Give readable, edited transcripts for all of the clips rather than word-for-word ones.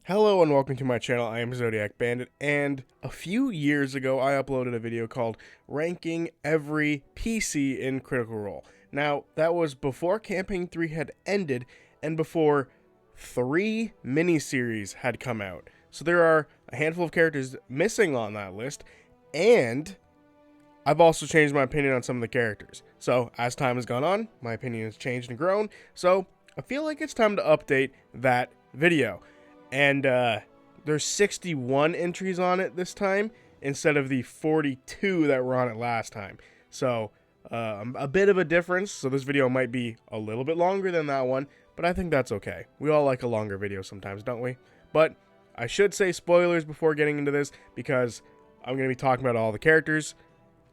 Hello and welcome to my channel. I am Zodiac Bandit, and a few years ago I uploaded a video called ranking every PC in Critical Role. Now, that was before Campaign 3 had ended and before 3 miniseries had come out. So there are a handful of characters missing on that list, and I've also changed my opinion on some of the characters. So as time has gone on, my opinion has changed and grown, so I feel like it's time to update that video. And there's 61 entries on it this time instead of the 42 that were on it last time. So a bit of a difference. So this video might be a little bit longer than that one, but I think that's okay. We all like a longer video sometimes, don't we? But I should say spoilers before getting into this because I'm going to be talking about all the characters.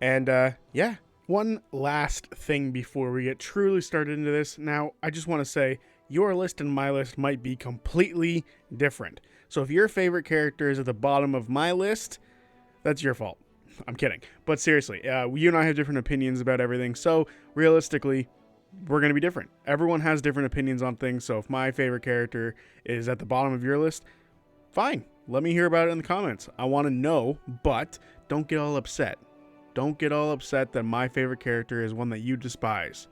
And yeah, one last thing before we get truly started into this. Now, I just want to say, your list and my list might be completely different. So if your favorite character is at the bottom of my list, that's your fault. I'm kidding. But seriously, you and I have different opinions about everything. So realistically, we're going to be different. Everyone has different opinions on things. So if my favorite character is at the bottom of your list, fine. Let me hear about it in the comments. I want to know, but don't get all upset. Don't get all upset that my favorite character is one that you despise.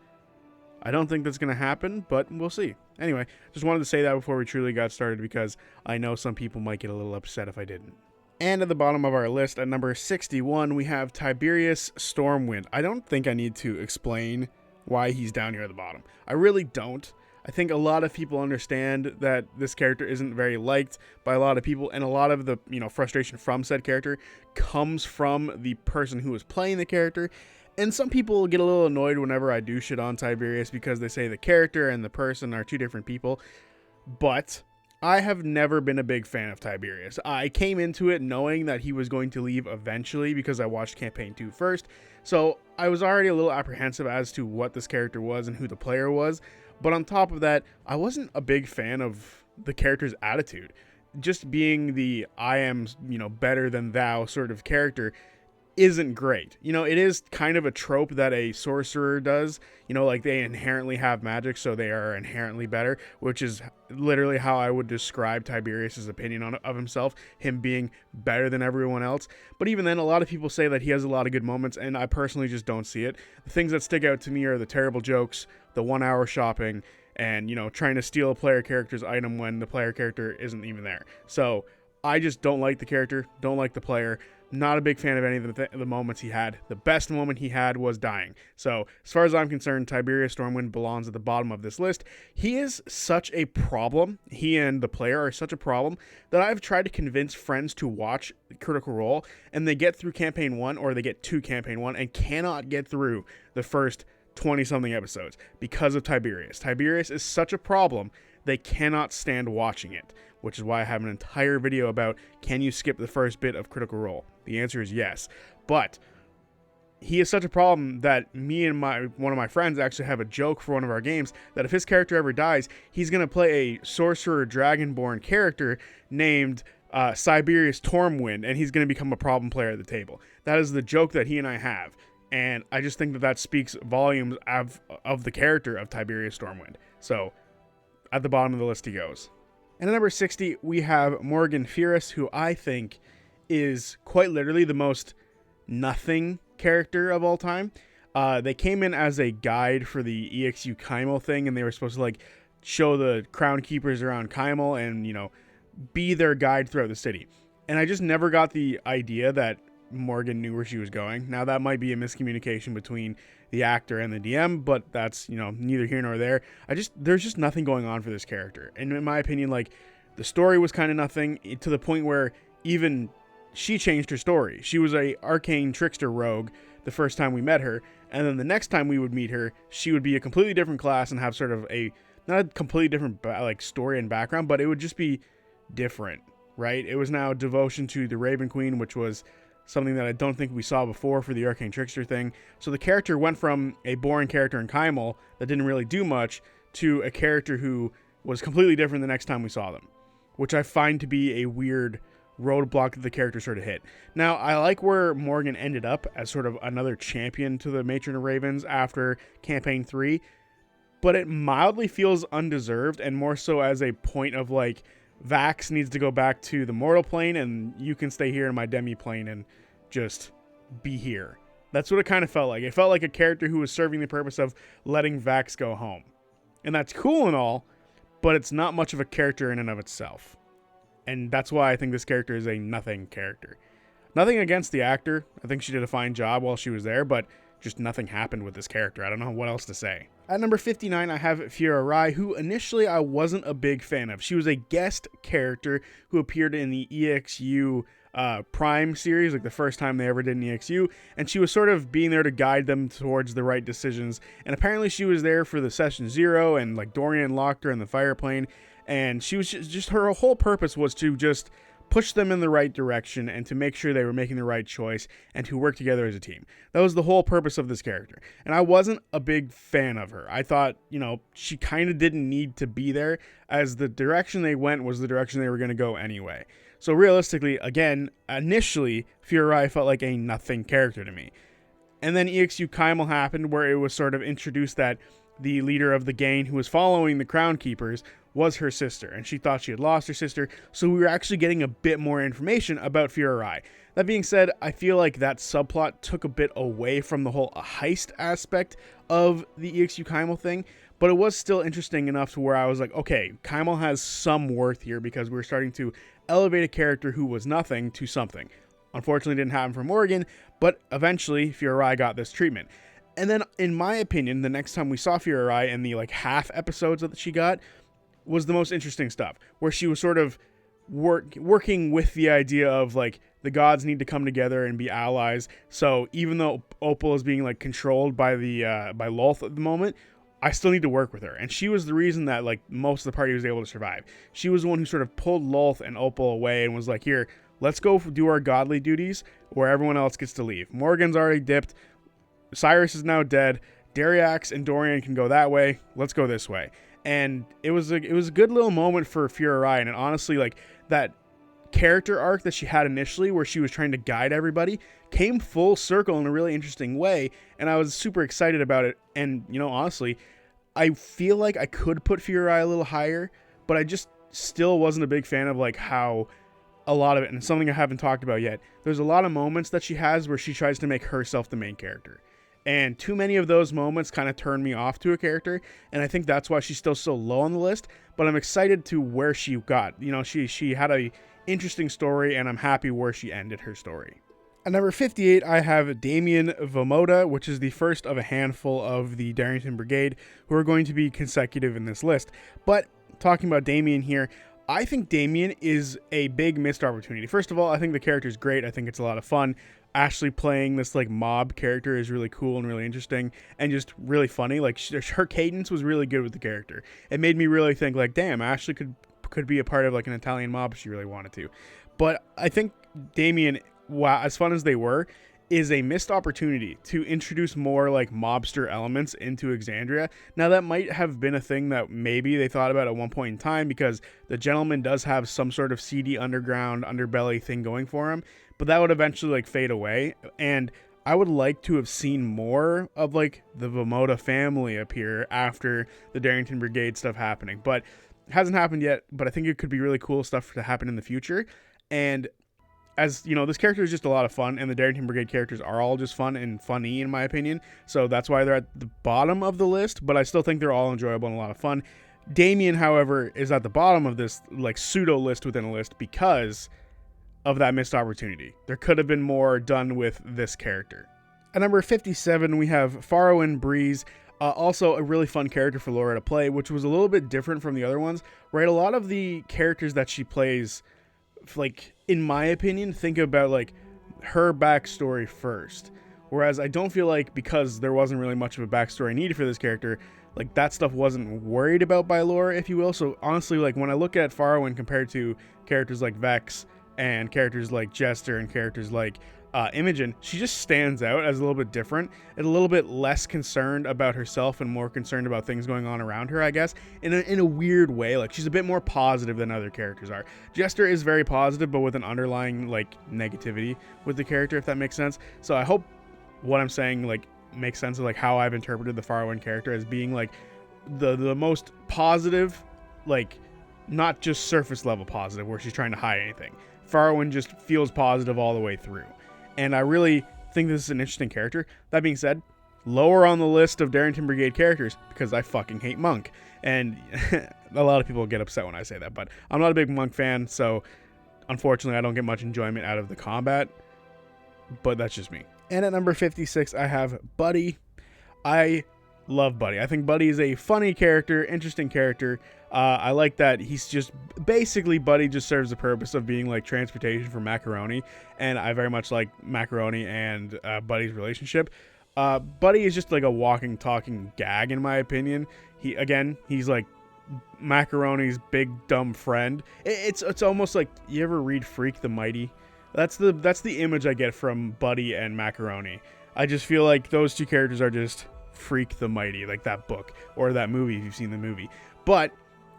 I don't think that's going to happen, but we'll see. Anyway, just wanted to say that before we truly got started because I know some people might get a little upset if I didn't. And at the bottom of our list, at number 61, we have Tiberius Stormwind. I don't think I need to explain why he's down here at the bottom. I really don't. I think a lot of people understand that this character isn't very liked by a lot of people, and a lot of the frustration from said character comes from the person who is playing the character. And some people get a little annoyed whenever I do shit on Tiberius because they say the character and the person are two different people. But I have never been a big fan of Tiberius. I came into it knowing that he was going to leave eventually because I watched Campaign 2 first. So I was already a little apprehensive as to what this character was and who the player was. But on top of that, I wasn't a big fan of the character's attitude. Just being the I am, better than thou sort of character isn't great. It is kind of a trope that a sorcerer does, like they inherently have magic, so they are inherently better, which is literally how I would describe Tiberius's opinion of himself, him being better than everyone else. But even then, a lot of people say that he has a lot of good moments, and I personally just don't see it. The things that stick out to me are the terrible jokes, the 1 hour shopping, and, trying to steal a player character's item when the player character isn't even there. So I just don't like the character, don't like the player. Not a big fan of any of the moments he had. The best moment he had was dying. So, as far as I'm concerned, Tiberius Stormwind belongs at the bottom of this list. He is such a problem. He and the player are such a problem that I've tried to convince friends to watch Critical Role, and they get through Campaign 1, or they get to Campaign 1, and cannot get through the first 20-something episodes because of Tiberius. Tiberius is such a problem, they cannot stand watching it, which is why I have an entire video about can you skip the first bit of Critical Role? The answer is yes. But he is such a problem that me and one of my friends actually have a joke for one of our games that if his character ever dies, he's going to play a sorcerer dragonborn character named Tiberius Stormwind, and he's going to become a problem player at the table. That is the joke that he and I have. And I just think that speaks volumes of the character of Tiberius Stormwind. So at the bottom of the list he goes. And at number 60, we have Morrigan Furrow, who I think is quite literally the most nothing character of all time. They came in as a guide for the EXU Kaimal thing, and they were supposed to show the crown keepers around Kaimal and, be their guide throughout the city. And I just never got the idea that Morgan knew where she was going. Now that might be a miscommunication between the actor and the DM, but that's, neither here nor there. There's just nothing going on for this character. And in my opinion, the story was kind of nothing to the point where even she changed her story. She was a arcane trickster rogue the first time we met her, and then the next time we would meet her, she would be a completely different class and have sort of not a completely different story and background, but it would just be different, right? It was now devotion to the Raven Queen, which was something that I don't think we saw before for the Arcane Trickster thing. So the character went from a boring character in Kaimal that didn't really do much to a character who was completely different the next time we saw them, which I find to be a weird roadblock that the character sort of hit. Now, I like where Morgan ended up as sort of another champion to the Matron of Ravens after Campaign 3, but it mildly feels undeserved and more so as a point of Vax needs to go back to the mortal plane, and you can stay here in my demi plane and just be here. That's what it kind of felt like. It felt like a character who was serving the purpose of letting Vax go home. And that's cool and all, but it's not much of a character in and of itself. And that's why I think this character is a nothing character. Nothing against the actor. I think she did a fine job while she was there, but just nothing happened with this character. I don't know what else to say. At number 59, I have Fearne, who initially I wasn't a big fan of. She was a guest character who appeared in the EXU Prime series, like the first time they ever did an EXU, and she was sort of being there to guide them towards the right decisions. And apparently she was there for the Session Zero, and like Dorian locked her in the fire plane, and she was just her whole purpose was to just push them in the right direction and to make sure they were making the right choice and to work together as a team. That was the whole purpose of this character. And I wasn't a big fan of her. I thought, she kind of didn't need to be there, as the direction they went was the direction they were going to go anyway. So realistically, again, initially, Fearne felt like a nothing character to me. And then EXU Kymel happened, where it was sort of introduced that the leader of the gang who was following the Crown Keepers was her sister, and she thought she had lost her sister, so we were actually getting a bit more information about Fearne. That being said, I feel like that subplot took a bit away from the whole heist aspect of the EXU Kymel thing, but it was still interesting enough to where I was like, okay, Kymel has some worth here, because we were starting to elevate a character who was nothing to something. Unfortunately, it didn't happen for Morrigan, but eventually Fearne got this treatment. And then, in my opinion, the next time we saw Fearne in the half episodes that she got was the most interesting stuff, where she was sort of working with the idea of the gods need to come together and be allies. So even though Opal is being controlled by by Lolth at the moment, I still need to work with her. And she was the reason that most of the party was able to survive. She was the one who sort of pulled Lolth and Opal away and was like, here, let's go do our godly duties where everyone else gets to leave. Morgan's already dipped. Cyrus is now dead. Dariax and Dorian can go that way. Let's go this way. And it was a good little moment for Fearne, and honestly, that character arc that she had initially, where she was trying to guide everybody, came full circle in a really interesting way, and I was super excited about it. And honestly, I feel like I could put Fearne a little higher, but I just still wasn't a big fan of how a lot of it, and something I haven't talked about yet. There's a lot of moments that she has where she tries to make herself the main character. And too many of those moments kind of turned me off to a character, and I think that's why she's still so low on the list, but I'm excited to where she got. She had a interesting story, and I'm happy where she ended her story. At number 58, I have Damin Voda, which is the first of a handful of the Darrington Brigade who are going to be consecutive in this list. But talking about Damin here, I think Damin is a big missed opportunity. First of all, I think the character is great. I think it's a lot of fun. Ashley playing this mob character is really cool and really interesting and just really funny. Her cadence was really good with the character. It made me really think damn, Ashley could be a part of an Italian mob if she really wanted to. But I think Damin, wow, as fun as they were, is a missed opportunity to introduce more mobster elements into Exandria. Now that might have been a thing that maybe they thought about at one point in time, because the gentleman does have some sort of seedy underground underbelly thing going for him, but that would eventually fade away. And I would like to have seen more of the Voda family appear after the Darrington Brigade stuff happening, but it hasn't happened yet. But I think it could be really cool stuff to happen in the future. And as this character is just a lot of fun, and the Darrington Brigade characters are all just fun and funny in my opinion, so that's why they're at the bottom of the list, but I still think they're all enjoyable and a lot of fun. Damin, however, is at the bottom of this pseudo list within a list because of that missed opportunity. There could have been more done with this character. At number 57, we have Farin Breeze, also a really fun character for Laura to play, which was a little bit different from the other ones, right? A lot of the characters that she plays, in my opinion, think about her backstory first, whereas I don't feel because there wasn't really much of a backstory needed for this character, that stuff wasn't worried about by Laura, if you will. So honestly, when I look at Farin compared to characters like Vex and characters like Jester and characters like Imogen, she just stands out as a little bit different and a little bit less concerned about herself and more concerned about things going on around her, I guess, in a weird way. She's a bit more positive than other characters are. Jester is very positive, but with an underlying negativity with the character, if that makes sense. So I hope what I'm saying makes sense of how I've interpreted the Farin character as being the most positive, not just surface level positive where she's trying to hide anything. Farrowin just feels positive all the way through. And I really think this is an interesting character. That being said, lower on the list of Darrington Brigade characters because I fucking hate Monk. And a lot of people get upset when I say that, but I'm not a big Monk fan, so unfortunately I don't get much enjoyment out of the combat, but that's just me. And at number 56, I have Buddy. I love Buddy. I think Buddy is a funny character, interesting character. I like that he's just basically Buddy just serves the purpose of being like transportation for Macaroni, and I very much like Macaroni and Buddy's relationship. Buddy is just like a walking, talking gag in my opinion. He's like Macaroni's big dumb friend. It's almost like, you ever read Freak the Mighty? That's the image I get from Buddy and Macaroni. I just feel like those two characters are just Freak the Mighty, like that book or that movie if you've seen the movie. But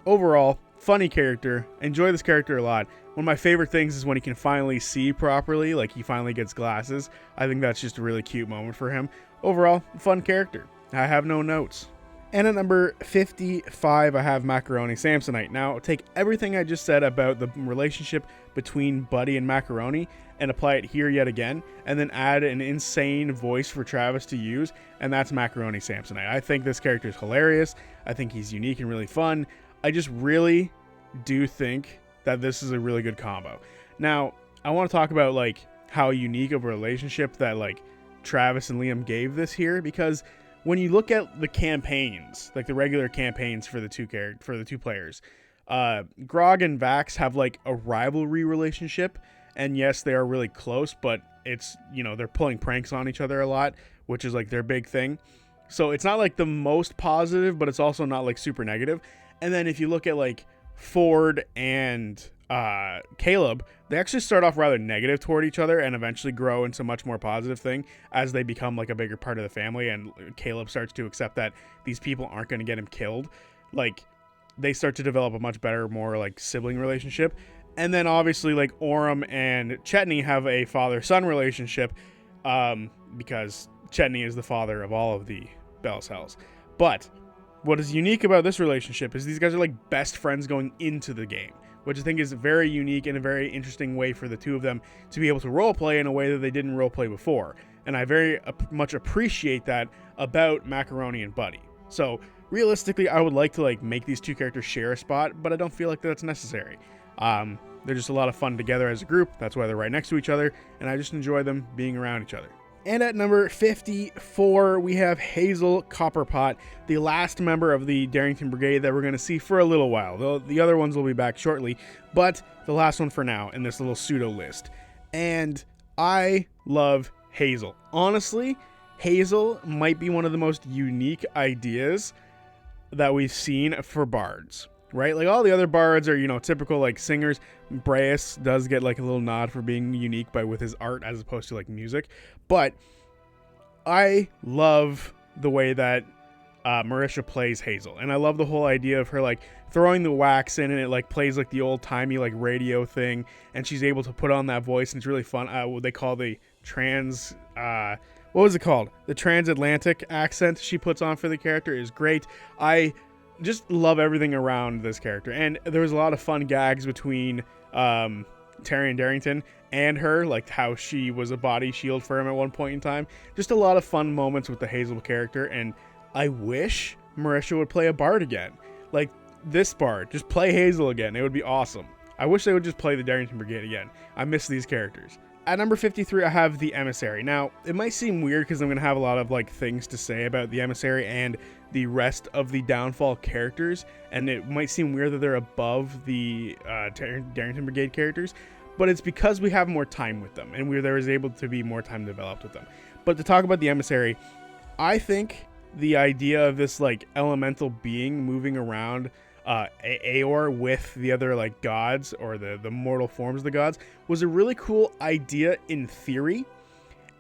overall, funny character. Enjoy this character a lot. One of my favorite things is when he can finally see properly, like he finally gets glasses. I think that's just a really cute moment for him. Overall, fun character. I have no notes. And at number 55, I have Macaroni Samsonite. Now, take everything I just said about the relationship between Buddy and Macaroni and apply it here yet again, and then add an insane voice for Travis to use, and that's Macaroni Samsonite. I think this character is hilarious. I think he's unique and really fun. I just really do think that this is a really good combo. Now, I want to talk about like how unique of a relationship that like Travis and Liam gave this here, because when you look at the campaigns, like the regular campaigns for the two players, Grog and Vax have like a rivalry relationship, and yes, they are really close, but it's, you know, they're pulling pranks on each other a lot, which is like their big thing. So it's not like the most positive, but it's also not like super negative. And then if you look at like Fjord and Caleb, they actually start off rather negative toward each other and eventually grow into a much more positive thing as they become like a bigger part of the family, and Caleb starts to accept that these people aren't going to get him killed. Like, they start to develop a much better, more like sibling relationship. And then obviously like Orem and Chetney have a father-son relationship, because Chetney is the father of all of the Bell's Hells. But what is unique about this relationship is these guys are like best friends going into the game, which I think is very unique and a very interesting way for the two of them to be able to roleplay in a way that they didn't roleplay before. And I very much appreciate that about Macaroni and Buddy. So realistically, I would like to like make these two characters share a spot, but I don't feel like that's necessary. They're just a lot of fun together as a group. That's why they're right next to each other, and I just enjoy them being around each other. And at number 54, we have Hazel Copperpot, the last member of the Darrington Brigade that we're going to see for a little while. The other ones will be back shortly, but the last one for now in this little pseudo list. And I love Hazel. Honestly, Hazel might be one of the most unique ideas that we've seen for bards, right? Like all the other bards are, you know, typical like singers. Breas does get like a little nod for being unique with his art as opposed to like music. But I love the way that Marisha plays Hazel, and I love the whole idea of her like throwing the wax in and it like plays like the old timey like radio thing, and she's able to put on that voice, and it's really fun. What they call the what was it called? The transatlantic accent she puts on for the character is great. I just love everything around this character, and there was a lot of fun gags between Taryon Darrington and her, like how she was a body shield for him at one point in time. Just a lot of fun moments with the Hazel character, and I wish Marisha would play a bard again. Like this bard, just play Hazel again. It would be awesome. I wish they would just play the Darrington Brigade again. I miss these characters. At number 53, I have the Emissary. Now, it might seem weird because I'm going to have a lot of like things to say about the Emissary and the rest of the Downfall characters, and it might seem weird that they're above the Darrington Brigade characters, but it's because we have more time with them, and there was able to be more time developed with them. But to talk about the Emissary, I think the idea of this like elemental being moving around Aor with the other like gods, or the mortal forms of the gods, was a really cool idea in theory.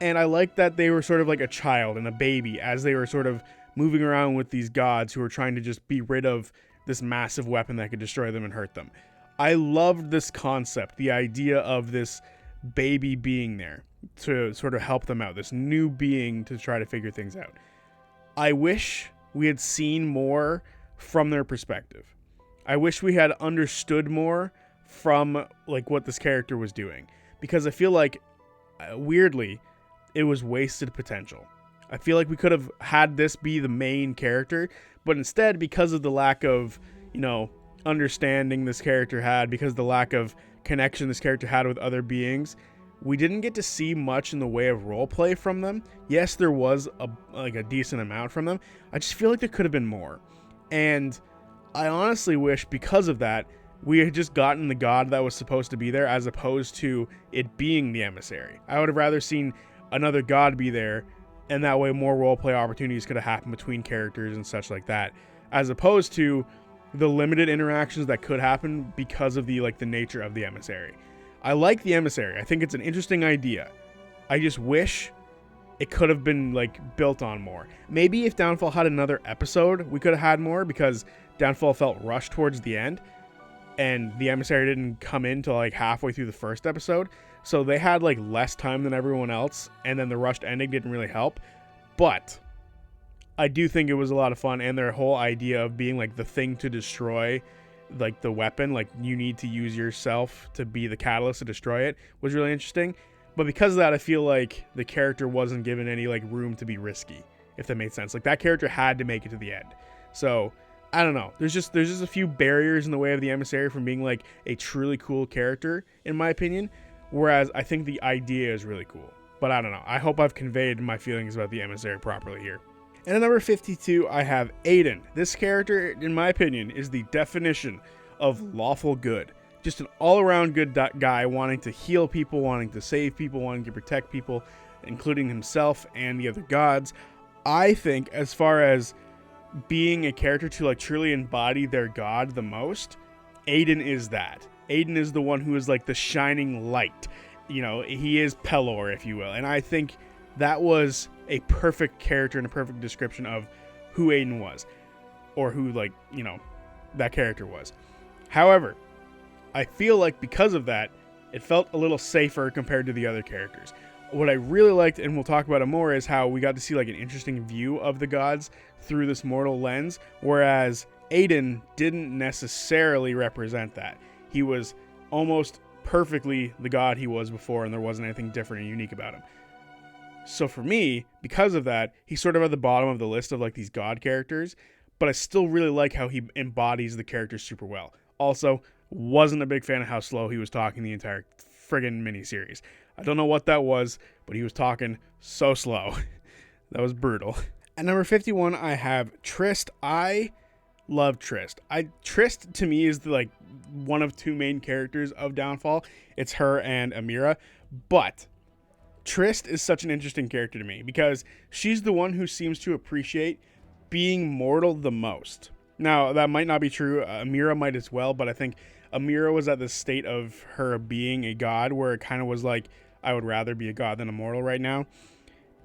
And I like that they were sort of like a child and a baby as they were sort of moving around with these gods who were trying to just be rid of this massive weapon that could destroy them and hurt them. I loved this concept, the idea of this baby being there to sort of help them out, this new being to try to figure things out. I wish we had seen more from their perspective. I wish we had understood more from like what this character was doing, because I feel like weirdly it was wasted potential. I feel like we could have had this be the main character, but instead, because of the lack of, understanding this character had, because of the lack of connection this character had with other beings, we didn't get to see much in the way of roleplay from them. Yes, there was a decent amount from them. I just feel like there could have been more. And I honestly wish, because of that, we had just gotten the god that was supposed to be there, as opposed to it being the emissary. I would have rather seen another god be there, and that way more roleplay opportunities could have happened between characters and such like that, as opposed to the limited interactions that could happen because of the nature of the emissary. I like the emissary. I think it's an interesting idea. I just wish it could have been built on more. Maybe if Downfall had another episode, we could have had more, because Downfall felt rushed towards the end, and the emissary didn't come in till halfway through the first episode, so they had less time than everyone else, and then the rushed ending didn't really help. But I do think it was a lot of fun, and their whole idea of being the thing to destroy the weapon, you need to use yourself to be the catalyst to destroy it, was really interesting. But because of that, I feel like the character wasn't given any room to be risky, if that made sense. That character had to make it to the end. So I don't know. There's just a few barriers in the way of the emissary from being a truly cool character, in my opinion. Whereas I think the idea is really cool. But I don't know. I hope I've conveyed my feelings about the emissary properly here. And at number 52, I have Aiden. This character, in my opinion, is the definition of lawful good. Just an all-around good guy, wanting to heal people, wanting to save people, wanting to protect people, including himself and the other gods. I think, as far as being a character to truly embody their god the most, Aiden is that. Aiden is the one who is the shining light. He is Pelor, if you will. And I think that was a perfect character and a perfect description of who Aiden was, or who that character was. However, I feel like because of that, it felt a little safer compared to the other characters. What I really liked, and we'll talk about it more, is how we got to see an interesting view of the gods through this mortal lens, whereas Aiden didn't necessarily represent that. He was almost perfectly the god he was before, and there wasn't anything different and unique about him. So for me, because of that, he's sort of at the bottom of the list of these god characters, but I still really like how he embodies the character super well. Also, wasn't a big fan of how slow he was talking the entire friggin' miniseries. I don't know what that was, but he was talking so slow. That was brutal. At number 51, I have Trist. I love Trist. Trist to me is one of two main characters of Downfall. It's her and Amira, but Trist is such an interesting character to me because she's the one who seems to appreciate being mortal the most. Now, that might not be true. Amira might as well, but I think Amira was at the state of her being a god where it kind of was I would rather be a god than a mortal right now.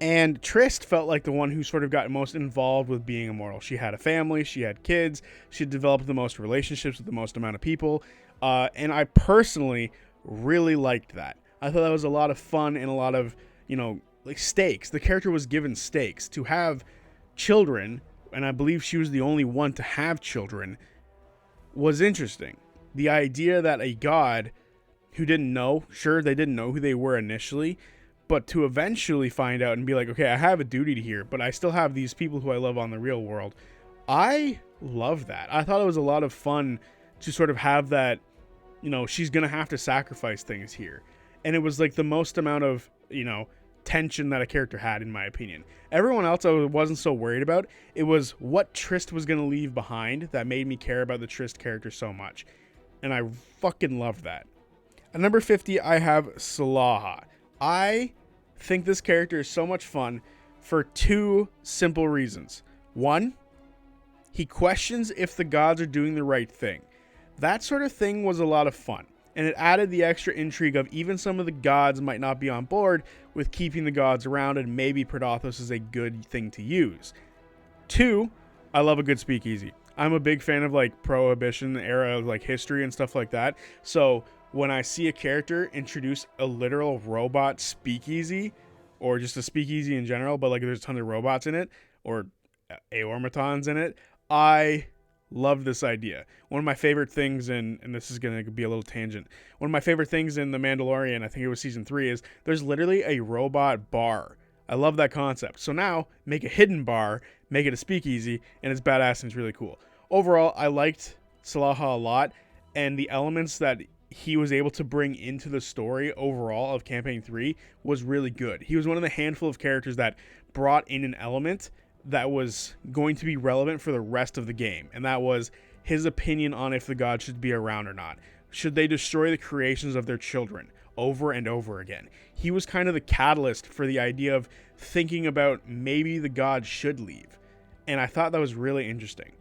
And Trist felt like the one who sort of got most involved with being immortal. She had a family, she had kids, she developed the most relationships with the most amount of people, and I personally really liked that. I thought that was a lot of fun and a lot of, stakes. The character was given stakes. To have children, and I believe she was the only one to have children, was interesting. The idea that a god who didn't know, sure, they didn't know who they were initially, but to eventually find out and be okay, I have a duty here, but I still have these people who I love on the real world. I love that. I thought it was a lot of fun to sort of have that, she's going to have to sacrifice things here. And it was the most amount of, tension that a character had, in my opinion. Everyone else I wasn't so worried about. It was what Trist was going to leave behind that made me care about the Trist character so much. And I fucking loved that. At number 50, I have Salaha. I think this character is so much fun for two simple reasons. One, he questions if the gods are doing the right thing. That sort of thing was a lot of fun, and it added the extra intrigue of even some of the gods might not be on board with keeping the gods around, and maybe Predathos is a good thing to use. Two, I love a good speakeasy. I'm a big fan of Prohibition era history and stuff like that. So when I see a character introduce a literal robot speakeasy, or just a speakeasy in general, but there's a ton of robots in it, or aormatons in it, I Love this idea. One of my favorite things and this is going to be a little tangent, one of my favorite things in The Mandalorian, I think it was season 3, is there's literally a robot bar. I love that concept. So now, make a hidden bar, make it a speakeasy, and it's badass and it's really cool. Overall, I liked Salaha a lot, and the elements that he was able to bring into the story overall of Campaign 3 was really good. He was one of the handful of characters that brought in an element that was going to be relevant for the rest of the game, and that was his opinion on if the gods should be around or not. Should they destroy the creations of their children over and over again? He was kind of the catalyst for the idea of thinking about maybe the gods should leave, and I thought that was really interesting.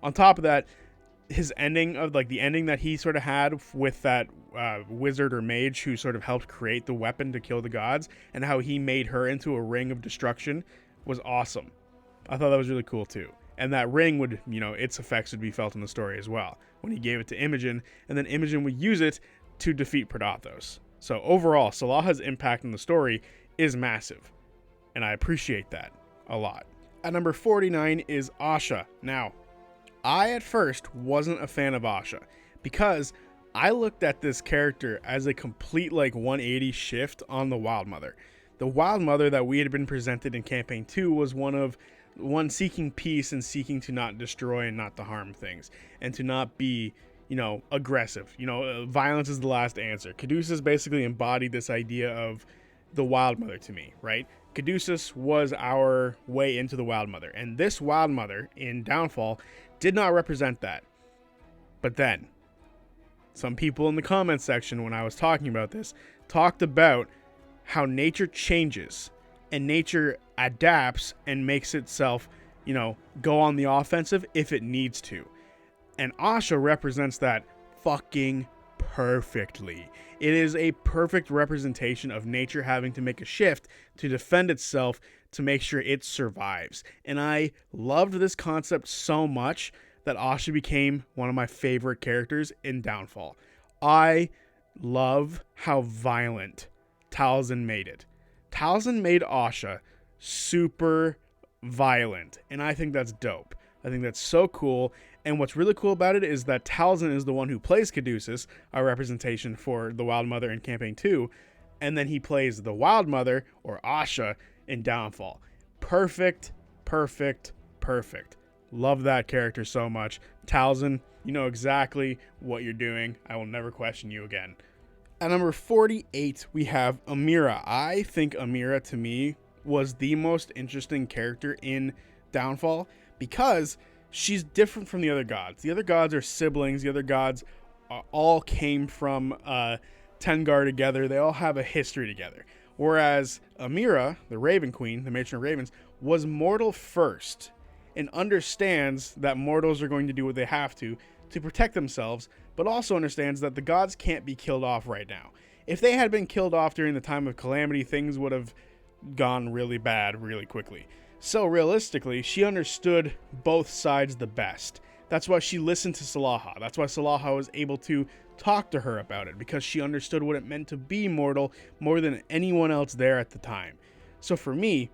On top of that, his ending of the ending that he sort of had with that wizard or mage who sort of helped create the weapon to kill the gods, and how he made her into a ring of destruction, was awesome. I thought that was really cool too. And that ring would, its effects would be felt in the story as well, when he gave it to Imogen, and then Imogen would use it to defeat Predathos. So overall, Salaha's impact in the story is massive, and I appreciate that a lot. At number 49 is Asha. Now, I at first wasn't a fan of Asha, because I looked at this character as a complete 180 shift on the Wild Mother. The Wild Mother that we had been presented in Campaign 2 was one seeking peace and seeking to not destroy and not to harm things, and to not be, aggressive. Violence is the last answer. Caduceus basically embodied this idea of the Wild Mother to me, right? Caduceus was our way into the Wild Mother, and this Wild Mother in Downfall did not represent that. But then, some people in the comments section when I was talking about this talked about how nature changes and nature adapts and makes itself, go on the offensive if it needs to. And Asha represents that fucking perfectly. It is a perfect representation of nature having to make a shift to defend itself to make sure it survives. And I loved this concept so much that Asha became one of my favorite characters in Downfall. I love how violent Talzin made it. Talzin made Asha super violent, and I think that's dope. I think that's so cool, and what's really cool about it is that Talzin is the one who plays Caduceus, our representation for the Wild Mother in Campaign 2, and then he plays the Wild Mother, or Asha, in Downfall. Perfect, perfect, perfect. Love that character so much. Talzin, you know exactly what you're doing. I will never question you again. At number 48, we have Amira. I think Amira, to me, was the most interesting character in Downfall because she's different from the other gods. The other gods are siblings. The other gods all came from Tengar together. They all have a history together. Whereas Amira, the Raven Queen, the matron of ravens, was mortal first and understands that mortals are going to do what they have to protect themselves, but also understands that the gods can't be killed off right now. If they had been killed off during the time of calamity, things would have gone really bad really quickly. So realistically, she understood both sides the best. That's why she listened to Salaha. That's why Salaha was able to talk to her about it, because she understood what it meant to be mortal more than anyone else there at the time. So for me,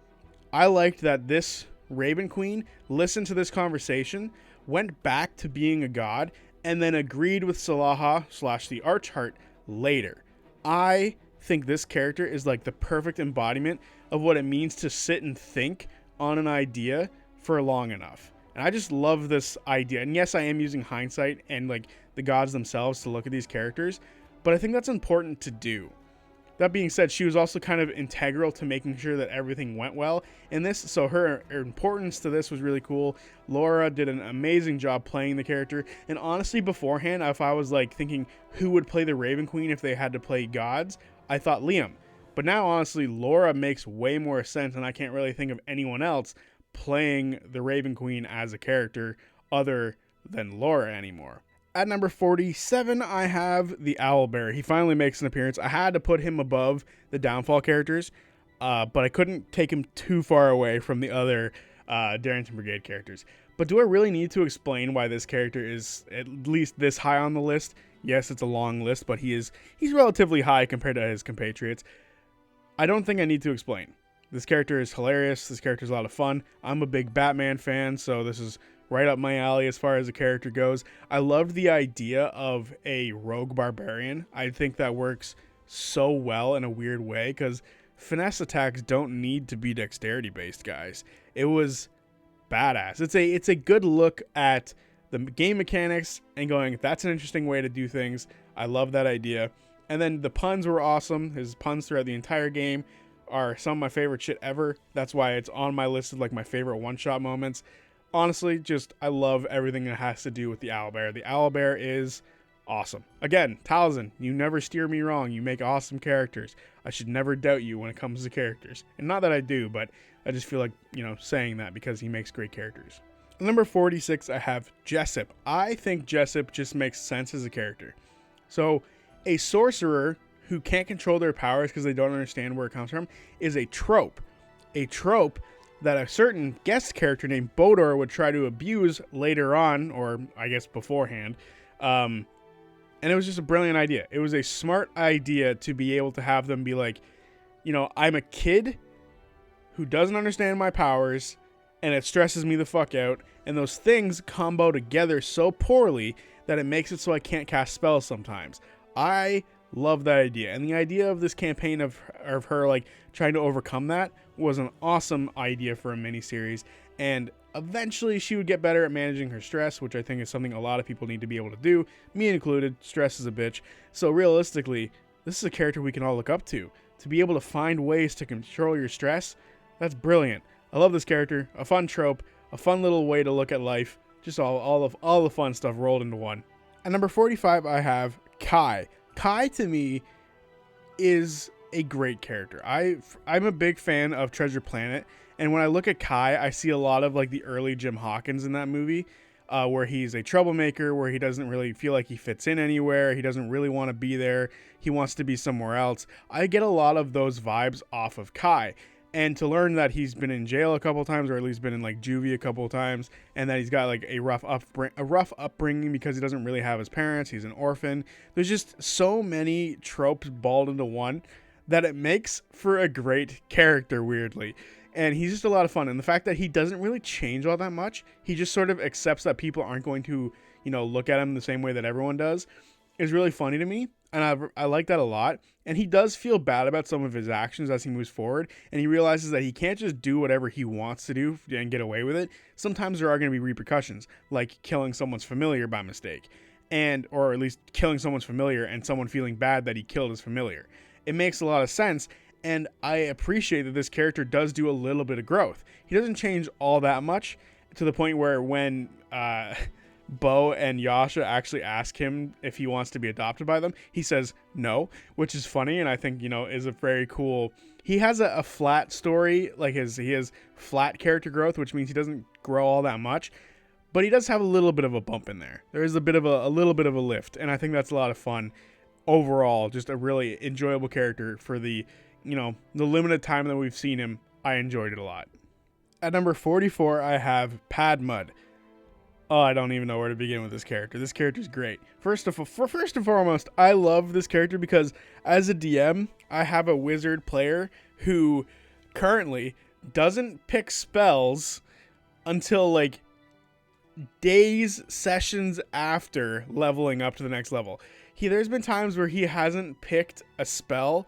I liked that this Raven Queen listened to this conversation, went back to being a god, and then agreed with Salaha / the Archheart later. I think this character is like the perfect embodiment of what it means to sit and think on an idea for long enough. And I just love this idea. And yes, I am using hindsight and like the gods themselves to look at these characters, but I think that's important to do. That being said, she was also kind of integral to making sure that everything went well in this, so her importance to this was really cool. Laura did an amazing job playing the character, and honestly, beforehand, if I was like thinking who would play the Raven Queen if they had to play gods, I thought Liam. But now, honestly, Laura makes way more sense, and I can't really think of anyone else playing the Raven Queen as a character other than Laura anymore. At number 47, I have the Owlbear. He finally makes an appearance. I had to put him above the Downfall characters, but I couldn't take him too far away from the other Darrington Brigade characters. But do I really need to explain why this character is at least this high on the list? Yes, it's a long list, but he's relatively high compared to his compatriots. I don't think I need to explain. This character is hilarious. This character is a lot of fun. I'm a big Batman fan, so this is right up my alley as far as the character goes. I loved the idea of a rogue barbarian. I think that works so well in a weird way because finesse attacks don't need to be dexterity based, guys. It was badass. It's a good look at the game mechanics and going, that's an interesting way to do things. I love that idea. And then the puns were awesome. His puns throughout the entire game are some of my favorite shit ever. That's why it's on my list of like my favorite one-shot moments. Honestly, just I love everything that has to do with the owlbear. The owlbear is awesome. Again, Taliesin, you never steer me wrong. You make awesome characters. I should never doubt you when it comes to characters. And not that I do, but I just feel like, saying that because he makes great characters. Number 46, I have Jessup. I think Jessup just makes sense as a character. So, a sorcerer who can't control their powers because they don't understand where it comes from is a trope. A trope that a certain guest character named Bodor would try to abuse later on, or I guess beforehand. And it was just a brilliant idea. It was a smart idea to be able to have them be like, I'm a kid who doesn't understand my powers, and it stresses me the fuck out, and those things combo together so poorly that it makes it so I can't cast spells sometimes. I love that idea, and the idea of this campaign of her like trying to overcome that was an awesome idea for a miniseries, and eventually she would get better at managing her stress, which I think is something a lot of people need to be able to do, me included. Stress is a bitch. So realistically, this is a character we can all look up to be able to find ways to control your stress. That's brilliant. I love this character. A fun trope, a fun little way to look at life. Just all the fun stuff rolled into one. At number 45, I have Kai. Kai, to me, is a great character. I'm a big fan of Treasure Planet, and when I look at Kai, I see a lot of like the early Jim Hawkins in that movie, where he's a troublemaker, where he doesn't really feel like he fits in anywhere. He doesn't really want to be there. He wants to be somewhere else. I get a lot of those vibes off of Kai. And to learn that he's been in jail a couple times, or at least been in like juvie a couple times, and that he's got like a rough upbringing because he doesn't really have his parents. He's an orphan. There's just so many tropes balled into one that it makes for a great character, weirdly. And he's just a lot of fun. And the fact that he doesn't really change all that much, he just sort of accepts that people aren't going to, look at him the same way that everyone does, is really funny to me. And I like that a lot. And he does feel bad about some of his actions as he moves forward. And he realizes that he can't just do whatever he wants to do and get away with it. Sometimes there are going to be repercussions, like killing someone's familiar by mistake. Or at least killing someone's familiar and someone feeling bad that he killed his familiar. It makes a lot of sense. And I appreciate that this character does do a little bit of growth. He doesn't change all that much to the point where when Bo and Yasha actually ask him if he wants to be adopted by them, he says no, which is funny, and I think, is a very cool. He has a flat story, like he has flat character growth, which means he doesn't grow all that much, but he does have a little bit of a bump in there. There is a little bit of a lift, and I think that's a lot of fun. Overall, just a really enjoyable character for the limited time that we've seen him. I enjoyed it a lot. At number 44, I have Padmud. Oh, I don't even know where to begin with this character. This character's great. First and foremost, I love this character because as a DM, I have a wizard player who currently doesn't pick spells until like days, sessions after leveling up to the next level. There's been times where he hasn't picked a spell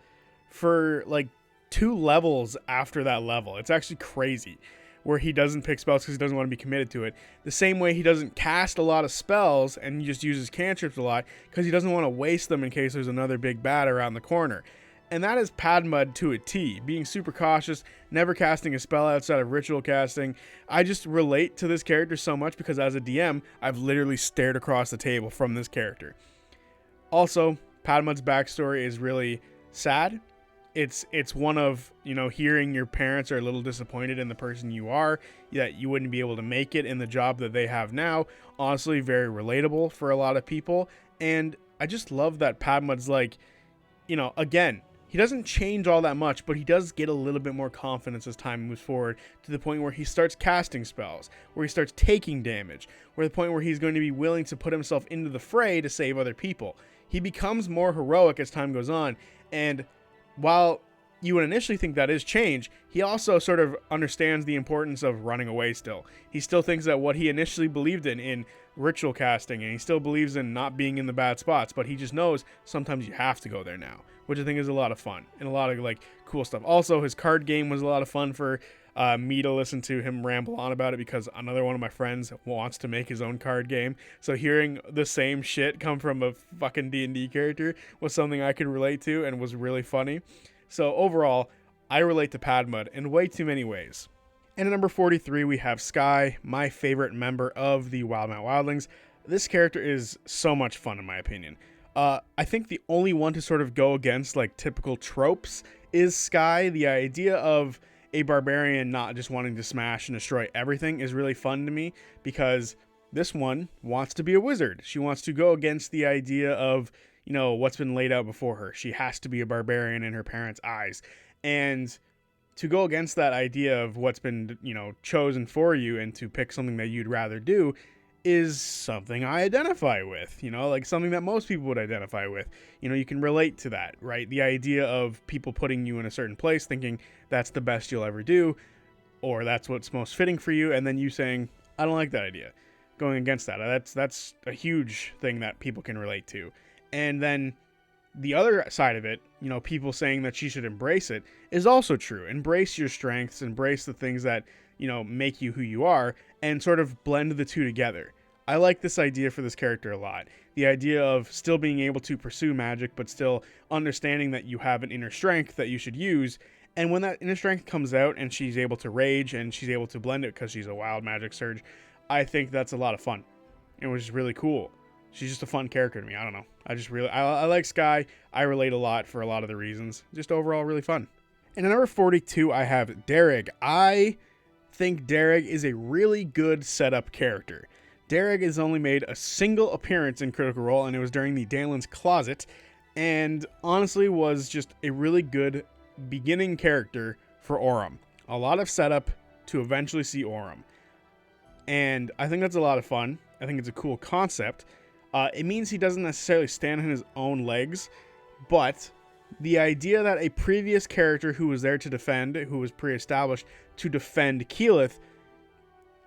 for like 2 levels after that level. It's actually crazy. Where he doesn't pick spells because he doesn't want to be committed to it. The same way he doesn't cast a lot of spells and he just uses cantrips a lot because he doesn't want to waste them in case there's another big bad around the corner. And that is Padmud to a T. Being super cautious, never casting a spell outside of ritual casting. I just relate to this character so much because as a DM, I've literally stared across the table from this character. Also, Padmud's backstory is really sad. It's one of, hearing your parents are a little disappointed in the person you are, that you wouldn't be able to make it in the job that they have now. Honestly, very relatable for a lot of people. And I just love that Padmud's like, again, he doesn't change all that much, but he does get a little bit more confidence as time moves forward to the point where he starts casting spells, where he starts taking damage, where the point where he's going to be willing to put himself into the fray to save other people. He becomes more heroic as time goes on. And while, you would initially think that is change, he also sort of understands the importance of running away still. He still thinks that what he initially believed in ritual casting, and he still believes in not being in the bad spots, but he just knows sometimes you have to go there now, which I think is a lot of fun and a lot of like cool stuff. Also, his card game was a lot of fun for me to listen to him ramble on about it, because another one of my friends wants to make his own card game. So hearing the same shit come from a fucking D&D character was something I could relate to and was really funny. So overall, I relate to Padmud in way too many ways. And at number 43, we have Skye, my favorite member of the Wildemount Wildlings. This character is so much fun in my opinion. I think the only one to sort of go against like typical tropes is Skye. The idea of a barbarian not just wanting to smash and destroy everything is really fun to me, because this one wants to be a wizard. She wants to go against the idea of, you know, what's been laid out before her. She has to be a barbarian in her parents' eyes. And to go against that idea of what's been, you know, chosen for you and to pick something that you'd rather do is something I identify with, you know, like something that most people would identify with. You know, you can relate to that, right? The idea of people putting you in a certain place, thinking that's the best you'll ever do, or that's what's most fitting for you, and then you saying, I don't like that idea. Going against that. That's a huge thing that people can relate to. And then the other side of it, you know, people saying that she should embrace it is also true. Embrace your strengths, embrace the things that, you know, make you who you are, and sort of blend the two together. I like this idea for this character a lot. The idea of still being able to pursue magic, but still understanding that you have an inner strength that you should use. And when that inner strength comes out and she's able to rage and she's able to blend it because she's a wild magic surge, I think that's a lot of fun. It was really cool. She's just a fun character to me. I don't know. I like Skye. I relate a lot for a lot of the reasons. Just overall really fun. And at number 42, I have Darrig. I think Darrig is a really good setup character. Darrig has only made a single appearance in Critical Role, and it was during the Dalen's Closet, and honestly was just a really good beginning character for Aurum. A lot of setup to eventually see Aurum. And I think that's a lot of fun. I think it's a cool concept. It means he doesn't necessarily stand on his own legs, but the idea that a previous character who was there to defend, who was pre-established to defend Keyleth,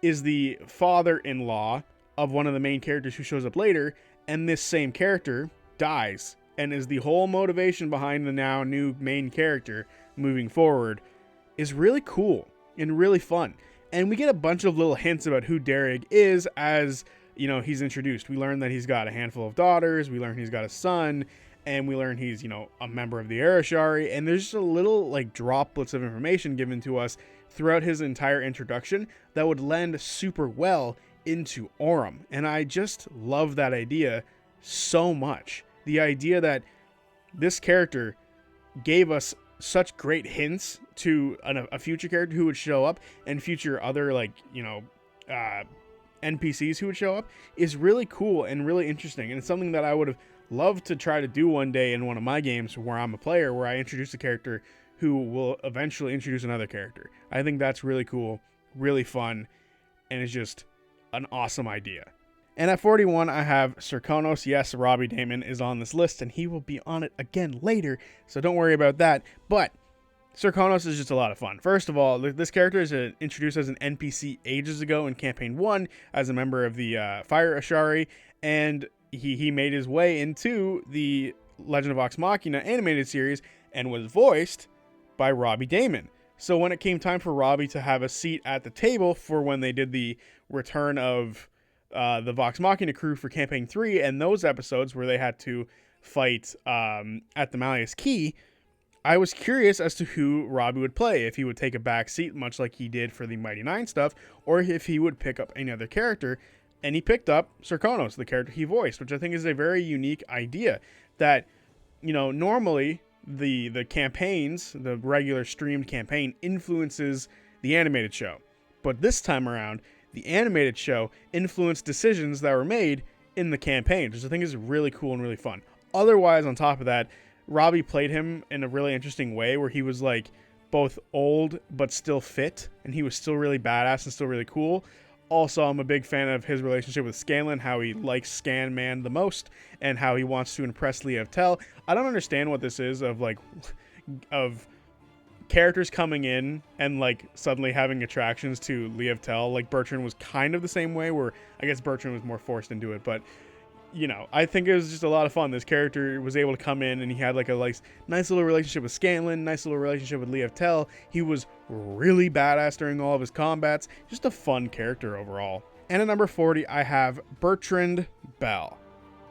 is the father-in-law of one of the main characters who shows up later, and this same character dies, and is the whole motivation behind the now new main character moving forward, is really cool and really fun. And we get a bunch of little hints about who Darrig is as, you know, he's introduced. We learn that he's got a handful of daughters, we learn he's got a son, and we learn he's, you know, a member of the Air Ashari, and there's just a little, like, droplets of information given to us throughout his entire introduction that would lend super well into Aurum. And I just love that idea so much. The idea that this character gave us such great hints to a future character who would show up, and future other, like, you know, NPCs who would show up, is really cool and really interesting. And it's something that I would have loved to try to do one day in one of my games where I'm a player, where I introduce a character who will eventually introduce another character. I think that's really cool, really fun, and it's just an awesome idea. And at 41, I have Serkonos. Yes, Robbie Damin is on this list, and he will be on it again later, so don't worry about that. But Serkonos is just a lot of fun. First of all, this character is introduced as an NPC ages ago in Campaign 1 as a member of the Fire Ashari, and he made his way into the Legend of Vox Machina animated series and was voiced by Robbie Damin. So when it came time for Robbie to have a seat at the table for when they did the return of the Vox Machina crew for Campaign 3 and those episodes where they had to fight at the Malleus Key, I was curious as to who Robbie would play, if he would take a back seat much like he did for the Mighty Nine stuff, or if he would pick up any other character. And he picked up Serkonos, the character he voiced, which I think is a very unique idea that, you know, normally the campaigns, the regular streamed campaign, influences the animated show. But this time around, the animated show influenced decisions that were made in the campaign, which I think is really cool and really fun. Otherwise, on top of that, Robbie played him in a really interesting way where he was like both old but still fit, and he was still really badass and still really cool. Also, I'm a big fan of his relationship with Scanlan, how he likes Scanman the most, and how he wants to impress Liev Tell. I don't understand what this is of characters coming in and like suddenly having attractions to Liev Tel. Like Bertrand was kind of the same way, where I guess Bertrand was more forced into it, but I think it was just a lot of fun. This character was able to come in and he had like a nice little relationship with Scanlan, nice little relationship with Liev Tel. He was really badass during all of his combats. Just a fun character overall. And at number 40, I have Bertrand Bell.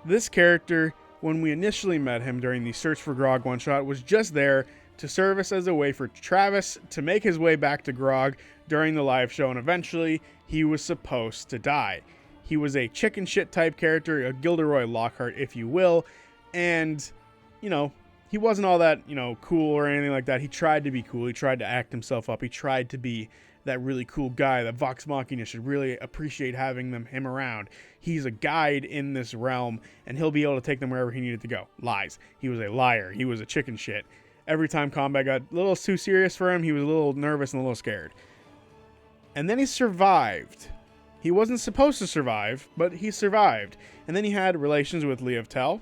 This character, when we initially met him during the Search for Grog one-shot, was just there to service as a way for Travis to make his way back to Grog during the live show, and eventually he was supposed to die. He was a chicken shit type character, a Gilderoy Lockhart, if you will, and, he wasn't all that, cool or anything like that. He tried to be cool. He tried to act himself up. He tried to be that really cool guy that Vox Machina should really appreciate having him around. He's a guide in this realm, and he'll be able to take them wherever he needed to go. Lies. He was a liar. He was a chicken shit. Every time combat got a little too serious for him, he was a little nervous and a little scared. And then he survived. He wasn't supposed to survive, but he survived. And then he had relations with Liev Tel.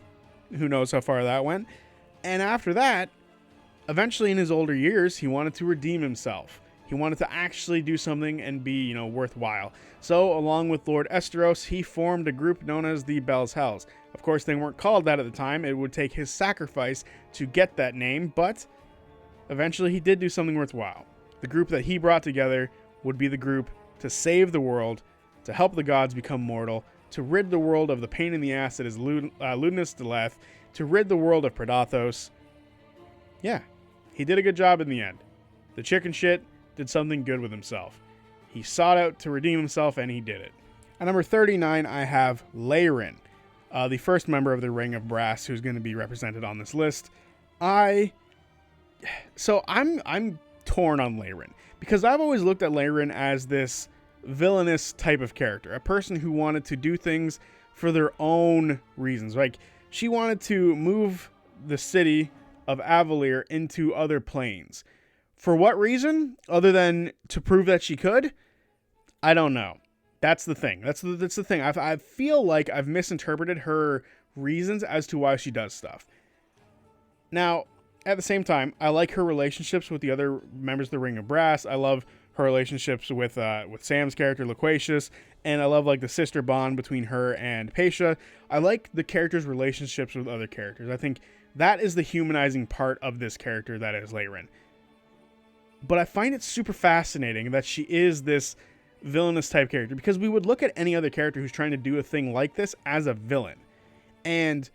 Who knows how far that went. And after that, eventually in his older years, he wanted to redeem himself. He wanted to actually do something and be, worthwhile. So, along with Lord Esteros, he formed a group known as the Bell's Hells. Of course, they weren't called that at the time. It would take his sacrifice to get that name, but eventually he did do something worthwhile. The group that he brought together would be the group to save the world, to help the gods become mortal, to rid the world of the pain in the ass that is Ludinus Deleth, to rid the world of Predathos. Yeah, he did a good job in the end. The chicken shit did something good with himself. He sought out to redeem himself, and he did it. At number 39, I have Leyrin, the first member of the Ring of Brass who's going to be represented on this list. I'm torn on Leyrin, because I've always looked at Leyrin as this villainous type of character, a person who wanted to do things for their own reasons. Like, she wanted to move the city of Avalere into other planes. For what reason? Other than to prove that she could? I don't know. That's the thing. That's the thing. I feel like I've misinterpreted her reasons as to why she does stuff. Now, at the same time, I like her relationships with the other members of the Ring of Brass. I love her relationships with Sam's character, Loquacious, and I love the sister bond between her and Paisha. I like the characters' relationships with other characters. I think that is the humanizing part of this character that is Leyrin. But I find it super fascinating that she is this villainous type character, because we would look at any other character who's trying to do a thing like this as a villain. And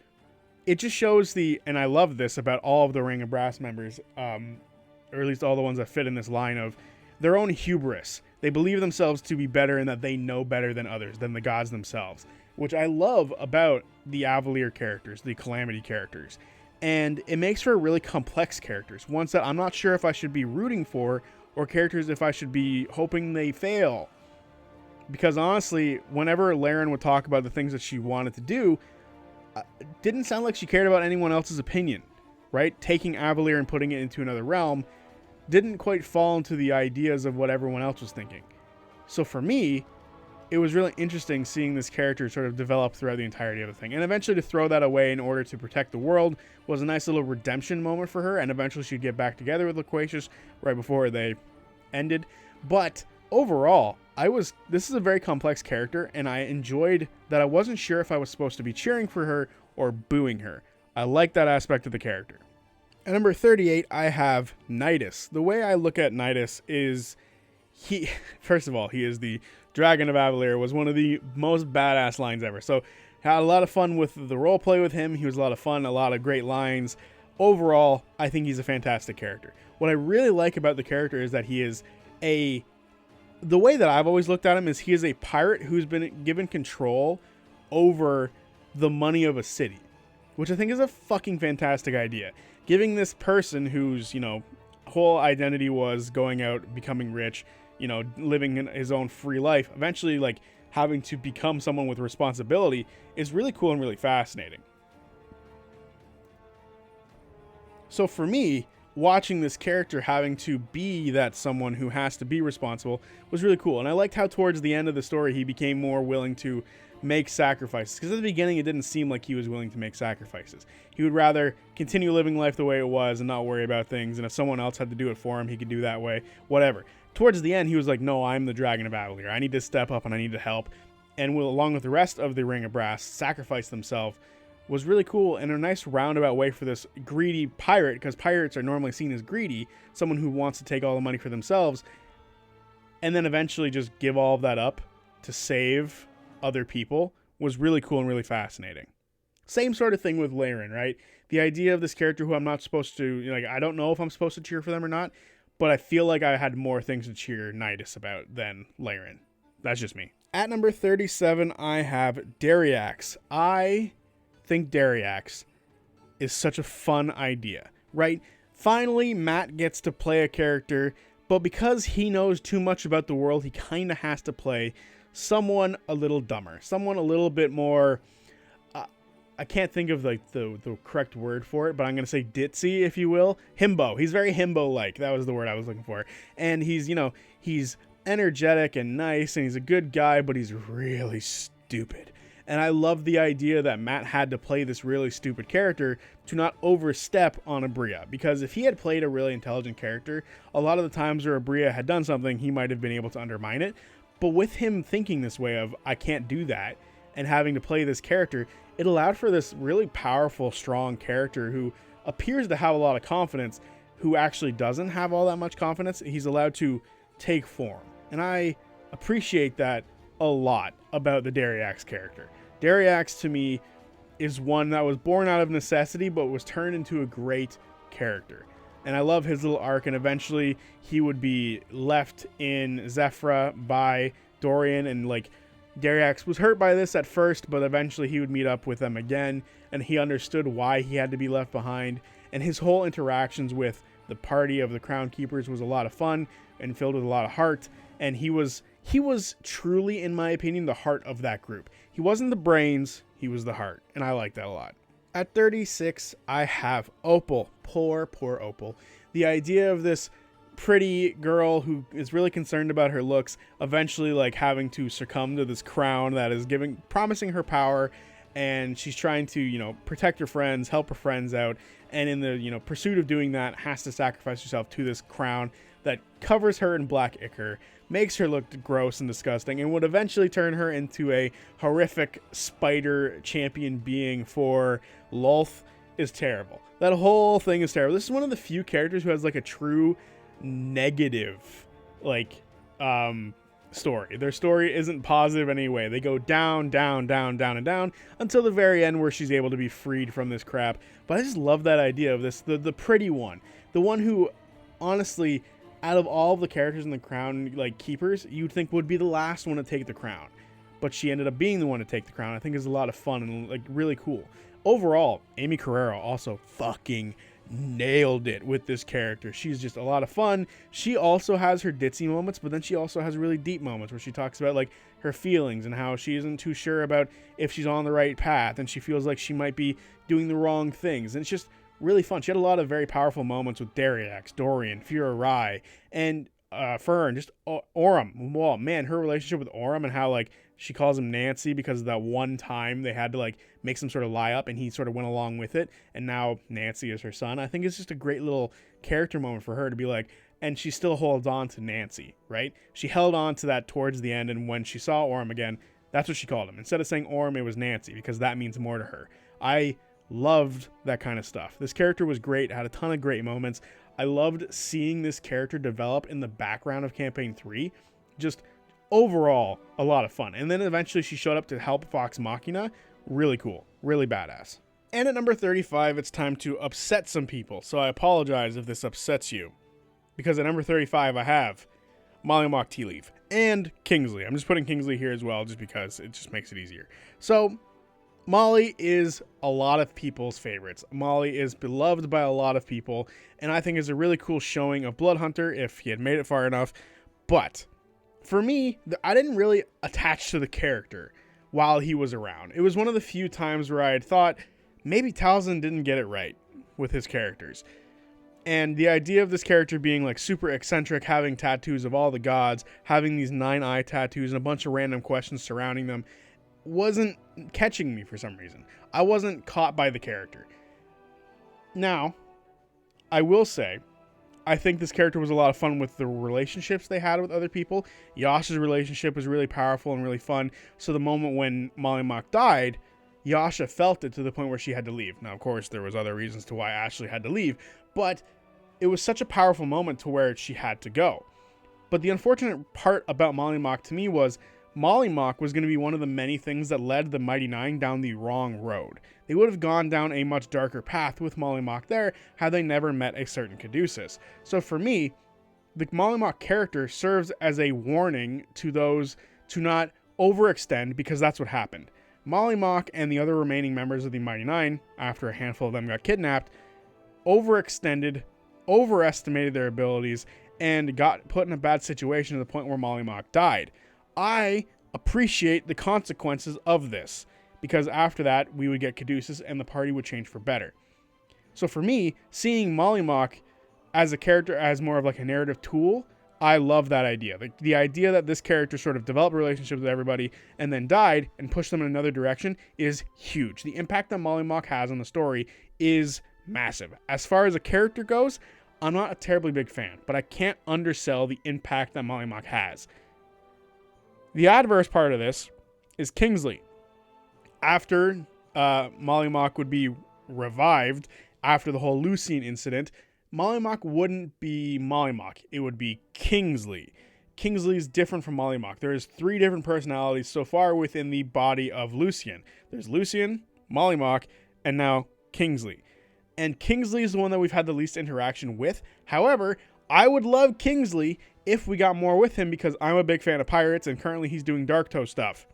it just shows and I love this about all of the Ring of Brass members, or at least all the ones that fit in this line of their own hubris. They believe themselves to be better and that they know better than others, than the gods themselves, which I love about the Avalere characters, the Calamity characters. And it makes for really complex characters, ones that I'm not sure if I should be rooting for, or characters if I should be hoping they fail. Because honestly, whenever Leyrin would talk about the things that she wanted to do, it didn't sound like she cared about anyone else's opinion, right? Taking Avalere and putting it into another realm didn't quite fall into the ideas of what everyone else was thinking. So for me, it was really interesting seeing this character sort of develop throughout the entirety of the thing. And eventually to throw that away in order to protect the world was a nice little redemption moment for her. And eventually she'd get back together with Loquacious right before they ended. But overall, this is a very complex character, and I enjoyed that I wasn't sure if I was supposed to be cheering for her or booing her. I like that aspect of the character. At number 38, I have Nydus. The way I look at Nydus is first of all, he is the Dragon of Avalere, was one of the most badass lines ever. So had a lot of fun with the roleplay with him. He was a lot of fun, a lot of great lines. Overall, I think he's a fantastic character. What I really like about the character is that he is the way that I've always looked at him is he is a pirate who's been given control over the money of a city, which I think is a fucking fantastic idea. Giving this person whose, whole identity was going out, becoming rich, living in his own free life, eventually having to become someone with responsibility is really cool and really fascinating. So for me, watching this character having to be that someone who has to be responsible was really cool. And I liked how towards the end of the story, he became more willing to make sacrifices. Because at the beginning, it didn't seem like he was willing to make sacrifices. He would rather continue living life the way it was and not worry about things. And if someone else had to do it for him, he could do that way, whatever. Towards the end, he was like, no, I'm the Dragon of Avalier. I need to step up and I need to help. And will, along with the rest of the Ring of Brass, sacrifice themselves. Was really cool and a nice roundabout way for this greedy pirate, because pirates are normally seen as greedy, someone who wants to take all the money for themselves, and then eventually just give all of that up to save other people, was really cool and really fascinating. Same sort of thing with Laren, right? The idea of this character who I'm not supposed to, like, I don't know if I'm supposed to cheer for them or not, but I feel like I had more things to cheer Nydus about than Laren. That's just me. At number 37, I have Dariax. I think Dariax is such a fun idea, right? Finally, Matt gets to play a character, but because he knows too much about the world, he kind of has to play someone a little dumber, someone a little bit more, I can't think of like the correct word for it, but I'm going to say ditzy, if you will. Himbo. He's very himbo-like. That was the word I was looking for. And he's, he's energetic and nice, and he's a good guy, but he's really stupid. And I love the idea that Matt had to play this really stupid character to not overstep on Abria. Because if he had played a really intelligent character, a lot of the times where Abria had done something, he might have been able to undermine it. But with him thinking this way of, I can't do that, and having to play this character, it allowed for this really powerful, strong character who appears to have a lot of confidence, who actually doesn't have all that much confidence. He's allowed to take form. And I appreciate that a lot about the Dariax character. Dariax, to me, is one that was born out of necessity, but was turned into a great character. And I love his little arc, and eventually he would be left in Zephyra by Dorian, and like, Dariax was hurt by this at first, but eventually he would meet up with them again, and he understood why he had to be left behind, and his whole interactions with the party of the Crown Keepers was a lot of fun, and filled with a lot of heart, and he was truly, in my opinion, the heart of that group. He wasn't the brains, he was the heart, and I like that a lot. At 36, I have Opal. Poor Opal. The idea of this pretty girl who is really concerned about her looks, eventually like having to succumb to this crown that is promising her power, and she's trying to, protect her friends, help her friends out, and in the, pursuit of doing that, has to sacrifice herself to this crown that covers her in black ichor, makes her look gross and disgusting, and would eventually turn her into a horrific spider champion being for Lolth. Is terrible. That whole thing is terrible. This is one of the few characters who has like a true negative story. Their story isn't positive anyway. They go down, down, down, down, and down until the very end where she's able to be freed from this crap. But I just love that idea of this, the pretty one, the one who honestly, out of all the characters in the Crown Keepers, you'd think would be the last one to take the crown, but she ended up being the one to take the crown. I think is a lot of fun and really cool. Overall, Amy Carrero also fucking nailed it with this character. She's just a lot of fun. She also has her ditzy moments, but then she also has really deep moments where she talks about her feelings and how she isn't too sure about if she's on the right path, and she feels like she might be doing the wrong things. And it's just really fun. She had a lot of very powerful moments with Dariax, Dorian, Rai, and Fearne, just Orym. Well, man, her relationship with Orym and how she calls him Nancy because of that one time they had to make some sort of lie up, and he sort of went along with it, and now Nancy is her son. I think it's just a great little character moment for her to be and she still holds on to Nancy, right? She held on to that towards the end, and when she saw Orym again, that's what she called him. Instead of saying Orym, it was Nancy, because that means more to her. I loved that kind of stuff. This character was great, had a ton of great moments. I loved seeing this character develop in the background of Campaign 3. Just overall, a lot of fun. And then eventually she showed up to help Vox Machina. Really cool. Really badass. And at number 35, it's time to upset some people. So I apologize if this upsets you, because at number 35, I have Mollymauk Tealeaf and Kingsley. I'm just putting Kingsley here as well, just because it just makes it easier. So Molly is a lot of people's favorites. Molly is beloved by a lot of people, and I think is a really cool showing of Bloodhunter if he had made it far enough. But for me, I didn't really attach to the character while he was around. It was one of the few times where I had thought maybe Taliesin didn't get it right with his characters. And the idea of this character being super eccentric, having tattoos of all the gods, having these 9-eye tattoos and a bunch of random questions surrounding them, wasn't catching me for some reason. I wasn't caught by the character. Now, I will say, I think this character was a lot of fun with the relationships they had with other people. Yasha's relationship was really powerful and really fun. So the moment when Mollymauk died, Yasha felt it to the point where she had to leave. Now, of course, there was other reasons to why Ashley had to leave, but it was such a powerful moment to where she had to go. But the unfortunate part about Mollymauk to me was Mollymauk was going to be one of the many things that led the Mighty Nine down the wrong road. They would have gone down a much darker path with Mollymauk there had they never met a certain Caduceus. So for me, the Mollymauk character serves as a warning to those to not overextend, because that's what happened. Mollymauk and the other remaining members of the Mighty Nine, after a handful of them got kidnapped, overextended, overestimated their abilities, and got put in a bad situation to the point where Mollymauk died. I appreciate the consequences of this, because after that, we would get Caduceus and the party would change for better. So for me, seeing Mollymauk as a character as more of like a narrative tool, I love that idea. The idea that this character sort of developed relationships with everybody and then died and pushed them in another direction is huge. The impact that Mollymauk has on the story is massive. As far as a character goes, I'm not a terribly big fan, but I can't undersell the impact that Mollymauk has. The adverse part of this is Kingsley. After Mollymauk would be revived after the whole Lucian incident, Mollymauk wouldn't be Mollymauk. It would be Kingsley. Kingsley is different from Mollymauk. There's 3 different personalities so far within the body of Lucian. There's Lucian, Mollymauk, and now Kingsley. And Kingsley is the one that we've had the least interaction with. However, I would love Kingsley if we got more with him, because I'm a big fan of pirates and currently he's doing Darktoe stuff.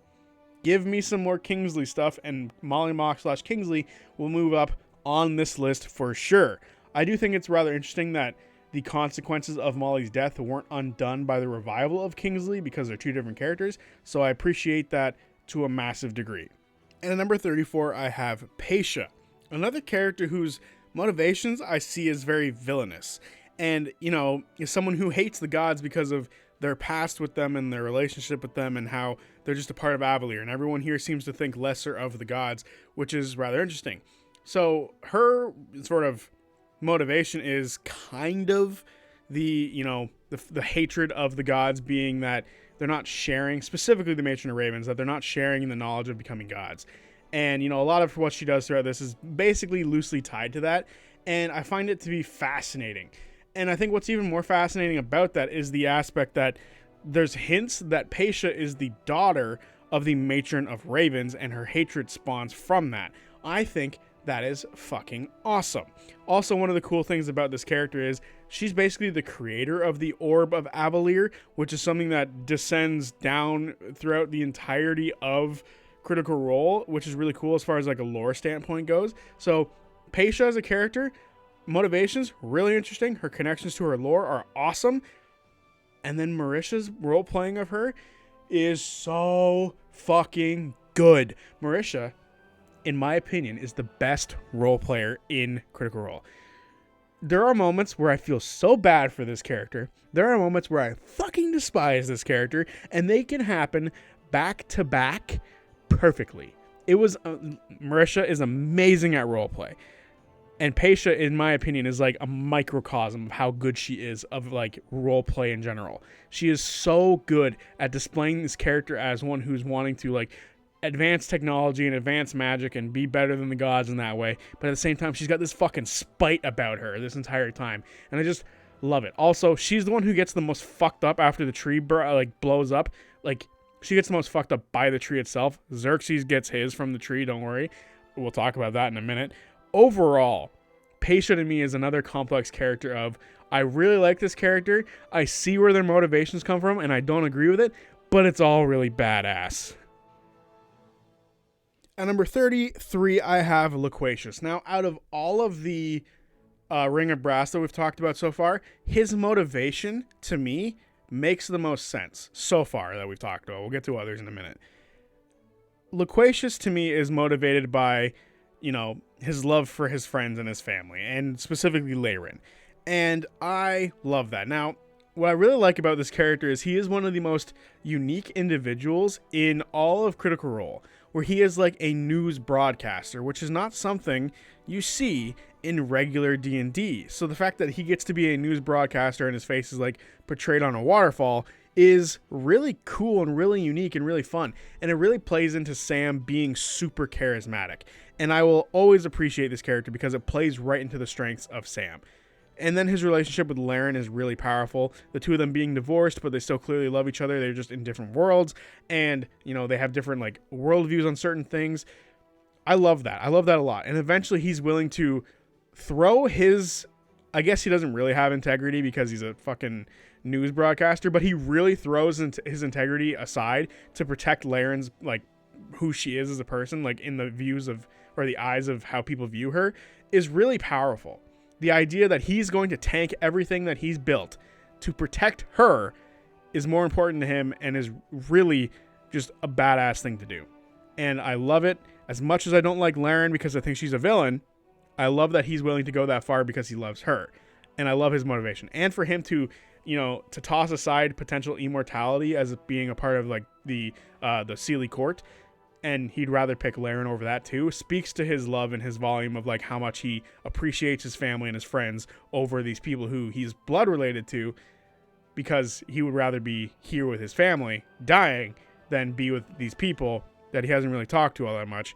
Give me some more Kingsley stuff and Mollymauk / Kingsley will move up on this list for sure. I do think it's rather interesting that the consequences of Molly's death weren't undone by the revival of Kingsley, because they're 2 different characters, so I appreciate that to a massive degree. And at number 34, I have Paisha, another character whose motivations I see as very villainous. And, you know, is someone who hates the gods because of their past with them and their relationship with them and how they're just a part of Avalere. And everyone here seems to think lesser of the gods, which is rather interesting. So her sort of motivation is kind of the hatred of the gods, being that they're not sharing, specifically the Matron of Ravens, that they're not sharing the knowledge of becoming gods. And, you know, a lot of what she does throughout this is basically loosely tied to that. And I find it to be fascinating. And I think what's even more fascinating about that is the aspect that there's hints that Paisha is the daughter of the Matron of Ravens, and her hatred spawns from that. I think that is fucking awesome. Also, one of the cool things about this character is she's basically the creator of the Orb of Avalere, which is something that descends down throughout the entirety of Critical Role, which is really cool as far as like a lore standpoint goes. So Paisha as a character, motivations, really interesting. Her connections to her lore are awesome. And then Marisha's role playing of her is so fucking good. Marisha, in my opinion, is the best role player in Critical Role. There are moments where I feel so bad for this character. There are moments where I fucking despise this character, and they can happen back to back perfectly. Marisha is amazing at role play. And Paisha, in my opinion, is like a microcosm of how good she is of like role play in general. She is so good at displaying this character as one who's wanting to like advance technology and advance magic and be better than the gods in that way. But at the same time, she's got this fucking spite about her this entire time. And I just love it. Also, she's the one who gets the most fucked up after the tree blows up. Like, she gets the most fucked up by the tree itself. Xerxes gets his from the tree, don't worry. We'll talk about that in a minute. Overall, Paisha to me is another complex character of, I really like this character, I see where their motivations come from, and I don't agree with it, but it's all really badass. At number 33, I have Loquacious. Now, out of all of the Ring of Brass that we've talked about so far, his motivation, to me, makes the most sense so far that we've talked about. We'll get to others in a minute. Loquacious, to me, is motivated by, you know, his love for his friends and his family, and specifically Leyrin. And I love that. Now, what I really like about this character is he is one of the most unique individuals in all of Critical Role. where he is like a news broadcaster, which is not something you see in regular D&D. So the fact that he gets to be a news broadcaster and his face is like portrayed on a waterfall is really cool and really unique and really fun. And it really plays into Sam being super charismatic. And I will always appreciate this character because it plays right into the strengths of Sam. And then his relationship with Laren is really powerful. The two of them being divorced, but they still clearly love each other. They're just in different worlds. And, you know, they have different like worldviews on certain things. I love that. I love that a lot. And eventually he's willing to throw his, I guess he doesn't really have integrity because he's a fucking news broadcaster, but he really throws his integrity aside to protect Laren's, like, who she is as a person, like in the views of, or the eyes of how people view her, is really powerful. The idea that he's going to tank everything that he's built to protect her is more important to him and is really just a badass thing to do. And I love it. As much as I don't like Laren because I think she's a villain, I love that he's willing to go that far because he loves her. And I love his motivation. And for him to, you know, to toss aside potential immortality as being a part of like the Seelie court, and he'd rather pick Laren over that too, speaks to his love and his volume of like how much he appreciates his family and his friends over these people who he's blood related to, because he would rather be here with his family dying than be with these people that he hasn't really talked to all that much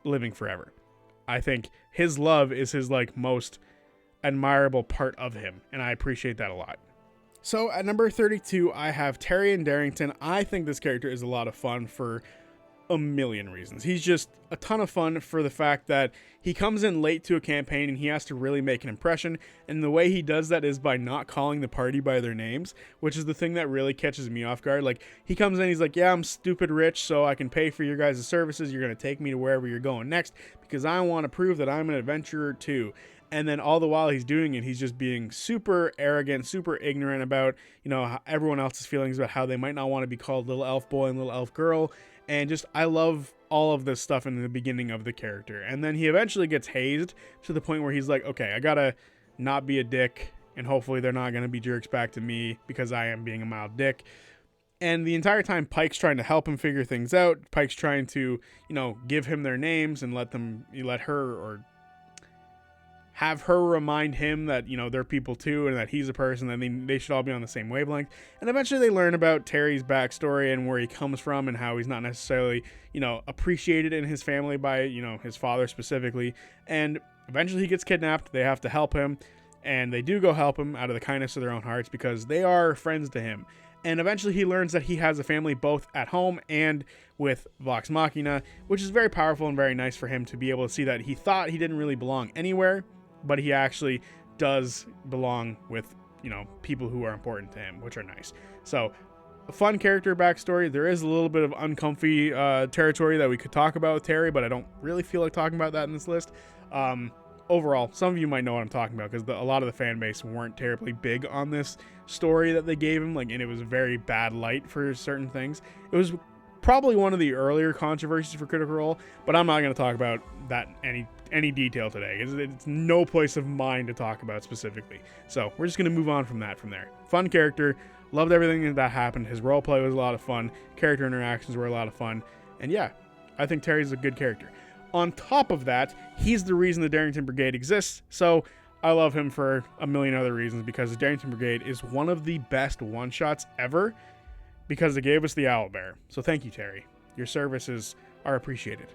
living forever. I think his love is his like most admirable part of him, and I appreciate that a lot. So at number 32, I have Taryon Darrington. I think this character is a lot of fun for a million reasons. He's just a ton of fun for the fact that he comes in late to a campaign and he has to really make an impression, and the way he does that is by not calling the party by their names, which is the thing that really catches me off guard. Like, he comes in, he's like, yeah, I'm stupid rich, so I can pay for your guys' services. You're going to take me to wherever you're going next because I want to prove that I'm an adventurer too. And then all the while he's doing it, he's just being super arrogant, super ignorant about, you know, everyone else's feelings about how they might not want to be called little elf boy and little elf girl. And just, I love all of this stuff in the beginning of the character. And then he eventually gets hazed to the point where he's like, okay, I gotta not be a dick, and hopefully they're not gonna be jerks back to me because I am being a mild dick. And the entire time Pike's trying to help him figure things out. Pike's trying to, you know, give him their names and let her, or have her remind him that, you know, they're people too and that he's a person, and they should all be on the same wavelength. And eventually they learn about Terry's backstory and where he comes from and how he's not necessarily, you know, appreciated in his family by, you know, his father specifically. And eventually he gets kidnapped. They have to help him, and they do go help him out of the kindness of their own hearts because they are friends to him. And eventually he learns that he has a family both at home and with Vox Machina, which is very powerful and very nice for him to be able to see that he thought he didn't really belong anywhere, but he actually does belong with, you know, people who are important to him, which are nice. So, a fun character backstory. There is a little bit of uncomfy territory that we could talk about with Terry, but I don't really feel like talking about that in this list. Overall, some of you might know what I'm talking about because a lot of the fan base weren't terribly big on this story that they gave him, like, and it was a very bad light for certain things. It was probably one of the earlier controversies for Critical Role, but I'm not going to talk about that any detail today. It's no place of mine to talk about specifically. So we're just going to move on from there. Fun character. Loved everything that happened. His roleplay was a lot of fun. Character interactions were a lot of fun. And yeah, I think Terry's a good character. On top of that, he's the reason the Darrington Brigade exists. So I love him for a million other reasons, because the Darrington Brigade is one of the best one-shots ever because they gave us the Owlbear. So thank you, Terry. Your services are appreciated.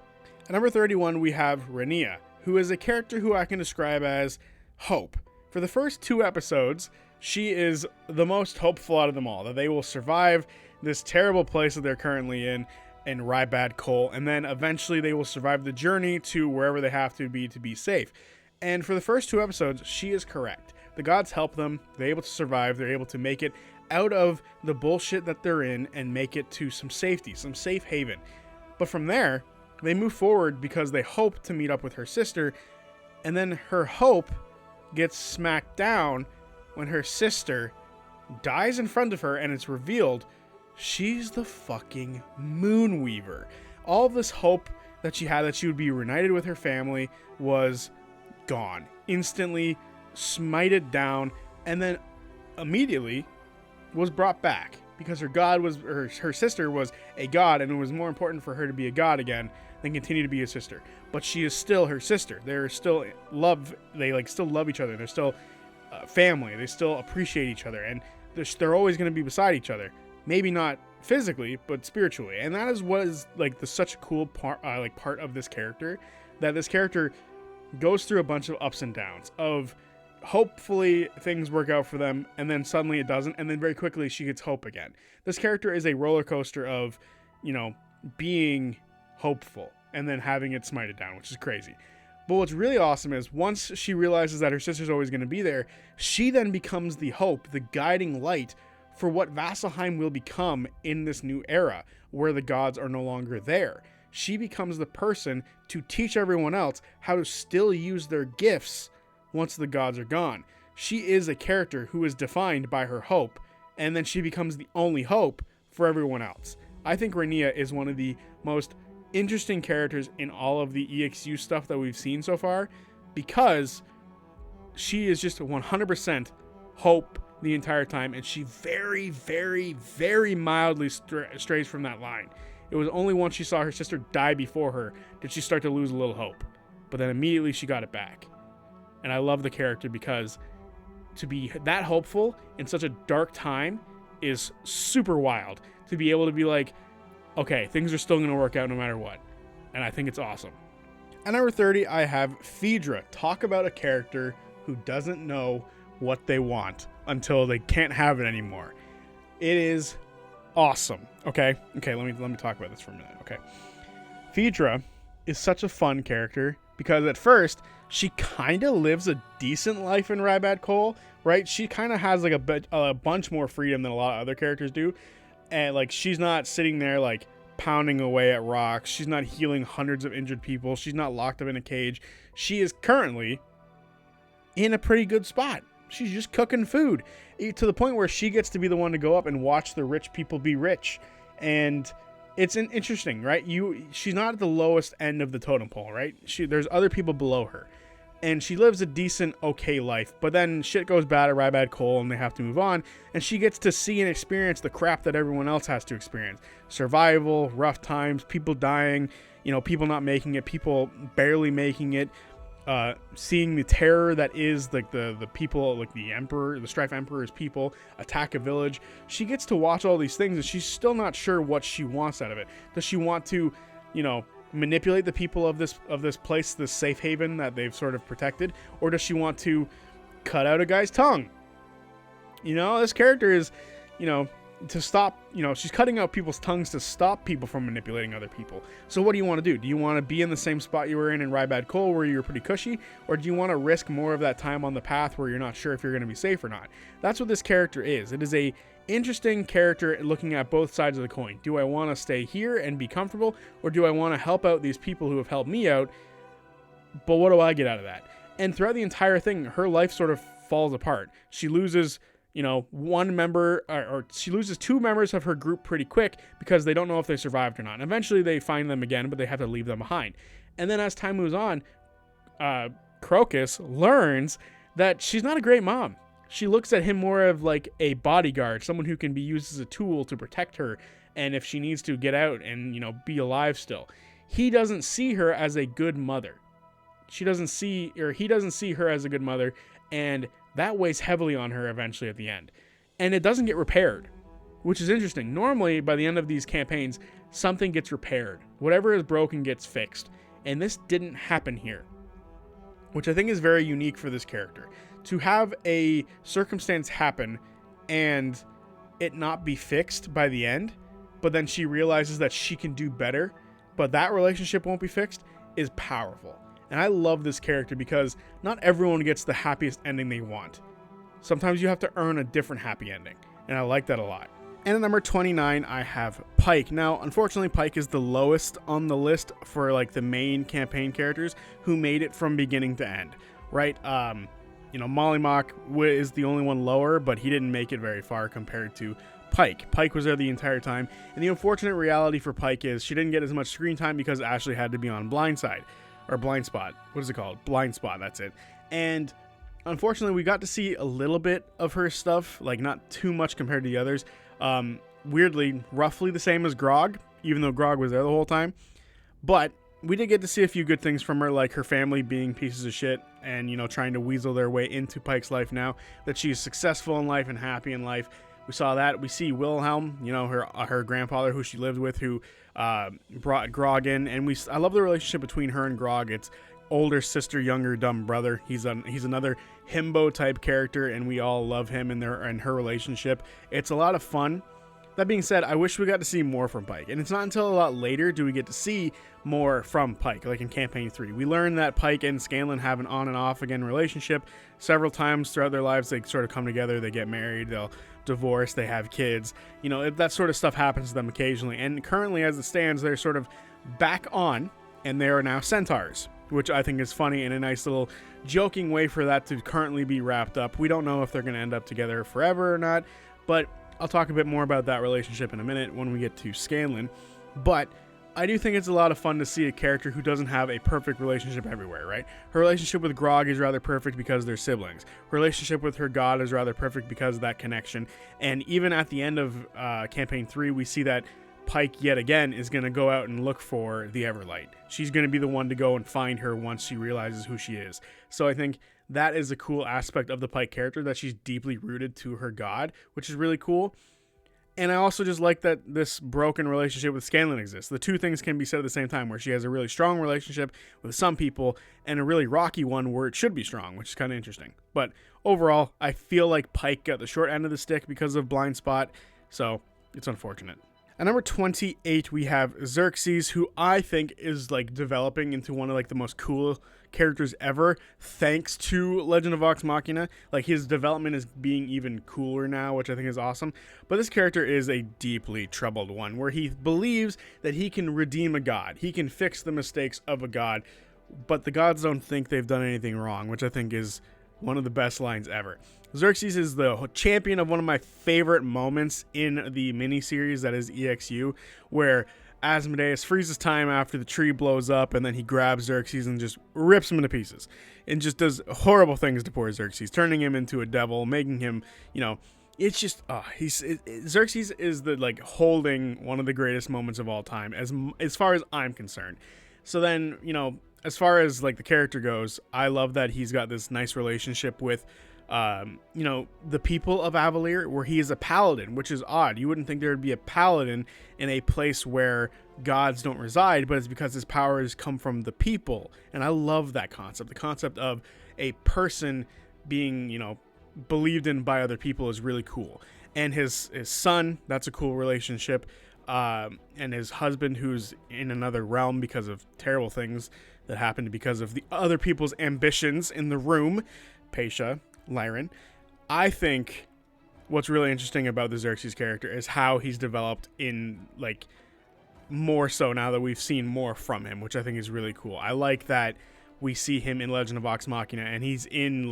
At number 31, we have Rania, who is a character who I can describe as hope. For the first 2 episodes, she is the most hopeful out of them all, that they will survive this terrible place that they're currently in Rybad Cole, and then eventually they will survive the journey to wherever they have to be safe. And for the first 2 episodes, she is correct. The gods help them, they're able to survive, they're able to make it out of the bullshit that they're in and make it to some safety, some safe haven. But from there, they move forward because they hope to meet up with her sister, and then her hope gets smacked down when her sister dies in front of her, and it's revealed she's the fucking Moonweaver. All of this hope that she had that she would be reunited with her family was gone. Instantly smited down, and then immediately was brought back. because her sister was a god, and it was more important for her to be a god again than continue to be a sister. But she is still her sister. They're still love. They like still love each other. They're still family. They still appreciate each other, and they're always going to be beside each other. Maybe not physically, but spiritually. And that is what is like such a cool part of this character, that this character goes through a bunch of ups and downs of hopefully things work out for them, and then suddenly it doesn't, and then very quickly she gets hope again. This character is a roller coaster of, being hopeful and then having it smited down, which is crazy. But what's really awesome is once she realizes that her sister's always going to be there, she then becomes the hope, the guiding light for what Vasselheim will become in this new era, where the gods are no longer there. She becomes the person to teach everyone else how to still use their gifts once the gods are gone. She is a character who is defined by her hope, and then she becomes the only hope for everyone else. I think Rhaenyra is one of the most interesting characters in all of the EXU stuff that we've seen so far, because she is just 100% hope the entire time, and she very, very, very mildly strays from that line. It was only once she saw her sister die before her did she start to lose a little hope, but then immediately she got it back. And I love the character because to be that hopeful in such a dark time is super wild. To be able to be like, okay, things are still going to work out no matter what. And I think it's awesome. At number 30, I have Phaedra. Talk about a character who doesn't know what they want until they can't have it anymore. It is awesome. Okay, let me talk about this for a minute. Okay. Phaedra is such a fun character because at first she kind of lives a decent life in Rybad Cole, right? She kind of has like a bunch more freedom than a lot of other characters do. And like, she's not sitting there like pounding away at rocks. She's not healing hundreds of injured people. She's not locked up in a cage. She is currently in a pretty good spot. She's just cooking food to the point where she gets to be the one to go up and watch the rich people be rich. And it's interesting, right? She's not at the lowest end of the totem pole, right? There's other people below her, and she lives a decent, okay life. But then shit goes bad at Rybad Cole, and they have to move on. And she gets to see and experience the crap that everyone else has to experience: survival, rough times, people dying, people not making it, people barely making it. Seeing the terror that is like the people, like the Emperor, the Strife Emperor's people attack a village. She gets to watch all these things, and she's still not sure what she wants out of it. Does she want to, manipulate the people of this place, this safe haven that they've sort of protected, or does she want to cut out a guy's tongue? This character is, to stop, she's cutting out people's tongues to stop people from manipulating other people. So what do you want to do? Do you want to be in the same spot you were in Rybad Cole, where you're pretty cushy, or do you want to risk more of that time on the path where you're not sure if you're going to be safe or not? That's what this character is. It is a interesting character looking at both sides of the coin. Do I want to stay here and be comfortable, or do I want to help out these people who have helped me out, but what do I get out of that? And throughout the entire thing, her life sort of falls apart. She loses one member, or she loses two members of her group pretty quick because they don't know if they survived or not. And eventually they find them again, but they have to leave them behind. And then as time moves on, Crocus learns that she's not a great mom. She looks at him more of like a bodyguard, someone who can be used as a tool to protect her, and if she needs to get out and, be alive still. He doesn't see her as a good mother. He doesn't see her as a good mother, and that weighs heavily on her eventually at the end. And it doesn't get repaired, which is interesting. Normally, by the end of these campaigns, something gets repaired. Whatever is broken gets fixed. And this didn't happen here, which I think is very unique for this character. To have a circumstance happen and it not be fixed by the end, but then she realizes that she can do better, but that relationship won't be fixed, is powerful. And I love this character because not everyone gets the happiest ending they want. Sometimes you have to earn a different happy ending, and I like that a lot. And at number 29, I have Pike. Now, unfortunately, Pike is the lowest on the list for like the main campaign characters who made it from beginning to end, right? Mollymauk is the only one lower, but he didn't make it very far compared to Pike. Pike was there the entire time, and the unfortunate reality for Pike is she didn't get as much screen time because Ashley had to be on Blindside. Or Blind Spot. What is it called? Blind Spot, that's it. And unfortunately, we got to see a little bit of her stuff, like not too much compared to the others. weirdly, roughly the same as Grog, even though Grog was there the whole time. But we did get to see a few good things from her, like her family being pieces of shit and, trying to weasel their way into Pike's life now that she's successful in life and happy in life. We saw that. We see Wilhelm, her grandfather who she lived with, who brought Grog in. And I love the relationship between her and Grog. It's older sister, younger dumb brother. He's another himbo type character, and we all love him and her relationship. It's a lot of fun. That being said, I wish we got to see more from Pike, and it's not until a lot later do we get to see more from Pike, like in Campaign 3. We learn that Pike and Scanlan have an on and off again relationship. Several times throughout their lives, they sort of come together, they get married, they'll divorce, they have kids. That sort of stuff happens to them occasionally, and currently as it stands, they're sort of back on, and they are now centaurs, which I think is funny and a nice little joking way for that to currently be wrapped up. We don't know if they're going to end up together forever or not, but I'll talk a bit more about that relationship in a minute when we get to Scanlan. But I do think it's a lot of fun to see a character who doesn't have a perfect relationship everywhere, right? Her relationship with Grog is rather perfect because they're siblings. Her relationship with her god is rather perfect because of that connection. And even at the end of Campaign 3, we see that Pike, yet again, is going to go out and look for the Everlight. She's going to be the one to go and find her once she realizes who she is. So I think that is a cool aspect of the Pike character, that she's deeply rooted to her god, which is really cool. And I also just like that this broken relationship with Scanlan exists. The two things can be said at the same time, where she has a really strong relationship with some people and a really rocky one where it should be strong, which is kind of interesting. But overall, I feel like Pike got the short end of the stick because of Blind Spot, so it's unfortunate. At number 28, we have Xerxes, who I think is developing into one of the most cool characters ever, thanks to Legend of Vox Machina. His development is being even cooler now, which I think is awesome. But this character is a deeply troubled one, where he believes that he can redeem a god. He can fix the mistakes of a god, but the gods don't think they've done anything wrong, which I think is one of the best lines ever. Xerxes is the champion of one of my favorite moments in the miniseries, that is EXU, where Asmodeus freezes time after the tree blows up, and then he grabs Xerxes and just rips him into pieces, and just does horrible things to poor Xerxes, turning him into a devil, making him, it's just, Xerxes is the, holding one of the greatest moments of all time, as far as I'm concerned. So then, as far as, the character goes, I love that he's got this nice relationship with, the people of Avalere, where he is a paladin, which is odd. You wouldn't think there would be a paladin in a place where gods don't reside, but it's because his powers come from the people. And I love that concept. The concept of a person being, believed in by other people is really cool. And his son, that's a cool relationship. And his husband, who's in another realm because of terrible things that happened because of the other people's ambitions in the room, Paisha, Lyran. I think what's really interesting about the Xerxes character is how he's developed in more so now that we've seen more from him, which I think is really cool. I like that we see him in Legend of Vox Machina and he's in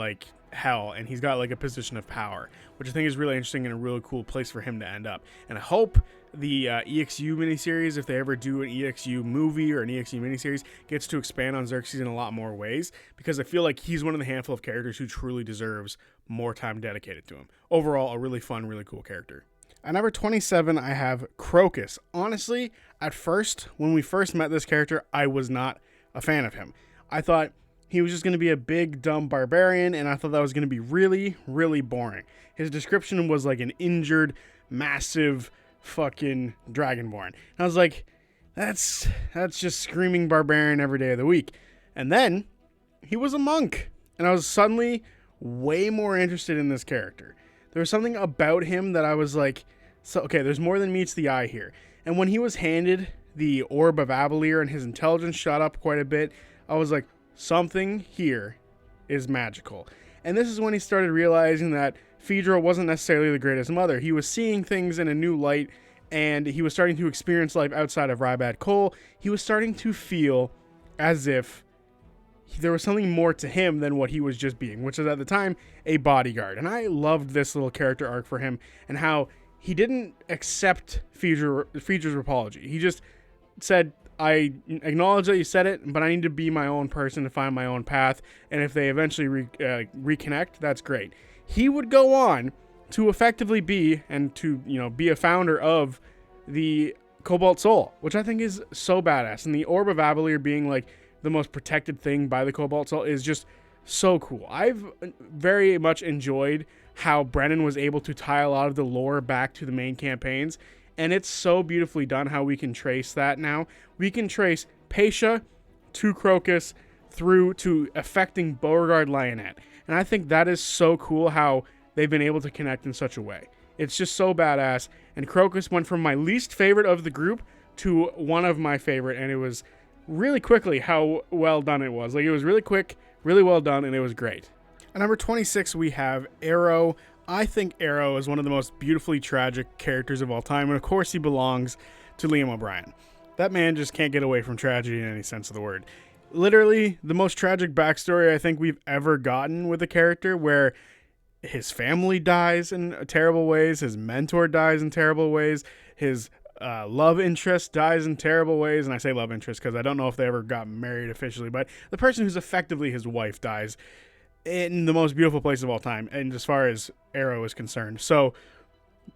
hell and he's got a position of power, which I think is really interesting and a really cool place for him to end up. And I hope the EXU miniseries, if they ever do an EXU movie or an EXU miniseries, gets to expand on Xerxes in a lot more ways, because I feel like he's one of the handful of characters who truly deserves more time dedicated to him. Overall, a really fun, really cool character. At number 27, I have Crocus. Honestly, at first, when we first met this character, I was not a fan of him. I thought he was just going to be a big, dumb barbarian, and I thought that was going to be really, really boring. His description was an injured, massive, fucking dragonborn. And I was like, that's just screaming barbarian every day of the week. And then he was a monk, and I was suddenly way more interested in this character. There was something about him that I was like, so okay, there's more than meets the eye here. And when he was handed the Orb of Avalere and his intelligence shot up quite a bit, I was like, something here is magical. And this is when he started realizing that Phaedra wasn't necessarily the greatest mother. He was seeing things in a new light, and he was starting to experience life outside of Rybad Cole. He was starting to feel as if there was something more to him than what he was just being, which was at the time a bodyguard. And I loved this little character arc for him, and how he didn't accept Phaedra's apology. He just said, I acknowledge that you said it, but I need to be my own person to find my own path. And if they eventually reconnect, that's great. He would go on to effectively be, and to, be a founder of the Cobalt Soul, which I think is so badass. And the Orb of Avalier being like the most protected thing by the Cobalt Soul is just so cool. I've very much enjoyed how Brennan was able to tie a lot of the lore back to the main campaigns, and it's so beautifully done how we can trace that now. We can trace Patia to Crocus through to affecting Beauregard Lionette, and I think that is so cool how they've been able to connect in such a way. It's just so badass, and Crocus went from my least favorite of the group to one of my favorite, and it was really quickly how well done it was. Like, it was really quick, really well done, and it was great. At number 26, we have Arrow. I think Arrow is one of the most beautifully tragic characters of all time, and of course he belongs to Liam O'Brien. That man just can't get away from tragedy in any sense of the word. Literally, the most tragic backstory I think we've ever gotten with a character, where his family dies in terrible ways, his mentor dies in terrible ways, his love interest dies in terrible ways, and I say love interest because I don't know if they ever got married officially, but the person who's effectively his wife dies in the most beautiful place of all time, and as far as Arrow is concerned. So,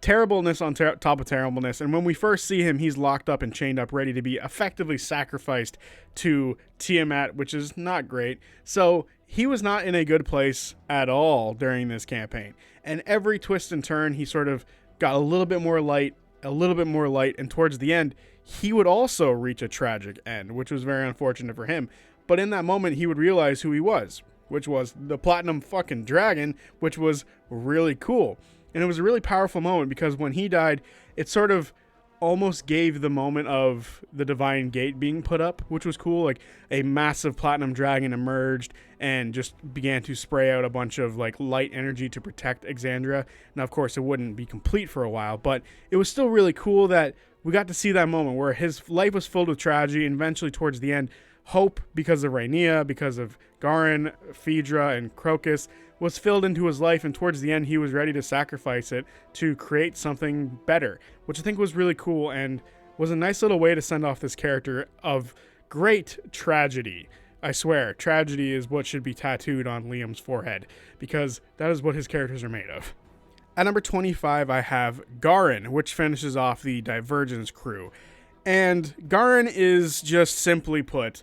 terribleness on top of terribleness, and when we first see him, he's locked up and chained up, ready to be effectively sacrificed to Tiamat, which is not great. So, he was not in a good place at all during this campaign, and every twist and turn, he sort of got a little bit more light, and towards the end, he would also reach a tragic end, which was very unfortunate for him. But in that moment, he would realize who he was, which was the Platinum fucking Dragon, which was really cool. And it was a really powerful moment, because when he died, it sort of almost gave the moment of the Divine Gate being put up, which was cool. Like, a massive Platinum Dragon emerged and just began to spray out a bunch of like light energy to protect Exandria. Now, of course, it wouldn't be complete for a while, but it was still really cool that we got to see that moment where his life was filled with tragedy, and eventually towards the end, hope, because of Rhaenyra, because of Garin, Phaedra, and Crocus, was filled into his life, and towards the end, he was ready to sacrifice it to create something better, which I think was really cool, and was a nice little way to send off this character of great tragedy. I swear, tragedy is what should be tattooed on Liam's forehead, because that is what his characters are made of. At number 25, I have Garin, which finishes off the Divergence crew. And Garin is, just simply put,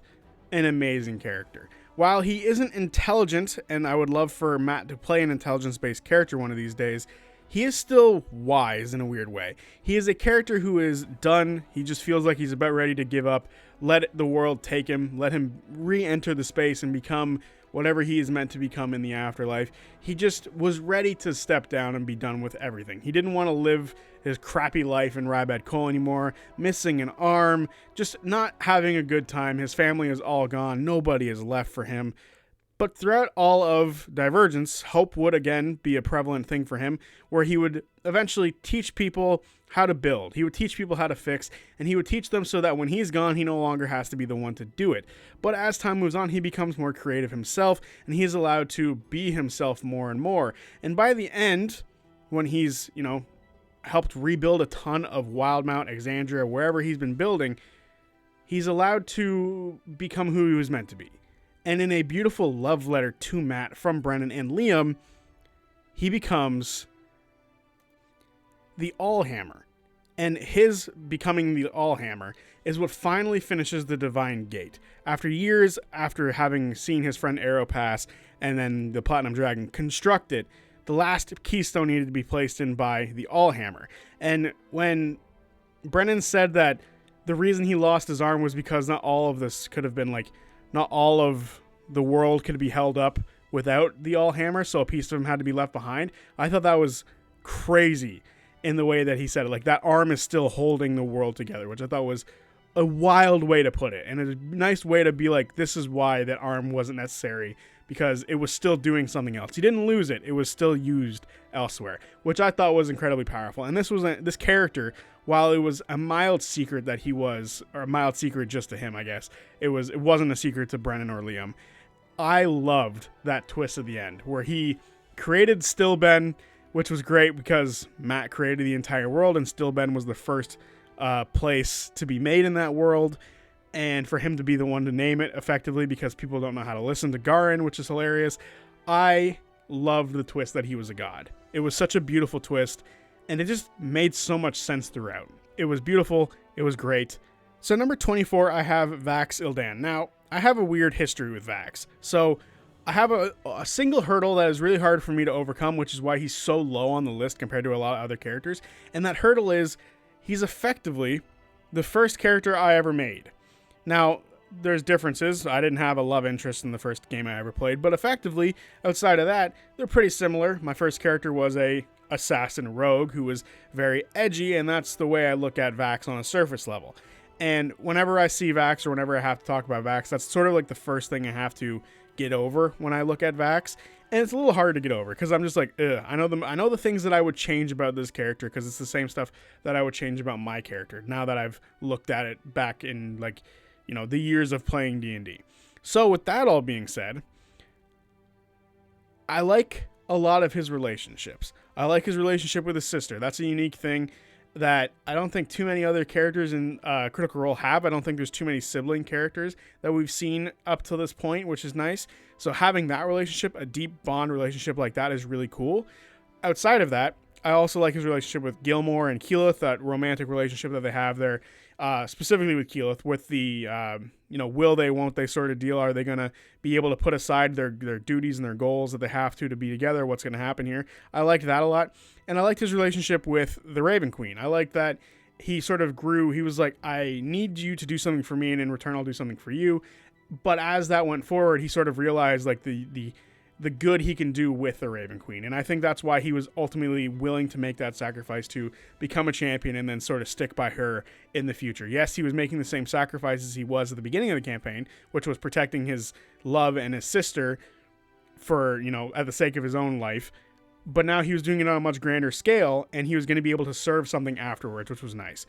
an amazing character. While he isn't intelligent, and I would love for Matt to play an intelligence-based character one of these days, he is still wise in a weird way. He is a character who is done. He just feels like he's about ready to give up, let the world take him, let him re-enter the space and become whatever he is meant to become in the afterlife. He just was ready to step down and be done with everything. He didn't want to live his crappy life in Rybat Cole anymore, missing an arm, just not having a good time. His family is all gone. Nobody is left for him. But throughout all of Divergence, hope would again be a prevalent thing for him, where he would eventually teach people how to build. He would teach people how to fix, and he would teach them so that when he's gone, he no longer has to be the one to do it. But as time moves on, he becomes more creative himself, and he is allowed to be himself more and more. And by the end, when he's, helped rebuild a ton of Wildmount, Exandria, wherever he's been building, he's allowed to become who he was meant to be. And in a beautiful love letter to Matt from Brennan and Liam, he becomes the Allhammer. And his becoming the Allhammer is what finally finishes the Divine Gate. After years after having seen his friend Arrow pass, and then the Platinum Dragon construct it, the last keystone needed to be placed in by the Allhammer. And when Brennan said that the reason he lost his arm was because not all of this could have been not all of the world could be held up without the Allhammer, so a piece of him had to be left behind. I thought that was crazy in the way that he said it. Like, that arm is still holding the world together, which I thought was a wild way to put it. And a nice way to be like, this is why that arm wasn't necessary, because it was still doing something else. He didn't lose it. It was still used elsewhere, which I thought was incredibly powerful. And this character, while it was a mild secret that he was, or a mild secret just to him, I guess, it wasn't a secret to Brennan or Liam. I loved that twist at the end, where he created Stillben, which was great because Matt created the entire world, and Stillben was the first place to be made in that world, and for him to be the one to name it effectively, because people don't know how to listen to Garin, which is hilarious. I loved the twist that he was a god. It was such a beautiful twist, and it just made so much sense throughout. It was beautiful. It was great. So number 24, I have Vax'ildan. Now, I have a weird history with Vax. So I have a single hurdle that is really hard for me to overcome, which is why he's so low on the list compared to a lot of other characters. And that hurdle is he's effectively the first character I ever made. Now, there's differences. I didn't have a love interest in the first game I ever played, but effectively, outside of that, they're pretty similar. My first character was a assassin rogue who was very edgy, and that's the way I look at Vax on a surface level. And whenever I see Vax, or whenever I have to talk about Vax, that's sort of like the first thing I have to get over when I look at Vax. And it's a little hard to get over because I'm just like, ugh. I know the things that I would change about this character because it's the same stuff that I would change about my character now that I've looked at it back in, like, you know, the years of playing D&D. So with that all being said, I like a lot of his relationships. I like his relationship with his sister. That's a unique thing that I don't think too many other characters in Critical Role have. I don't think there's too many sibling characters that we've seen up to this point, which is nice. So having that relationship, a deep bond relationship like that, is really cool. Outside of that, I also like his relationship with Gilmore and Keyleth, that romantic relationship that they have there, specifically with Keyleth, with the, will they, won't they sort of deal. Are they going to be able to put aside their duties and their goals that they have to be together? What's going to happen here? I liked that a lot. And I liked his relationship with the Raven Queen. I liked that he sort of grew. He was like, I need you to do something for me, and in return, I'll do something for you. But as that went forward, he sort of realized like the good he can do with the Raven Queen. And I think that's why he was ultimately willing to make that sacrifice to become a champion and then sort of stick by her in the future. Yes, he was making the same sacrifices he was at the beginning of the campaign, which was protecting his love and his sister for, at the sake of his own life. But now he was doing it on a much grander scale, and he was going to be able to serve something afterwards, which was nice.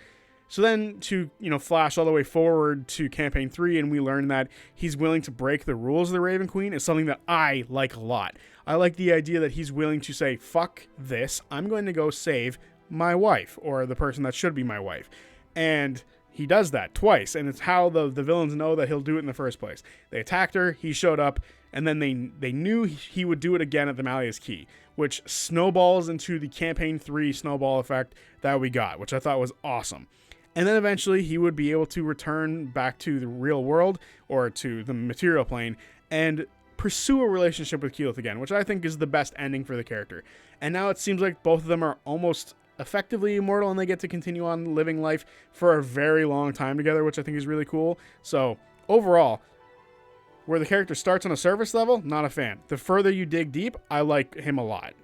So then to, flash all the way forward to campaign 3, and we learn that he's willing to break the rules of the Raven Queen, is something that I like a lot. I like the idea that he's willing to say, fuck this, I'm going to go save my wife, or the person that should be my wife. And he does that twice, and it's how the villains know that he'll do it in the first place. They attacked her, he showed up, and then they knew he would do it again at the Malleus Key, which snowballs into the campaign 3 snowball effect that we got, which I thought was awesome. And then eventually he would be able to return back to the real world, or to the material plane, and pursue a relationship with Keyleth again, which I think is the best ending for the character. And now it seems like both of them are almost effectively immortal, and they get to continue on living life for a very long time together, which I think is really cool. So overall, where the character starts on a surface level, not a fan. The further you dig deep, I like him a lot.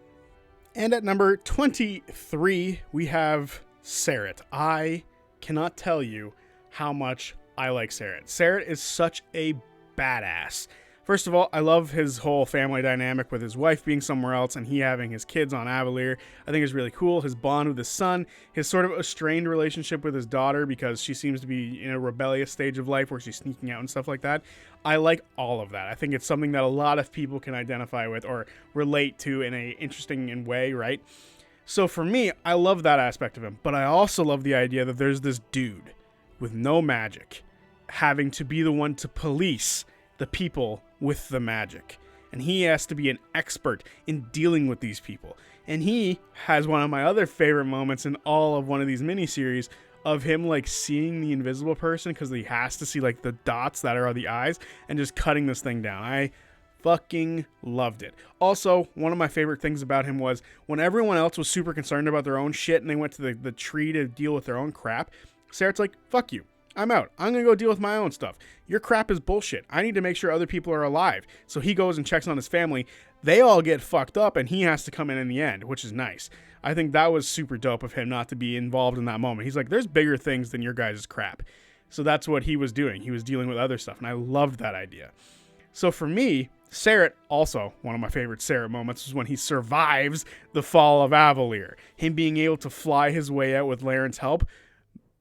And at number 23, we have Serret. I cannot tell you how much I like Serret. Serret is such a badass. First of all, I love his whole family dynamic with his wife being somewhere else and he having his kids on Avalier. I think is really cool. His bond with his son, his sort of a strained relationship with his daughter because she seems to be in a rebellious stage of life where she's sneaking out and stuff like that. I like all of that. I think it's something that a lot of people can identify with or relate to in a interesting way, right? So for me, I love that aspect of him, but I also love the idea that there's this dude with no magic having to be the one to police the people with the magic. And he has to be an expert in dealing with these people. And he has one of my other favorite moments in all of one of these miniseries of him like seeing the invisible person because he has to see like the dots that are the eyes and just cutting this thing down. I fucking loved it. Also, one of my favorite things about him was when everyone else was super concerned about their own shit and they went to the tree to deal with their own crap, Serret's like, fuck you. I'm out. I'm going to go deal with my own stuff. Your crap is bullshit. I need to make sure other people are alive. So he goes and checks on his family. They all get fucked up and he has to come in the end, which is nice. I think that was super dope of him not to be involved in that moment. He's like, there's bigger things than your guys' crap. So that's what he was doing. He was dealing with other stuff and I loved that idea. So for me, Serret, also one of my favorite Serret moments, is when he survives the fall of Avalier. Him being able to fly his way out with Laren's help.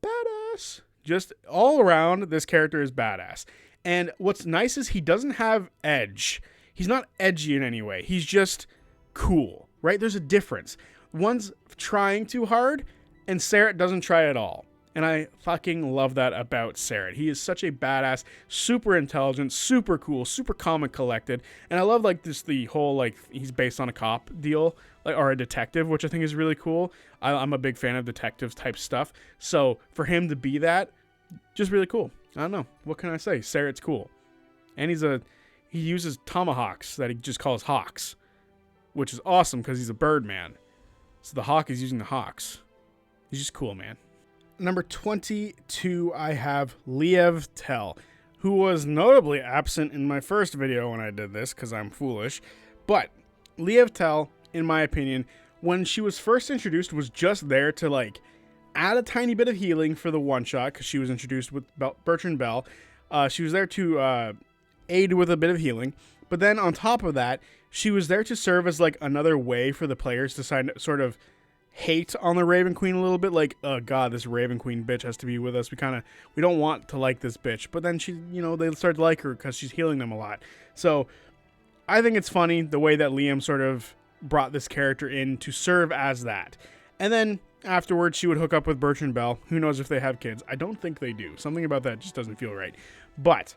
Badass. Just all around, this character is badass. And what's nice is he doesn't have edge. He's not edgy in any way. He's just cool, right? There's a difference. One's trying too hard, and Serret doesn't try at all. And I fucking love that about Serret. He is such a badass, super intelligent, super cool, super calm and collected. And I love like this, the whole like he's based on a cop deal, like, or a detective, which I think is really cool. I'm a big fan of detectives type stuff. So for him to be that, just really cool. I don't know. What can I say? Serret's cool. And he uses tomahawks that he just calls hawks, which is awesome because he's a bird man. So the hawk is using the hawks. He's just cool, man. Number 22, I have Liev Tel, who was notably absent in my first video when I did this because I'm foolish. But Liev Tel, in my opinion, when she was first introduced, was just there to like add a tiny bit of healing for the one shot because she was introduced with Bertrand Bell. She was there to aid with a bit of healing. But then on top of that, she was there to serve as like another way for the players to sort of hate on the Raven Queen a little bit, like, oh god, this Raven Queen bitch has to be with us. We don't want to like this bitch. But then she, they start to like her because she's healing them a lot. So I think it's funny the way that Liam sort of brought this character in to serve as that. And then afterwards, she would hook up with Bertrand Bell. Who knows if they have kids? I don't think they do. Something about that just doesn't feel right. But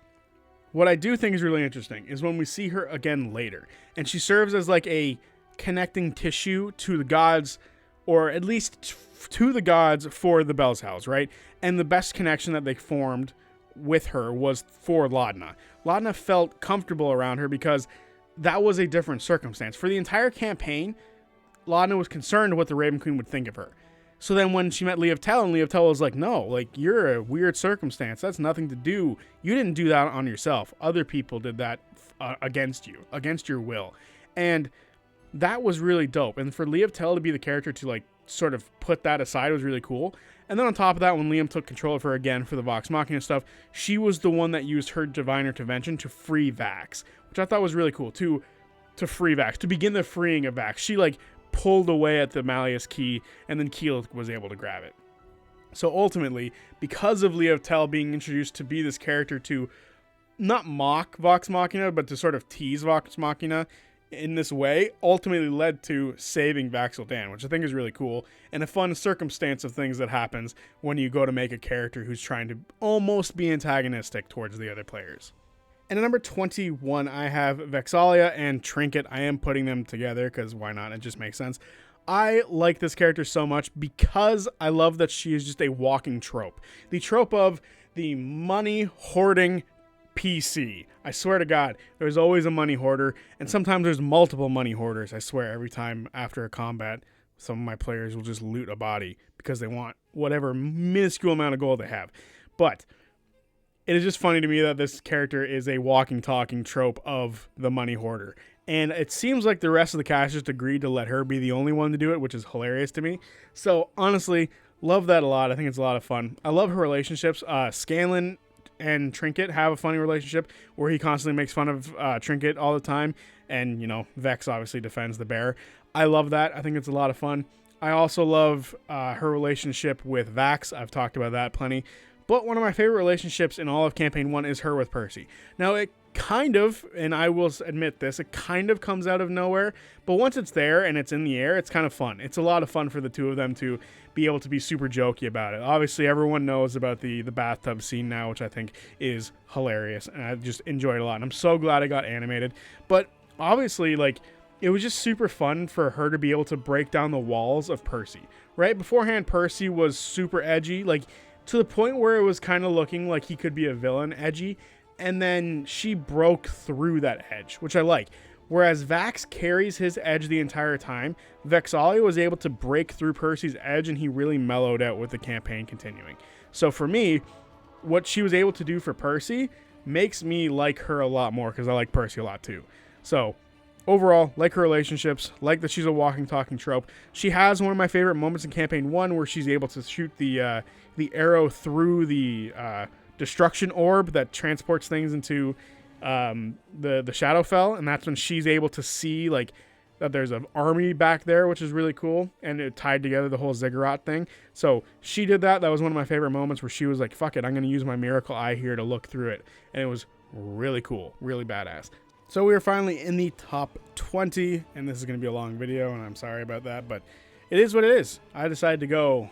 what I do think is really interesting is when we see her again later, and she serves as like a connecting tissue to the gods, or at least to the gods for the Bell's House, right? And the best connection that they formed with her was for Laudna. Laudna felt comfortable around her because that was a different circumstance. For the entire campaign, Laudna was concerned what the Raven Queen would think of her. So then when she met Liev Tel, and Liev Tel was like, no, like, you're a weird circumstance. That's nothing to do. You didn't do that on yourself. Other people did that against you, against your will. And that was really dope. And for Liev Tel to be the character to like sort of put that aside was really cool. And then on top of that, when Liam took control of her again for the Vox Machina stuff, she was the one that used her divine intervention to free Vax, which I thought was really cool to free Vax, to begin the freeing of Vax. She like pulled away at the Malleus key, and then Keel was able to grab it. So ultimately, because of Liev Tel being introduced to be this character to not mock Vox Machina, but to sort of tease Vox Machina in this way, ultimately led to saving Vax'ildan, which I think is really cool, and a fun circumstance of things that happens when you go to make a character who's trying to almost be antagonistic towards the other players. And at number 21, I have Vex'ahlia and Trinket. I am putting them together because why not? It just makes sense. I like this character so much because I love that she is just a walking trope. The trope of the money hoarding PC. I swear to God, there's always a money hoarder, and sometimes there's multiple money hoarders. I swear, every time after a combat, some of my players will just loot a body because they want whatever minuscule amount of gold they have. But it is just funny to me that this character is a walking, talking trope of the money hoarder. And it seems like the rest of the cast just agreed to let her be the only one to do it, which is hilarious to me. So honestly, love that a lot. I think it's a lot of fun. I love her relationships. Scanlan and Trinket have a funny relationship where he constantly makes fun of Trinket all the time. And, Vex obviously defends the bear. I love that. I think it's a lot of fun. I also love her relationship with Vax. I've talked about that plenty. But one of my favorite relationships in all of Campaign 1 is her with Percy. Now, it kind of, and I will admit this, it kind of comes out of nowhere. But once it's there and it's in the air, it's kind of fun. It's a lot of fun for the two of them to be able to be super jokey about it. Obviously, everyone knows about the bathtub scene now, which I think is hilarious. And I just enjoyed it a lot. And I'm so glad it got animated. But obviously, it was just super fun for her to be able to break down the walls of Percy. Right? Beforehand, Percy was super edgy. To the point where it was kind of looking like he could be a villain edgy, and then she broke through that edge, which I like. Whereas Vax carries his edge the entire time, Vex'ahlia was able to break through Percy's edge, and he really mellowed out with the campaign continuing. So for me, what she was able to do for Percy makes me like her a lot more, because I like Percy a lot too. So overall, like her relationships, like that she's a walking, talking trope. She has one of my favorite moments in Campaign 1 where she's able to shoot the arrow through the destruction orb that transports things into the Shadowfell, and that's when she's able to see that there's an army back there, which is really cool, and it tied together the whole Ziggurat thing. So she did that. That was one of my favorite moments where she was like, fuck it, I'm going to use my Miracle Eye here to look through it, and it was really cool, really badass. So we are finally in the top 20, and this is going to be a long video, and I'm sorry about that, but it is what it is. I decided to go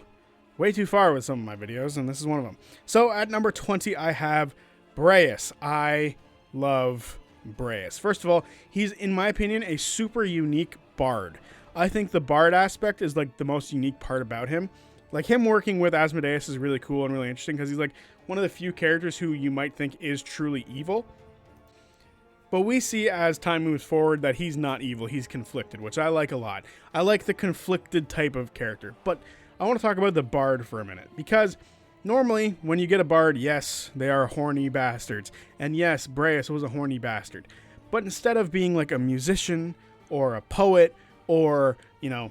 way too far with some of my videos, and this is one of them. So at number 20, I have Breas. I love Breas. First of all, he's, in my opinion, a super unique bard. I think the bard aspect is like the most unique part about him. Like, him working with Asmodeus is really cool and really interesting because he's like one of the few characters who you might think is truly evil. But we see as time moves forward that he's not evil, he's conflicted, which I like a lot. I like the conflicted type of character. But I want to talk about the bard for a minute, because normally when you get a bard, yes, they are horny bastards. And yes, Breas was a horny bastard. But instead of being like a musician or a poet or, you know,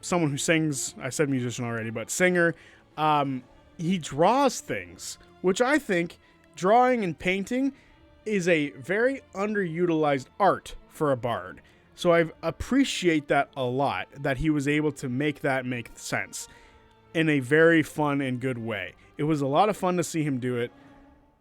someone who sings, I said musician already, but singer, he draws things, which I think drawing and painting is a very underutilized art for a bard. So I appreciate that a lot, that he was able to make that make sense in a very fun and good way. It was a lot of fun to see him do it.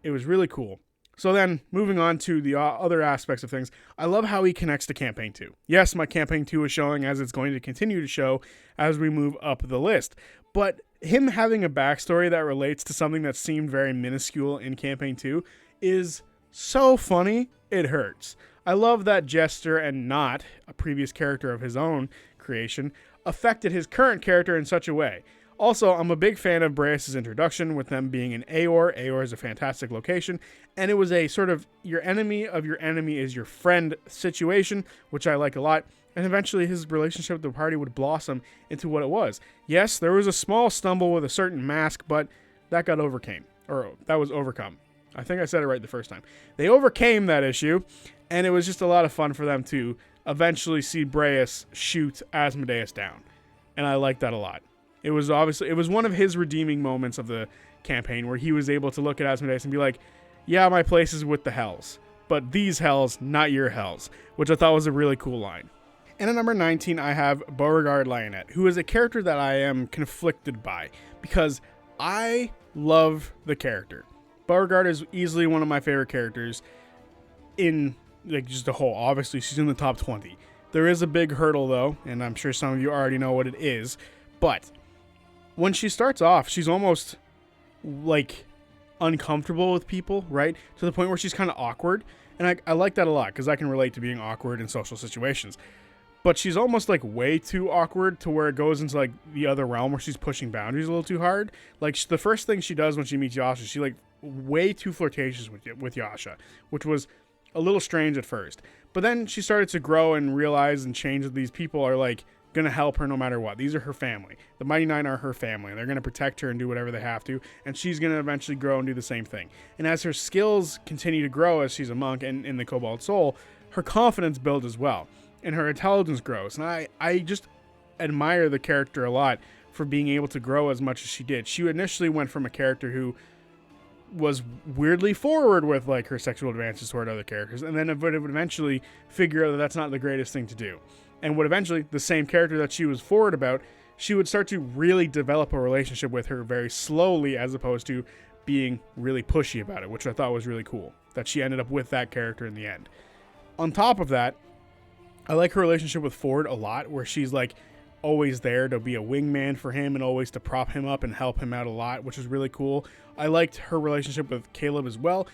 It was really cool. So then, moving on to the other aspects of things, I love how he connects to Campaign 2. Yes, my Campaign 2 is showing, as it's going to continue to show as we move up the list. But him having a backstory that relates to something that seemed very minuscule in Campaign 2 is so funny, it hurts. I love that Jester, and not a previous character of his own creation, affected his current character in such a way. Also, I'm a big fan of Breas' introduction, with them being in Aor. Aor is a fantastic location, and it was a sort of your enemy is your friend situation, which I like a lot, and eventually his relationship with the party would blossom into what it was. Yes, there was a small stumble with a certain mask, but that was overcome. I think I said it right the first time. They overcame that issue, and it was just a lot of fun for them to eventually see Breas shoot Asmodeus down, and I like that a lot. It was one of his redeeming moments of the campaign, where he was able to look at Asmodeus and be like, yeah, my place is with the Hells, but these Hells, not your Hells, which I thought was a really cool line. And at number 19, I have Beauregard Lionette, who is a character that I am conflicted by, because I love the character. Beauregard is easily one of my favorite characters in like just a whole. Obviously, she's in the top 20. There is a big hurdle, though, and I'm sure some of you already know what it is, but when she starts off, she's almost like uncomfortable with people, right? To the point where she's kind of awkward. And I like that a lot, because I can relate to being awkward in social situations. But she's almost like way too awkward to where it goes into like the other realm where she's pushing boundaries a little too hard. Like the first thing she does when she meets Yasha, she like way too flirtatious with Yasha, which was a little strange at first. But then she started to grow and realize and change that these people are like gonna help her no matter what. These are her family. The Mighty Nine are her family. They're gonna protect her and do whatever they have to, and she's gonna eventually grow and do the same thing. And as her skills continue to grow as she's a monk and in the Cobalt Soul, her confidence builds as well, and her intelligence grows. And I just admire the character a lot for being able to grow as much as she did. She initially went from a character who was weirdly forward with like her sexual advances toward other characters, and then it would eventually figure out that that's not the greatest thing to do. And would eventually, the same character that she was forward about, she would start to really develop a relationship with her very slowly, as opposed to being really pushy about it, which I thought was really cool, that she ended up with that character in the end. On top of that, I like her relationship with Fjord a lot, where she's like always there to be a wingman for him and always to prop him up and help him out a lot, which is really cool. I liked her relationship with Caleb as well.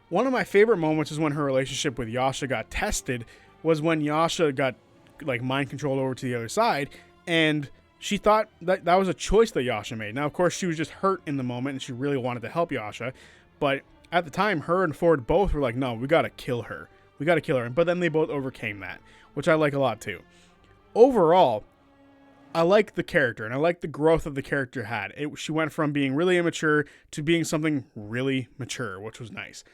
One of my favorite moments is when her relationship with Yasha got tested, was when Yasha got like mind controlled over to the other side, and she thought that was a choice that Yasha made. Now, of course, she was just hurt in the moment and she really wanted to help Yasha, but at the time, her and Fjord both were like, no, we gotta kill her. But then they both overcame that, which I like a lot too. Overall, I like the character, and I like the growth that the character had. She went from being really immature to being something really mature, which was nice.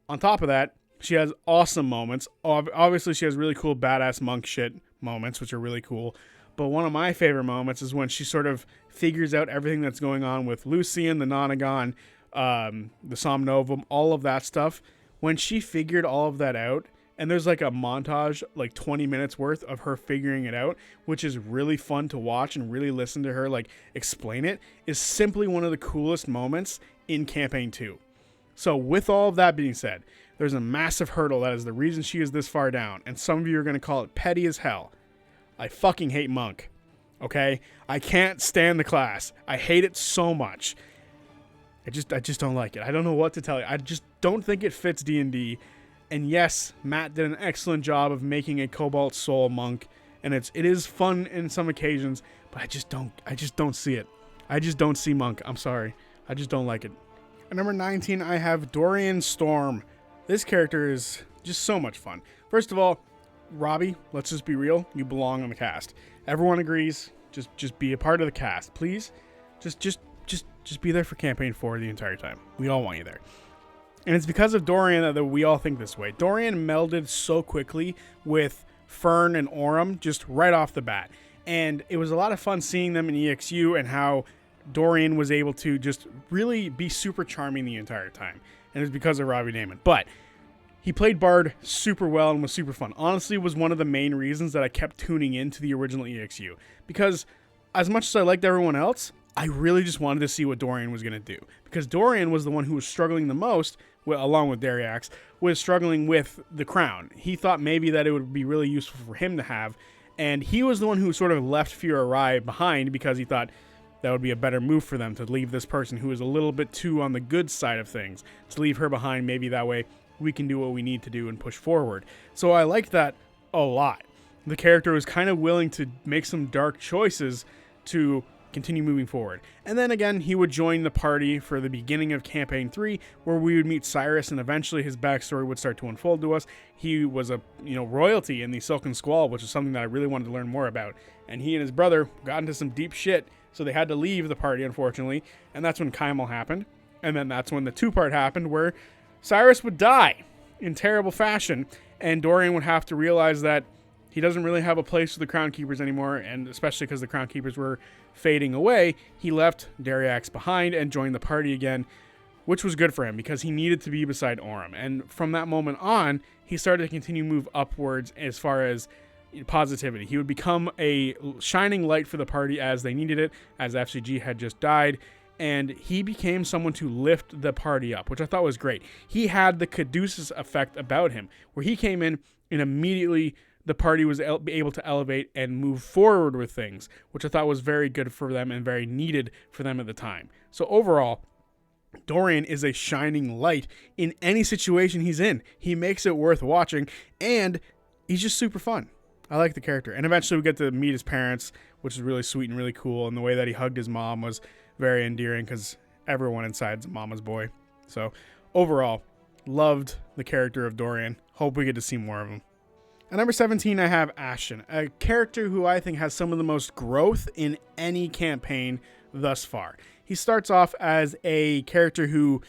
On top of that, she has awesome moments. Obviously, she has really cool badass monk shit moments, which are really cool. But one of my favorite moments is when she sort of figures out everything that's going on with Lucian, the Nonagon, the Somnovum, all of that stuff. When she figured all of that out, and there's like a montage, like 20 minutes worth of her figuring it out, which is really fun to watch and really listen to her like explain it, is simply one of the coolest moments in Campaign 2. So with all of that being said, there's a massive hurdle that is the reason she is this far down, and some of you are going to call it petty as hell. I fucking hate Monk. okay? I can't stand the class. I hate it so much. I just don't like it. I don't know what to tell you. I just don't think it fits D&D. And yes, Matt did an excellent job of making a Cobalt Soul monk, and it is fun in some occasions, but I just don't see it. I just don't see monk. I'm sorry. I just don't like it. At number 19, I have Dorian Storm. This character is just so much fun. First of all, Robbie, let's just be real. You belong on the cast. Everyone agrees. Just be a part of the cast, please. Just be there for campaign 4 the entire time. We all want you there. And it's because of Dorian that we all think this way. Dorian melded so quickly with Fearne and Orym just right off the bat. And it was a lot of fun seeing them in EXU and how Dorian was able to just really be super charming the entire time. And it's because of Robbie Damin. But he played Bard super well and was super fun. Honestly, was one of the main reasons that I kept tuning into the original EXU. Because as much as I liked everyone else, I really just wanted to see what Dorian was going to do. Because Dorian was the one who was struggling the most, along with Dariax, was struggling with the crown. He thought maybe that it would be really useful for him to have. And he was the one who sort of left Fjord Stone behind because he thought that would be a better move for them to leave this person who is a little bit too on the good side of things. To leave her behind, maybe that way we can do what we need to do and push forward. So I liked that a lot. The character was kind of willing to make some dark choices to continue moving forward. And then again, he would join the party for the beginning of Campaign 3, where we would meet Cyrus, and eventually his backstory would start to unfold to us. He was a royalty in the Silken Squall, which is something that I really wanted to learn more about. And he and his brother got into some deep shit, so they had to leave the party, unfortunately. And that's when Kymel happened. And then that's when the two-part happened, where Cyrus would die in terrible fashion, and Dorian would have to realize that he doesn't really have a place with the Crown Keepers anymore, and especially because the Crown Keepers were fading away, he left Dariax behind and joined the party again, which was good for him because he needed to be beside Orym. And from that moment on, he started to continue to move upwards as far as positivity. He would become a shining light for the party as they needed it, as FCG had just died, and he became someone to lift the party up, which I thought was great. He had the Caduceus effect about him, where he came in and immediately the party was able to elevate and move forward with things, which I thought was very good for them and very needed for them at the time. So overall, Dorian is a shining light in any situation he's in. He makes it worth watching, and he's just super fun. I like the character. And eventually we get to meet his parents, which is really sweet and really cool, and the way that he hugged his mom was very endearing because everyone inside's a mama's boy. So overall, loved the character of Dorian. Hope we get to see more of him. At number 17, I have Ashton, a character who I think has some of the most growth in any campaign thus far. He starts off as a character who,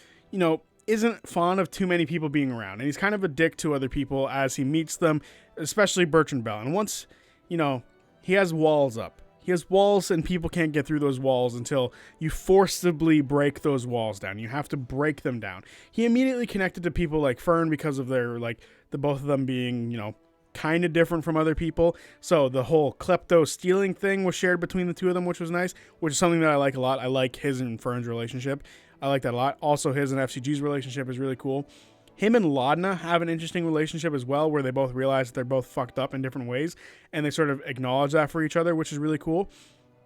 isn't fond of too many people being around, and he's kind of a dick to other people as he meets them, especially Bertrand Bell. And once, he has walls up. He has walls, and people can't get through those walls until you forcibly break those walls down. You have to break them down. He immediately connected to people like Fearne because of their, the both of them being, kind of different from other people. So the whole klepto stealing thing was shared between the two of them, which was nice, which is something that I like a lot. I like his and Fearne's relationship. I like that a lot. Also, his and FCG's relationship is really cool. Him and Laudna have an interesting relationship as well, where they both realize that they're both fucked up in different ways, and they sort of acknowledge that for each other, which is really cool.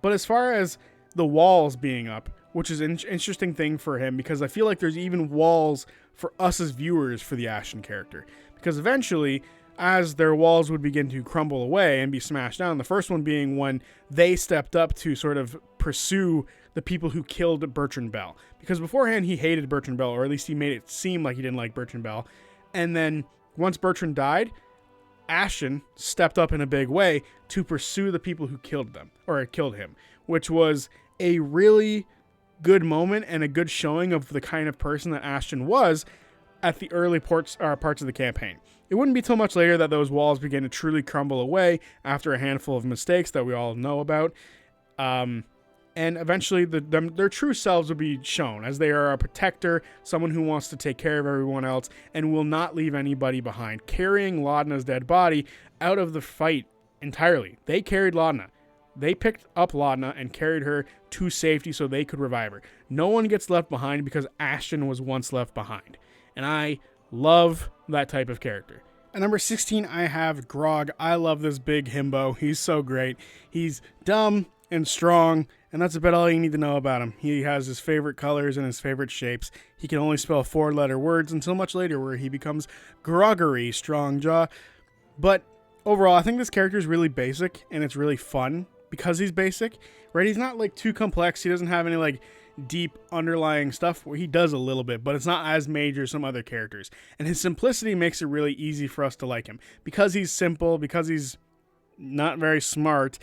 But as far as the walls being up, which is an interesting thing for him, because I feel like there's even walls for us as viewers for the Ashton character. Because eventually, as their walls would begin to crumble away and be smashed down, the first one being when they stepped up to sort of pursue the people who killed Bertrand Bell. Because beforehand, he hated Bertrand Bell, or at least he made it seem like he didn't like Bertrand Bell. And then once Bertrand died, Ashton stepped up in a big way to pursue the people who killed them, or killed him, which was a really good moment and a good showing of the kind of person that Ashton was at the early parts of the campaign. It wouldn't be till much later that those walls began to truly crumble away after a handful of mistakes that we all know about. And eventually their true selves will be shown, as they are a protector, someone who wants to take care of everyone else, and will not leave anybody behind, carrying Laudna's dead body out of the fight entirely. They carried Laudna. They picked up Laudna and carried her to safety so they could revive her. No one gets left behind because Ashton was once left behind. And I love that type of character. At number 16, I have Grog. I love this big himbo. He's so great. He's dumb and strong, and that's about all you need to know about him. He has his favorite colors and his favorite shapes. He can only spell 4-letter words until much later where he becomes Groggery Strongjaw. But overall, I think this character is really basic, and it's really fun because he's basic, right? He's not like too complex. He doesn't have any like deep underlying stuff where he does a little bit, but it's not as major as some other characters. And his simplicity makes it really easy for us to like him. Because he's simple, because he's not very smart,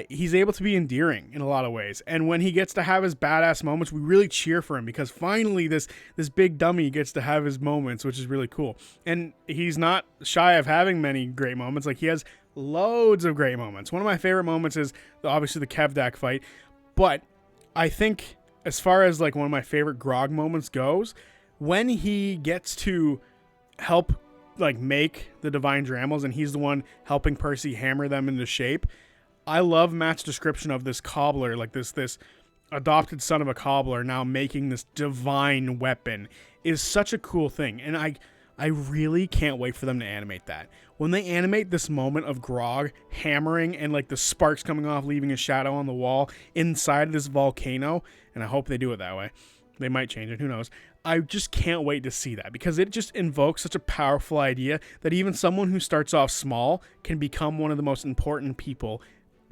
he's able to be endearing in a lot of ways. And when he gets to have his badass moments, we really cheer for him because finally this big dummy gets to have his moments, which is really cool. And he's not shy of having many great moments. Like, he has loads of great moments. One of my favorite moments is obviously the Kevdak fight, but I think as far as like one of my favorite Grog moments goes, when he gets to help like make the Divine Dremels and he's the one helping Percy hammer them into shape. I love Matt's description of this cobbler, like this adopted son of a cobbler now making this divine weapon is such a cool thing. And I really can't wait for them to animate that. When they animate this moment of Grog hammering and like the sparks coming off, leaving a shadow on the wall inside this volcano, and I hope they do it that way. They might change it, who knows. I just can't wait to see that because it just invokes such a powerful idea that even someone who starts off small can become one of the most important people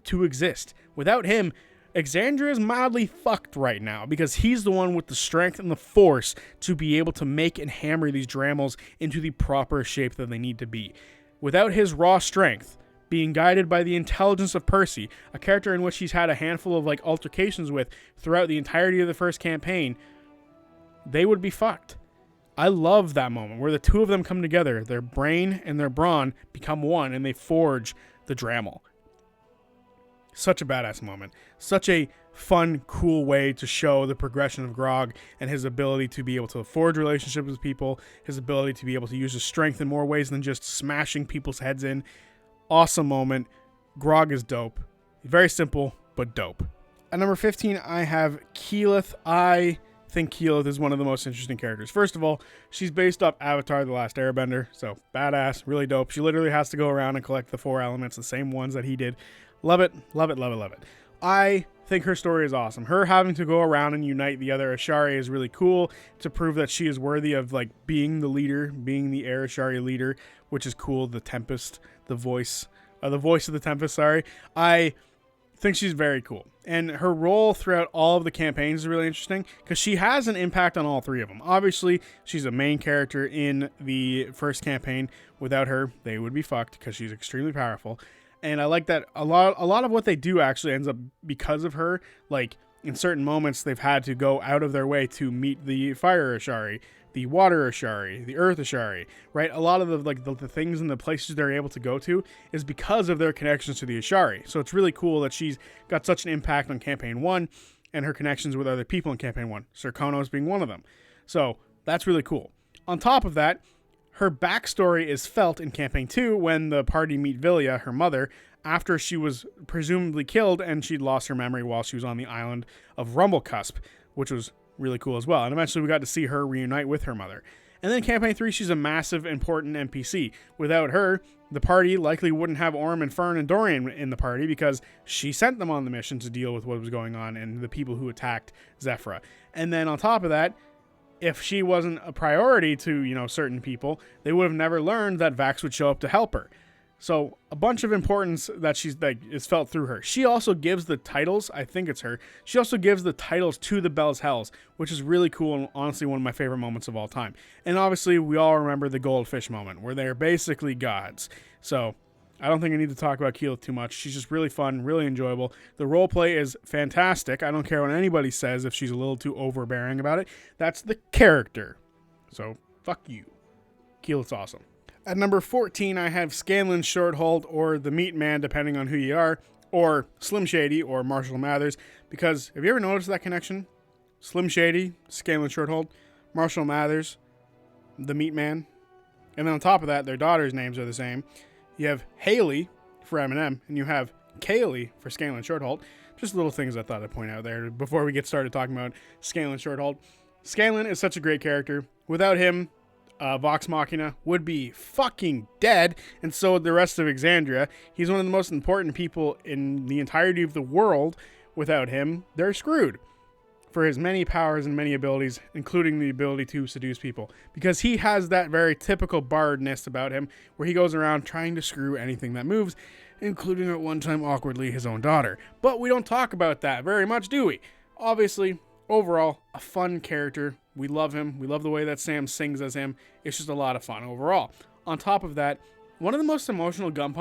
to exist. Without him, Exandria is mildly fucked right now because he's the one with the strength and the force to be able to make and hammer these Dremels into the proper shape that they need to be. Without his raw strength, being guided by the intelligence of Percy, a character in which he's had a handful of like altercations with throughout the entirety of the first campaign, they would be fucked. I love that moment where the two of them come together, their brain and their brawn become one, and they forge the Dremel. Such a badass moment. Such a fun, cool way to show the progression of Grog and his ability to be able to forge relationships with people, his ability to be able to use his strength in more ways than just smashing people's heads in. Awesome moment. Grog is dope. Very simple, but dope. At number 15, I have Keyleth. I think Keyleth is one of the most interesting characters. First of all, she's based off Avatar: The Last Airbender, so badass, really dope. She literally has to go around and collect the 4 elements, the same ones that he did. Love it, love it, love it, love it. I think her story is awesome. Her having to go around and unite the other Ashari is really cool to prove that she is worthy of like being the leader, being the Air Ashari leader, which is cool. The Tempest, the voice of the Tempest, sorry. I think she's very cool. And her role throughout all of the campaigns is really interesting because she has an impact on all 3 of them. Obviously, she's a main character in the first campaign. Without her, they would be fucked because she's extremely powerful. And I like that a lot of what they do actually ends up because of her. Like, in certain moments, they've had to go out of their way to meet the Fire Ashari, the Water Ashari, the Earth Ashari, right? A lot of the things and the places they're able to go to is because of their connections to the Ashari. So it's really cool that she's got such an impact on Campaign 1 and her connections with other people in Campaign 1. Sir Konos being one of them. So that's really cool. On top of that, her backstory is felt in Campaign 2 when the party meet Vilya, her mother, after she was presumably killed and she'd lost her memory while she was on the island of Rumblecusp, which was really cool as well. And eventually we got to see her reunite with her mother. And then in Campaign 3, she's a massive, important NPC. Without her, the party likely wouldn't have Orm and Fearne and Dorian in the party because she sent them on the mission to deal with what was going on and the people who attacked Zephyra. And then on top of that, if she wasn't a priority to, certain people, they would have never learned that Vax would show up to help her. So a bunch of importance that is felt through her. She also gives the titles, I think it's her, she also gives the titles to the Bell's Hells, which is really cool and honestly one of my favorite moments of all time. And obviously we all remember the Goldfish moment where they're basically gods. So I don't think I need to talk about Keyleth too much. She's just really fun, really enjoyable. The roleplay is fantastic. I don't care what anybody says if she's a little too overbearing about it. That's the character. So, fuck you. Keyleth's awesome. At number 14, I have Scanlan Shorthalt, or the Meat Man, depending on who you are, or Slim Shady, or Marshall Mathers. Because, have you ever noticed that connection? Slim Shady, Scanlan Shorthalt, Marshall Mathers, the Meat Man. And then on top of that, their daughters' names are the same. You have Haley for Eminem, and you have Kaylee for Scanlan Shorthalt. Just little things I thought I'd point out there before we get started talking about Scanlan Shorthalt. Scanlan is such a great character. Without him, Vox Machina would be fucking dead, and so would the rest of Exandria. He's one of the most important people in the entirety of the world. Without him, they're screwed. For his many powers and many abilities, including the ability to seduce people. Because he has that very typical bardness about him, where he goes around trying to screw anything that moves, including at one time awkwardly his own daughter. But we don't talk about that very much, do we? Obviously, overall, a fun character. We love him. We love the way that Sam sings as him. It's just a lot of fun overall. On top of that, one of the most emotional gut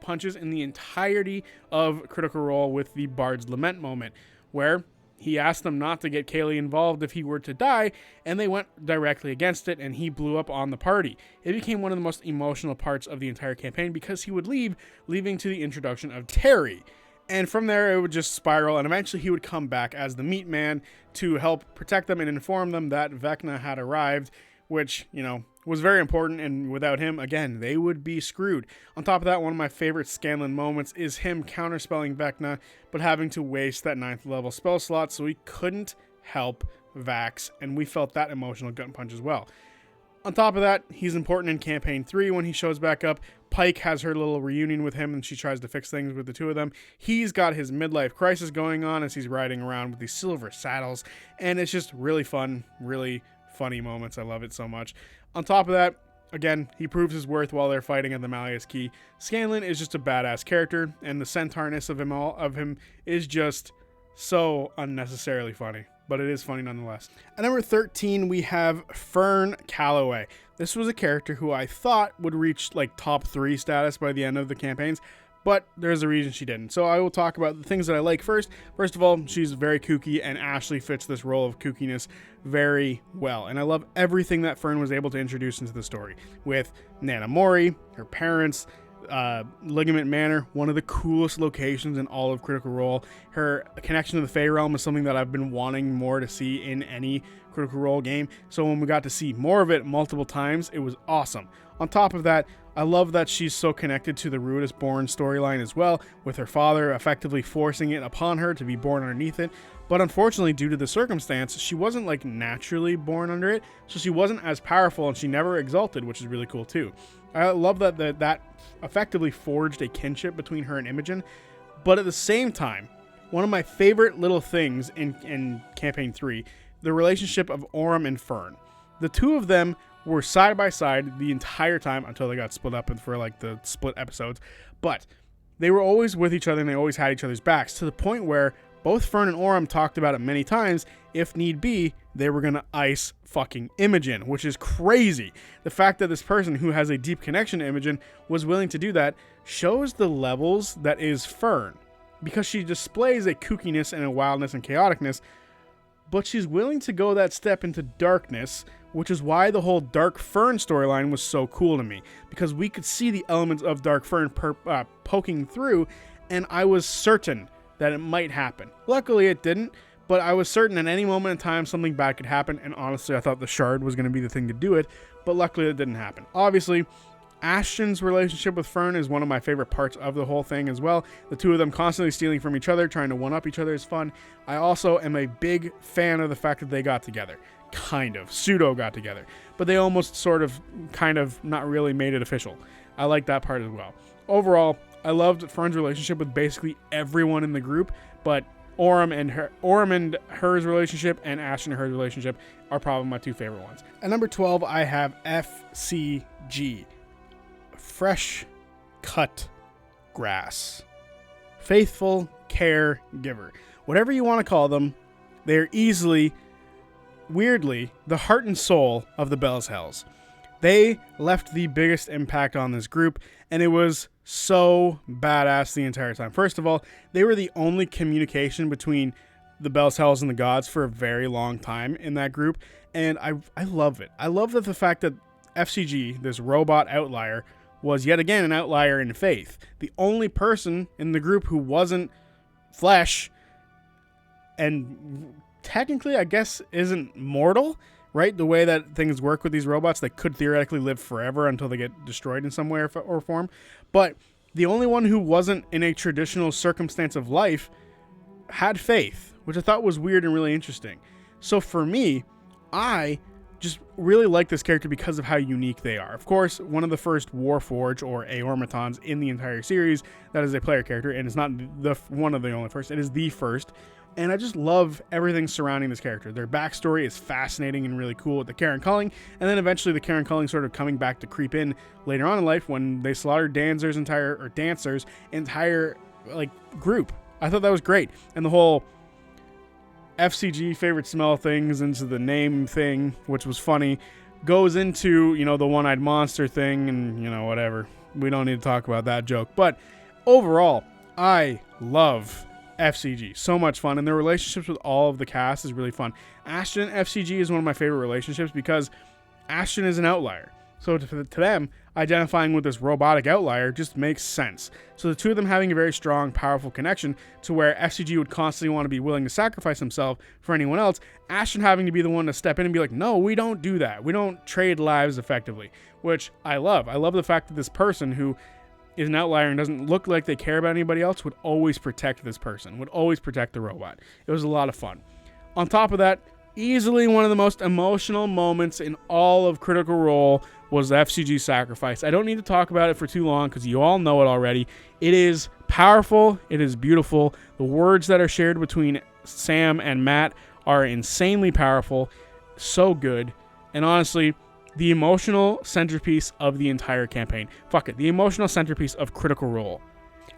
punches in the entirety of Critical Role with the Bard's Lament moment, where he asked them not to get Kaylee involved if he were to die, and they went directly against it, and he blew up on the party. It became one of the most emotional parts of the entire campaign because he would leave, leading to the introduction of Terry. And from there, it would just spiral, and eventually he would come back as the Meat Man to help protect them and inform them that Vecna had arrived, which, was very important, and without him, again, they would be screwed. On top of that, one of my favorite Scanlan moments is him counterspelling Vecna, but having to waste that 9th level spell slot, so he couldn't help Vax, and we felt that emotional gut punch as well. On top of that, he's important in Campaign 3 when he shows back up. Pike has her little reunion with him, and she tries to fix things with the two of them. He's got his midlife crisis going on as he's riding around with these silver saddles, and it's just really fun, really funny moments. I love it so much. On top of that, again, he proves his worth while they're fighting at the Malleus Key. Scanlan is just a badass character, and the centaurness of him is just so unnecessarily funny. But it is funny nonetheless. At number 13, we have Fearne Calloway. This was a character who I thought would reach top 3 status by the end of the campaigns, but there's a reason she didn't. So I will talk about the things that I like first. First of all, she's very kooky, and Ashley fits this role of kookiness very well. And I love everything that Fearne was able to introduce into the story. With Nana Mori, her parents, Ligament Manor, one of the coolest locations in all of Critical Role. Her connection to the Fey Realm is something that I've been wanting more to see in any Critical Role game. So when we got to see more of it multiple times, it was awesome. On top of that, I love that she's so connected to the Ruidus Born storyline as well, with her father effectively forcing it upon her to be born underneath it. But unfortunately, due to the circumstance, she wasn't naturally born under it, so she wasn't as powerful, and she never exalted, which is really cool too. I love that effectively forged a kinship between her and Imogen. But at the same time, one of my favorite little things in Campaign 3, the relationship of Orym and Fearne. The two of them were side by side the entire time until they got split up for the split episodes. But they were always with each other, and they always had each other's backs, to the point where both Fearne and Orym talked about it many times. If need be, they were going to ice fucking Imogen, which is crazy. The fact that this person who has a deep connection to Imogen was willing to do that shows the levels that is Fearne, because she displays a kookiness and a wildness and chaoticness, but she's willing to go that step into darkness, which is why the whole Dark Fearne storyline was so cool to me, because we could see the elements of Dark Fearne poking through, and I was certain that it might happen. Luckily it didn't, but I was certain at any moment in time something bad could happen, and honestly I thought the shard was going to be the thing to do it, but luckily it didn't happen. Obviously, Ashton's relationship with Fearne is one of my favorite parts of the whole thing as well. The two of them constantly stealing from each other, trying to one-up each other is fun. I also am a big fan of the fact that they got together. Pseudo got together. But they almost not really made it official. I like that part as well. Overall, I loved Fearne's relationship with basically everyone in the group, but Orym and hers relationship and Ashton and her relationship are probably my two favorite ones. At number 12, I have FCG. Fresh cut grass. Faithful caregiver. Whatever you want to call them, they're weirdly, the heart and soul of the Bell's Hells. They left the biggest impact on this group, and it was so badass the entire time. First of all, they were the only communication between the Bell's Hells and the gods for a very long time in that group, and I love it. I love that the fact that FCG, this robot outlier, was yet again an outlier in faith. The only person in the group who wasn't flesh, and technically, I guess, isn't mortal, right? The way that things work with these robots, they could theoretically live forever until they get destroyed in some way or form. But the only one who wasn't in a traditional circumstance of life had faith, which I thought was weird and really interesting. So for me, I just really like this character because of how unique they are. Of course, one of the first Warforged or Aormatons in the entire series that is a player character, and it's not one of the only first, it is the first. And I just love everything surrounding this character. Their backstory is fascinating and really cool with the Karen Culling, and then eventually the Karen Culling sort of coming back to creep in later on in life when they slaughtered Dancer's entire like group. I thought that was great. And the whole FCG favorite smell things into the name thing, which was funny, goes into, the one-eyed monster thing and, whatever. We don't need to talk about that joke. But overall, I love FCG. So much fun. And their relationships with all of the cast is really fun. Ashton and FCG is one of my favorite relationships because Ashton is an outlier. So to them, identifying with this robotic outlier just makes sense. So the two of them having a very strong, powerful connection to where FCG would constantly want to be willing to sacrifice himself for anyone else, Ashton having to be the one to step in and be like, no, we don't do that. We don't trade lives effectively, which I love. I love the fact that this person who is an outlier and doesn't look like they care about anybody else would always protect this person, would always protect the robot. It was a lot of fun. On top of that, easily one of the most emotional moments in all of Critical Role was the FCG sacrifice. I don't need to talk about it for too long because you all know it already. It is powerful. It is beautiful. The words that are shared between Sam and Matt are insanely powerful. So good. And honestly, the emotional centerpiece of the entire campaign. Fuck it. The emotional centerpiece of Critical Role.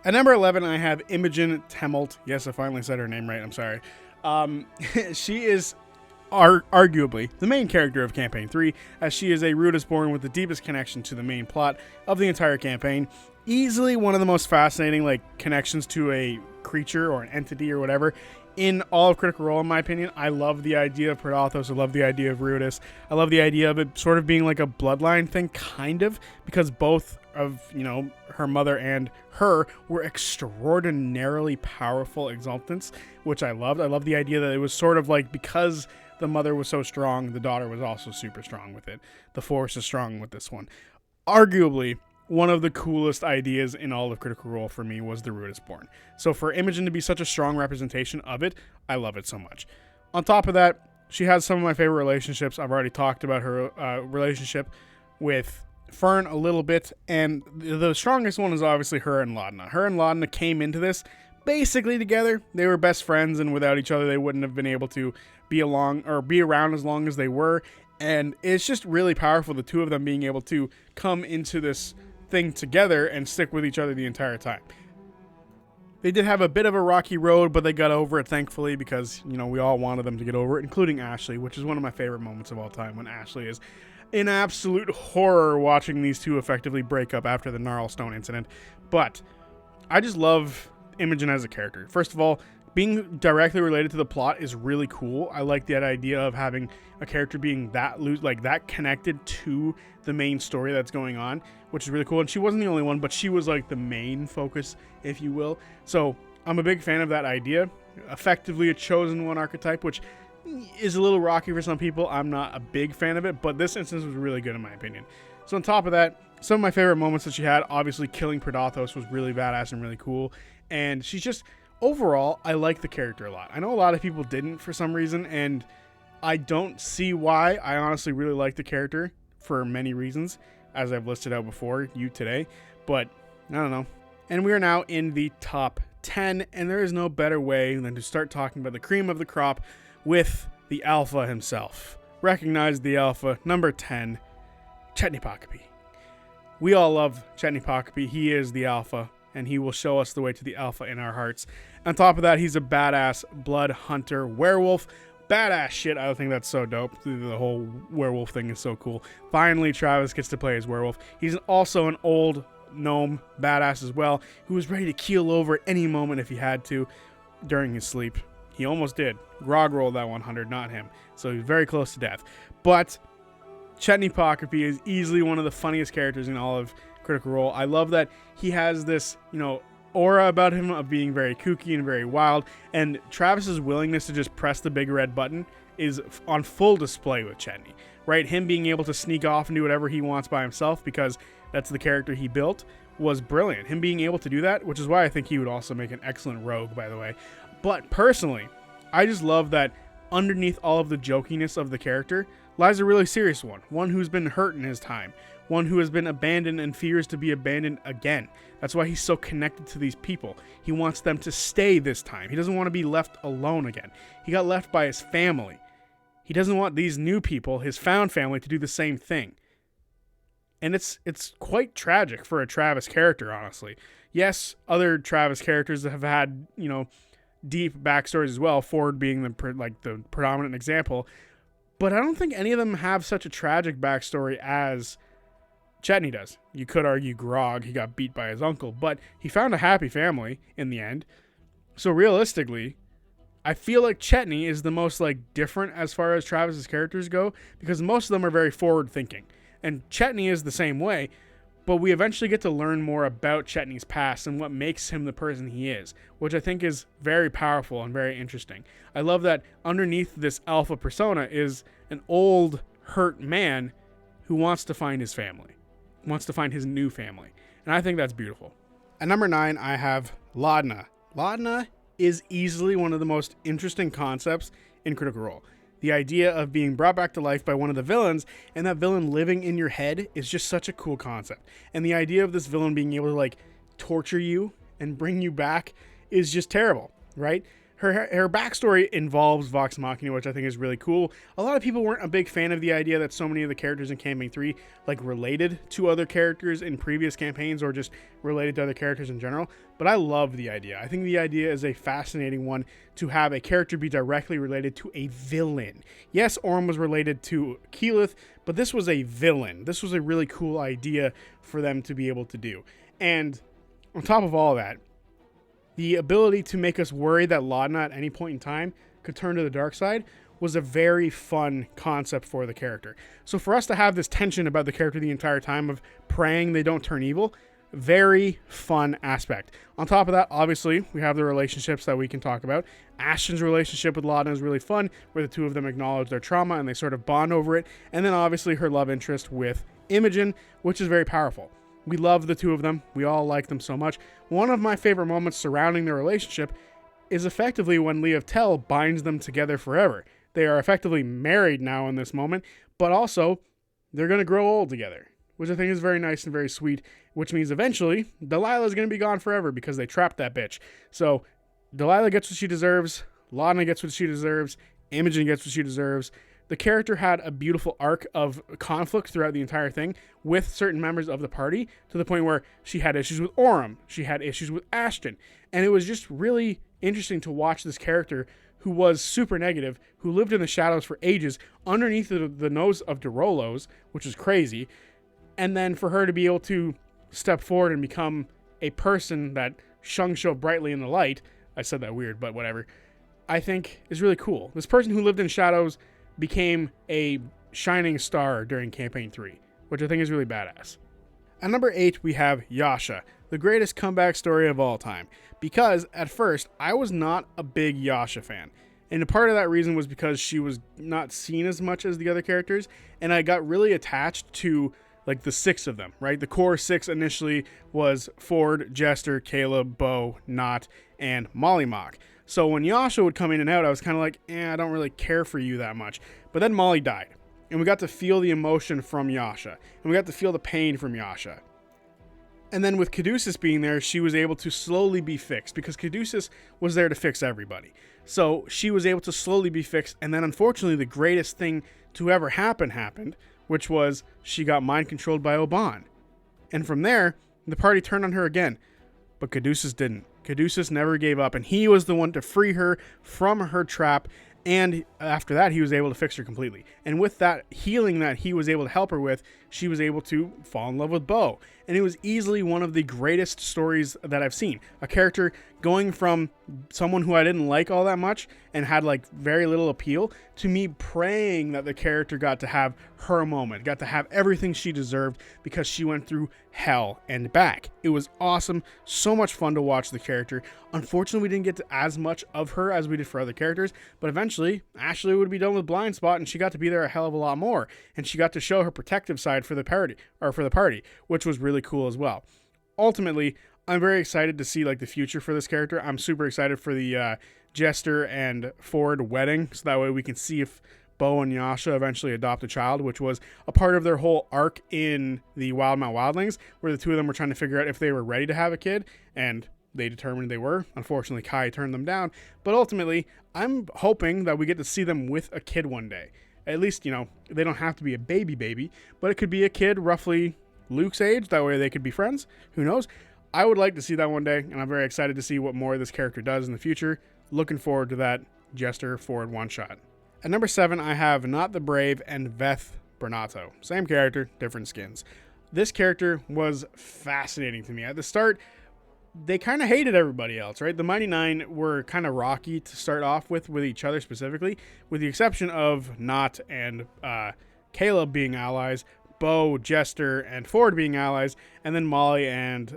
At number 11, I have Imogen Temult. Yes, I finally said her name right. I'm sorry. She is arguably the main character of Campaign 3, as she is a Rudisborn with the deepest connection to the main plot of the entire campaign. Easily one of the most fascinating connections to a creature or an entity or whatever in all of Critical Role, in my opinion. I love the idea of Predathos. I love the idea of Rudis. I love the idea of it sort of being like a bloodline thing, kind of, because both of, her mother and her were extraordinarily powerful exaltants, which I loved. I love the idea that it was sort of like, because the mother was so strong, the daughter was also super strong with it. The Force is strong with this one. Arguably, one of the coolest ideas in all of Critical Role for me was the Rudisborn. So for Imogen to be such a strong representation of it, I love it so much. On top of that, she has some of my favorite relationships. I've already talked about her relationship with Fearne a little bit, and the strongest one is obviously her and Laudna. Her and Laudna came into this basically together. They were best friends, and without each other, they wouldn't have been able to be around as long as they were. And it's just really powerful, the two of them being able to come into this thing together and stick with each other the entire time. They did have a bit of a rocky road, but they got over it, thankfully, because, we all wanted them to get over it, including Ashley, which is one of my favorite moments of all time, when Ashley is in absolute horror watching these two effectively break up after the Gnarlstone incident. But I just love Imogen as a character. First of all, being directly related to the plot is really cool. I like that idea of having a character being that that connected to the main story that's going on, which is really cool. And she wasn't the only one, but she was like the main focus, if you will. So I'm a big fan of that idea. Effectively a chosen one archetype, which is a little rocky for some people. I'm not a big fan of it, but this instance was really good in my opinion. So on top of that, some of my favorite moments that she had, obviously killing Predathos was really badass and really cool. And she's just, overall, I like the character a lot. I know a lot of people didn't for some reason, and I don't see why. I honestly really like the character for many reasons, as I've listed out before you today, but I don't know. And we are now in the top 10, and there is no better way than to start talking about the cream of the crop with the alpha himself. Recognize the alpha, number 10, Chetney Pockaby. We all love Chetney Pockaby. He is the alpha, and he will show us the way to the alpha in our hearts. On top of that, he's a badass blood hunter werewolf. Badass shit. I think that's so dope. The whole werewolf thing is so cool. Finally, Travis gets to play as werewolf. He's also an old gnome badass as well, who was ready to keel over at any moment if he had to during his sleep. He almost did. Grog rolled that 100, not him. So he's very close to death. But Chetney Pockaby is easily one of the funniest characters in all of Critical Role. I love that he has this, aura about him of being very kooky and very wild, and Travis's willingness to just press the big red button is on full display with Chetney, right? Him being able to sneak off and do whatever he wants by himself because that's the character he built was brilliant. Him being able to do that, which is why I think he would also make an excellent rogue, by the way. But personally, I just love that underneath all of the jokiness of the character lies a really serious one who's been hurt in his time, one who has been abandoned and fears to be abandoned again. That's why he's so connected to these people. He wants them to stay this time. He doesn't want to be left alone again. He got left by his family. He doesn't want these new people, his found family, to do the same thing. And it's quite tragic for a Travis character, honestly. Yes, other Travis characters have had, deep backstories as well, Fjord being the predominant example. But I don't think any of them have such a tragic backstory as Chetney does. You could argue Grog, he got beat by his uncle, but he found a happy family in the end. So realistically, I feel like Chetney is the most different as far as Travis's characters go, because most of them are very forward thinking. And Chetney is the same way, but we eventually get to learn more about Chetney's past and what makes him the person he is, which I think is very powerful and very interesting. I love that underneath this alpha persona is an old, hurt man who wants to find his family, wants to find his new family. And I think that's beautiful. At number 9, I have Laudna. Laudna is easily one of the most interesting concepts in Critical Role. The idea of being brought back to life by one of the villains, and that villain living in your head, is just such a cool concept. And the idea of this villain being able to torture you and bring you back is just terrible, right? Her backstory involves Vox Machina, which I think is really cool. A lot of people weren't a big fan of the idea that so many of the characters in Campaign 3 related to other characters in previous campaigns, or just related to other characters in general. But I love the idea. I think the idea is a fascinating one, to have a character be directly related to a villain. Yes, Orm was related to Keyleth, but this was a villain. This was a really cool idea for them to be able to do. And on top of all that, the ability to make us worry that Laudna at any point in time could turn to the dark side was a very fun concept for the character. So for us to have this tension about the character the entire time of praying they don't turn evil, very fun aspect. On top of that, obviously, we have the relationships that we can talk about. Ashton's relationship with Laudna is really fun, where the two of them acknowledge their trauma and they sort of bond over it. And then obviously her love interest with Imogen, which is very powerful. We love the two of them. We all like them so much. One of my favorite moments surrounding their relationship is effectively when Leah Tell binds them together forever. They are effectively married now in this moment, but also they're going to grow old together, which I think is very nice and very sweet, which means eventually Delilah is going to be gone forever because they trapped that bitch. So Delilah gets what she deserves, Laudna gets what she deserves, Imogen gets what she deserves. The character had a beautiful arc of conflict throughout the entire thing with certain members of the party, to the point where she had issues with Orm, she had issues with Ashton, and it was just really interesting to watch this character who was super negative, who lived in the shadows for ages underneath the nose of de Rolo's, which is crazy, and then for her to be able to step forward and become a person that shone so brightly in the light, I said that weird, but whatever, I think is really cool. This person who lived in shadows became a shining star during Campaign 3, which I think is really badass. At number 8, we have Yasha, the greatest comeback story of all time. Because at first, I was not a big Yasha fan. And a part of that reason was because she was not seen as much as the other characters, and I got really attached to the 6 of them, right? The core 6 initially was Fjord, Jester, Caleb, Bo, Not, and Mollymauk. So when Yasha would come in and out, I was kind of I don't really care for you that much. But then Molly died, and we got to feel the emotion from Yasha, and we got to feel the pain from Yasha. And then with Caduceus being there, she was able to slowly be fixed, because Caduceus was there to fix everybody. So she was able to slowly be fixed, and then unfortunately the greatest thing to ever happened, which was she got mind controlled by Oban. And from there, the party turned on her again, but Caduceus didn't. Caduceus never gave up, and he was the one to free her from her trap, and after that, he was able to fix her completely. And with that healing that he was able to help her with, she was able to fall in love with Bo. And it was easily one of the greatest stories that I've seen. A character going from someone who I didn't like all that much and had very little appeal, to me praying that the character got to have her moment, got to have everything she deserved, because she went through hell and back. It was awesome, so much fun to watch the character. Unfortunately, we didn't get to as much of her as we did for other characters, but eventually Ashley would be done with Blind Spot, and she got to be there a hell of a lot more, and she got to show her protective side for the party, which was really cool as well. Ultimately, I'm very excited to see the future for this character. I'm super excited for the Jester and Fjord wedding, so that way we can see if Bo and Yasha eventually adopt a child, which was a part of their whole arc in the Wildemount Wildlings, where the two of them were trying to figure out if they were ready to have a kid, and they determined they were. Unfortunately, Kai turned them down, but ultimately, I'm hoping that we get to see them with a kid one day. At least, they don't have to be a baby, but it could be a kid roughly Luke's age. That way they could be friends. Who knows? I would like to see that one day, and I'm very excited to see what more this character does in the future. Looking forward to that Jester Ford one-shot. At number 7, I have Not the Brave and Veth Brenatto. Same character, different skins. This character was fascinating to me. At the start, they kind of hated everybody else, right? The Mighty Nine were kind of rocky to start off with each other specifically, with the exception of Not and Caleb being allies, Bo, Jester, and Ford being allies, and then Molly and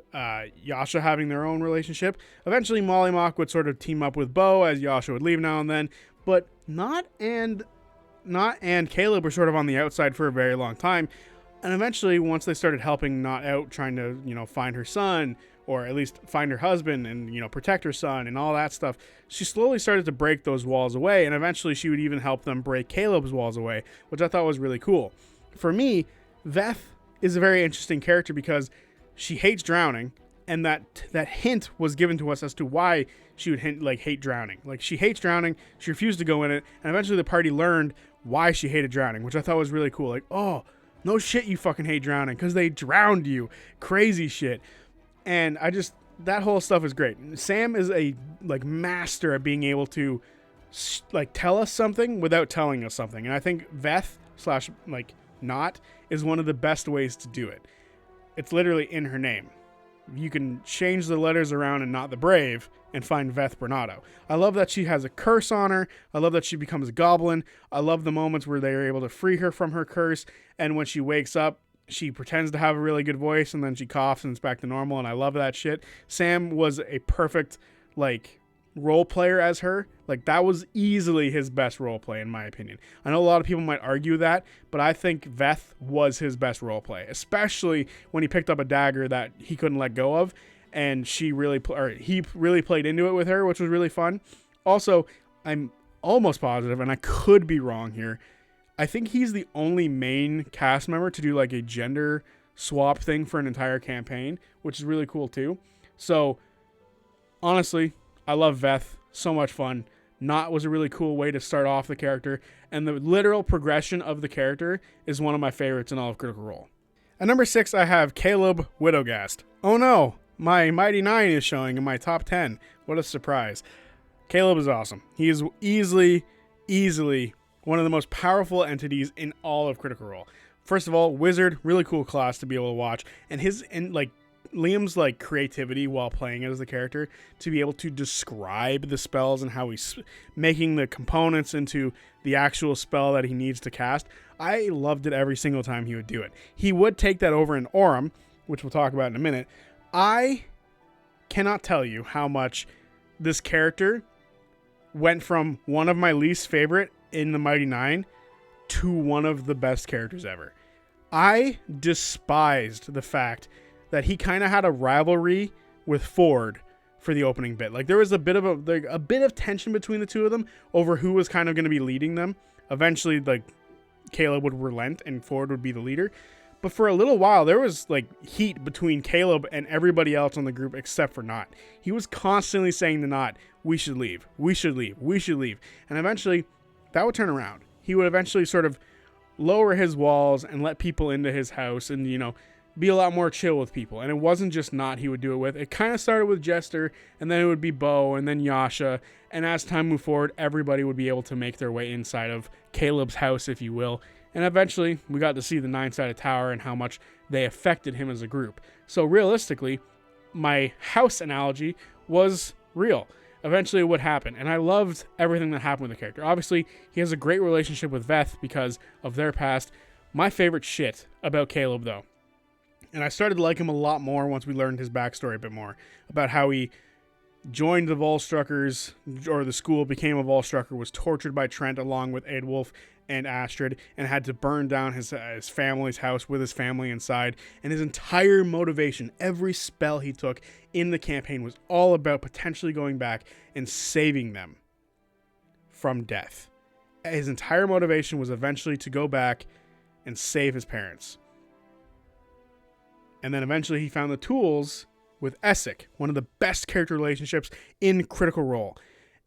Yasha having their own relationship. Eventually, Mollymauk would sort of team up with Bo as Yasha would leave now and then, but Not and Caleb were sort of on the outside for a very long time. And eventually, once they started helping Not out, trying to, find her son, or at least find her husband and, protect her son and all that stuff, she slowly started to break those walls away. And eventually, she would even help them break Caleb's walls away, which I thought was really cool. For me, Veth is a very interesting character because she hates drowning, and that hint was given to us as to why she would hate drowning. Like, she hates drowning, she refused to go in it, and eventually the party learned why she hated drowning, which I thought was really cool. Like, oh, no shit, you fucking hate drowning because they drowned you. Crazy shit. And that whole stuff is great. Sam is a master at being able to tell us something without telling us something, and I think Veth / Not is one of the best ways to do it. It's literally in her name. You can change the letters around and Not the Brave and find Veth Brenatto. I love that she has a curse on her. I love that she becomes a goblin. I love the moments where they are able to free her from her curse, and when she wakes up, she pretends to have a really good voice, and then she coughs and it's back to normal, and I love that shit. Sam was a perfect role player as her. That was easily his best role play, in my opinion. I know a lot of people might argue that, but I think Veth was his best role play, especially when he picked up a dagger that he couldn't let go of, and he really played into it with her, which was really fun. Also, I'm almost positive, and I could be wrong here, I think he's the only main cast member to do a gender swap thing for an entire campaign, which is really cool too. So, honestly, I love Veth. So much fun. Not was a really cool way to start off the character, and the literal progression of the character is one of my favorites in all of Critical Role. At number 6, I have Caleb Widogast. Oh no, my Mighty Nine is showing in my top 10. What a surprise. Caleb is awesome. He is easily one of the most powerful entities in all of Critical Role. First of all, Wizard, really cool class to be able to watch, and Liam's creativity while playing it as the character to be able to describe the spells and how he's making the components into the actual spell that he needs to cast. I loved it every single time he would do it. He would take that over in Aurum, which we'll talk about in a minute. I cannot tell you how much this character went from one of my least favorite in the Mighty Nine to one of the best characters ever. I despised the fact that he kind of had a rivalry with Ford for the opening bit. There was a bit of tension between the two of them over who was kind of going to be leading them. Eventually, Caleb would relent and Ford would be the leader. But for a little while, there was heat between Caleb and everybody else on the group except for Not. He was constantly saying to Not, "We should leave. We should leave. We should leave." And eventually, that would turn around. He would eventually sort of lower his walls and let people into his house and, be a lot more chill with people. And it wasn't just Not he would do it with. It kind of started with Jester, and then it would be Bo, and then Yasha. And as time moved forward, everybody would be able to make their way inside of Caleb's house, if you will. And eventually, we got to see the nine-sided tower and how much they affected him as a group. So realistically, my house analogy was real. Eventually, it would happen. And I loved everything that happened with the character. Obviously, he has a great relationship with Veth because of their past. My favorite shit about Caleb, though, and I started to like him a lot more once we learned his backstory a bit more, about how he joined the Volstruckers, or the school, became a Volstrucker, was tortured by Trent along with Aedwulf and Astrid, and had to burn down his family's house with his family inside. And his entire motivation, every spell he took in the campaign, was all about potentially going back and saving them from death. his entire motivation was eventually to go back and save his parents. And then eventually he found the tools with Essek, one of the best character relationships in Critical Role.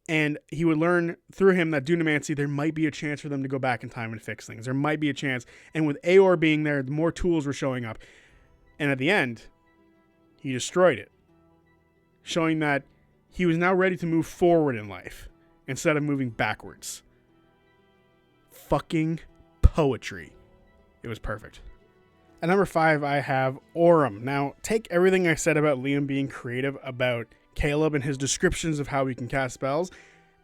And he would learn through him that Dunamancy, there might be a chance for them to go back in time and fix things. There might be a chance. And with Aor being there, the more tools were showing up. And at the end, he destroyed it, showing that he was now ready to move forward in life instead of moving backwards. Fucking poetry. It was perfect. At number 5, I have Aurum. Now, take everything I said about Liam being creative about Caleb and his descriptions of how he can cast spells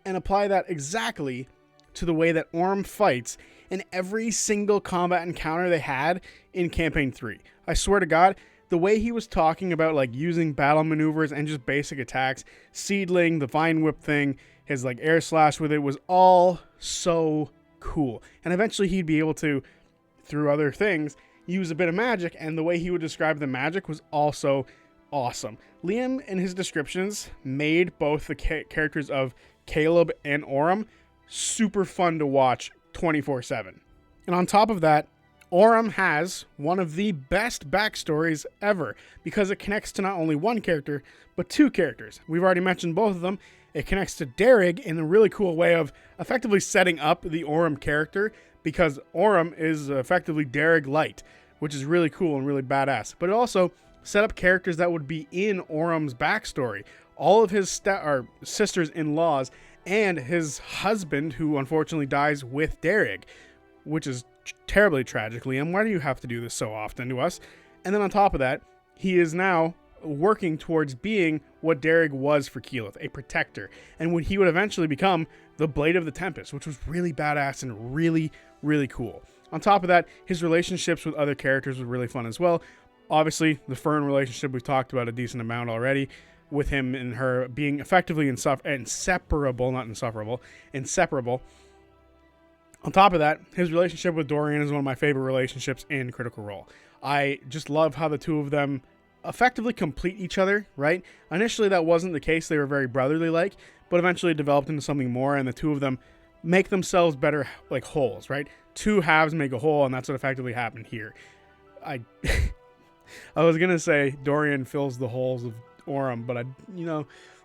and apply that exactly to the way that Aurum fights in every single combat encounter they had in Campaign 3. I swear to God, the way he was talking about like using battle maneuvers and just basic attacks, Seedling, the Vine Whip thing, his like air slash with it was all so cool. And eventually he'd be able to, through other things, use a bit of magic, and the way he would describe the magic was also awesome. Liam and his descriptions made both the characters of Caleb and Aurum super fun to watch 24/7. And on top of that, Aurum has one of the best backstories ever because it connects to not only one character, but 2 characters. We've already mentioned both of them. It connects to Darrig in a really cool way of effectively setting up the Aurum character because Aurum is effectively Darrig Light, which is really cool and really badass. But it also set up characters that would be in Aurum's backstory. All of his sisters-in-laws and his husband, who unfortunately dies with Darrig, which is terribly tragic. Liam, why do you have to do this so often to us? And then on top of that, he is now working towards being what Darrig was for Keyleth, a protector. And he would eventually become the Blade of the Tempest, which was really badass and really, really cool. On top of that, his relationships with other characters were really fun as well. Obviously, the Fearne relationship we've talked about a decent amount already, with him and her being effectively inseparable. On top of that, his relationship with Dorian is one of my favorite relationships in Critical Role. I just love how the two of them effectively complete each other, right? Initially, that wasn't the case. They were very brotherly-like, but eventually it developed into something more, and the two of them make themselves better like wholes, right? 2 halves make a whole, and that's what effectively happened here. I was going to say Dorian fills the holes of Aurum, but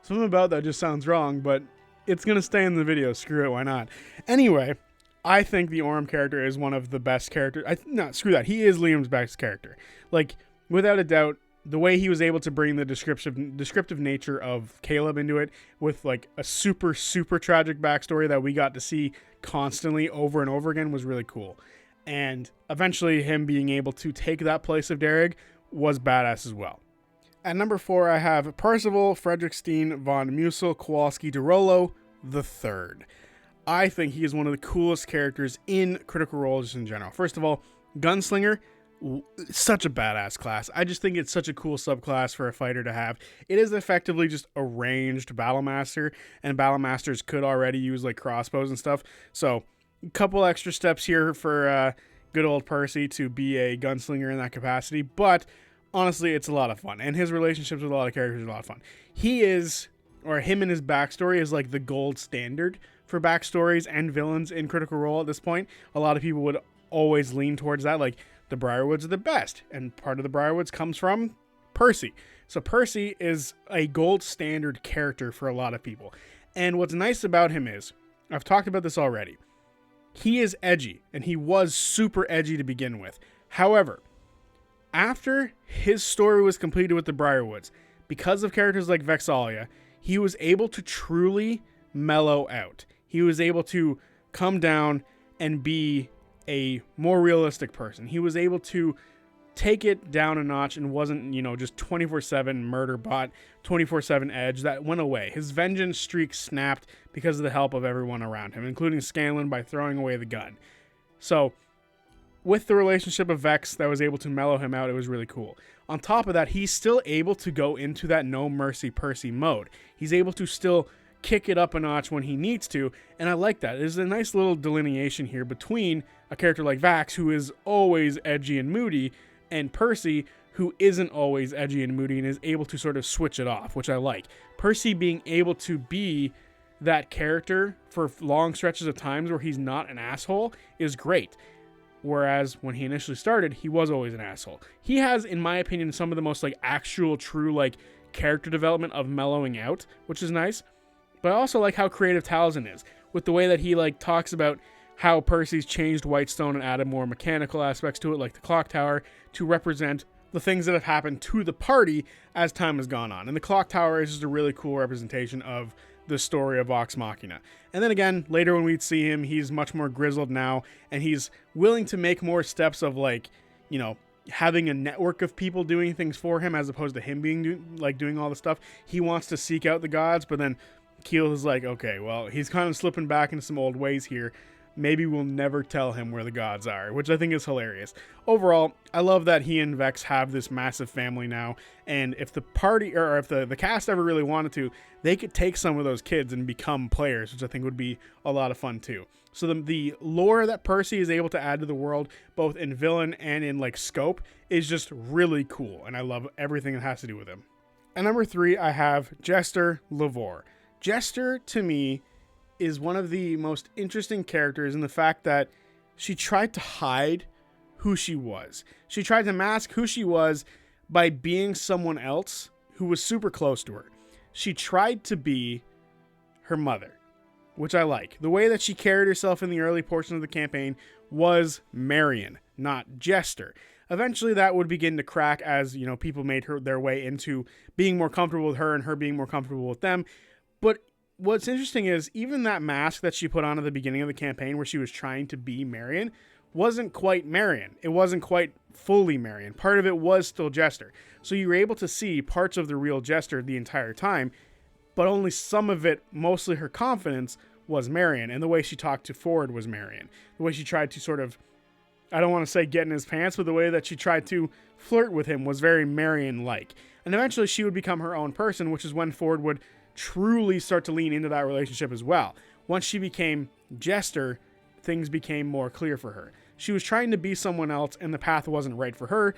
something about that just sounds wrong, but it's going to stay in the video. Screw it, why not? Anyway, I think the Aurum character is one of the best characters. Screw that. He is Liam's best character. Like, without a doubt, the way he was able to bring the descriptive nature of Caleb into it with like a super, super tragic backstory that we got to see constantly over and over again was really cool. And eventually him being able to take that place of Darrig was badass as well. At number 4, I have Percival Frederickstein von Musel Kowalski de Rolo III. I think he is one of the coolest characters in Critical Role just in general. First of all, Gunslinger, such a badass class. I just think it's such a cool subclass for a fighter to have. It is effectively just a ranged Battlemaster, and Battlemasters could already use like crossbows and stuff. So a couple extra steps here for good old Percy to be a gunslinger in that capacity, but honestly, it's a lot of fun, and his relationships with a lot of characters are a lot of fun. Him and his backstory is like the gold standard for backstories and villains in Critical Role at this point. A lot of people would always lean towards that, like the Briarwoods are the best, and part of the Briarwoods comes from Percy. So Percy is a gold standard character for a lot of people, and what's nice about him is, I've talked about this already, he is edgy, and he was super edgy to begin with. However, after his story was completed with the Briarwoods, because of characters like Vex'ahlia, he was able to truly mellow out. He was able to come down and be a more realistic person. He was able to take it down a notch and wasn't, just 24/7 murder bot, 24/7 edge. That went away. His vengeance streak snapped because of the help of everyone around him, including Scanlan by throwing away the gun. So, with the relationship of Vex that was able to mellow him out, it was really cool. On top of that, he's still able to go into that no mercy Percy mode. He's able to still kick it up a notch when he needs to, and I like that. There's a nice little delineation here between a character like Vax, who is always edgy and moody, and Percy, who isn't always edgy and moody and is able to sort of switch it off, which I like. Percy being able to be that character for long stretches of times where he's not an asshole is great. Whereas when he initially started, he was always an asshole. He has, in my opinion, some of the most like actual true like character development of mellowing out, which is nice. But I also like how creative Taliesin is, with the way that he like talks about how Percy's changed Whitestone and added more mechanical aspects to it, like the clock tower, to represent the things that have happened to the party as time has gone on. And the clock tower is just a really cool representation of the story of Vox Machina. And then again, later when we'd see him, he's much more grizzled now, and he's willing to make more steps of like, you know, having a network of people doing things for him as opposed to him being doing all the stuff. He wants to seek out the gods, but then Keel is like, okay, well, he's kind of slipping back into some old ways here. Maybe we'll never tell him where the gods are, which I think is hilarious. Overall, I love that he and Vex have this massive family now, and if the party, or if the cast ever really wanted to, they could take some of those kids and become players, which I think would be a lot of fun too. So the lore that Percy is able to add to the world, both in villain and in like scope, is just really cool, and I love everything that has to do with him. At number 3, I have Jester Lavorre. Jester, to me, is one of the most interesting characters in the fact that she tried to hide who she was. She tried to mask who she was by being someone else who was super close to her. She tried to be her mother, which I like. The way that she carried herself in the early portion of the campaign was Marion, not Jester. Eventually that would begin to crack as, you know, people made their way into being more comfortable with her and her being more comfortable with them. But what's interesting is even that mask that she put on at the beginning of the campaign where she was trying to be Marion wasn't quite Marion. It wasn't quite fully Marion. Part of it was still Jester. So you were able to see parts of the real Jester the entire time, but only some of it, mostly her confidence, was Marion. And the way she talked to Fjord was Marion. The way she tried to sort of, I don't want to say get in his pants, but the way that she tried to flirt with him was very Marion-like. And eventually she would become her own person, which is when Fjord would truly start to lean into that relationship as well. Once she became Jester, things became more clear for her. She was trying to be someone else and the path wasn't right for her.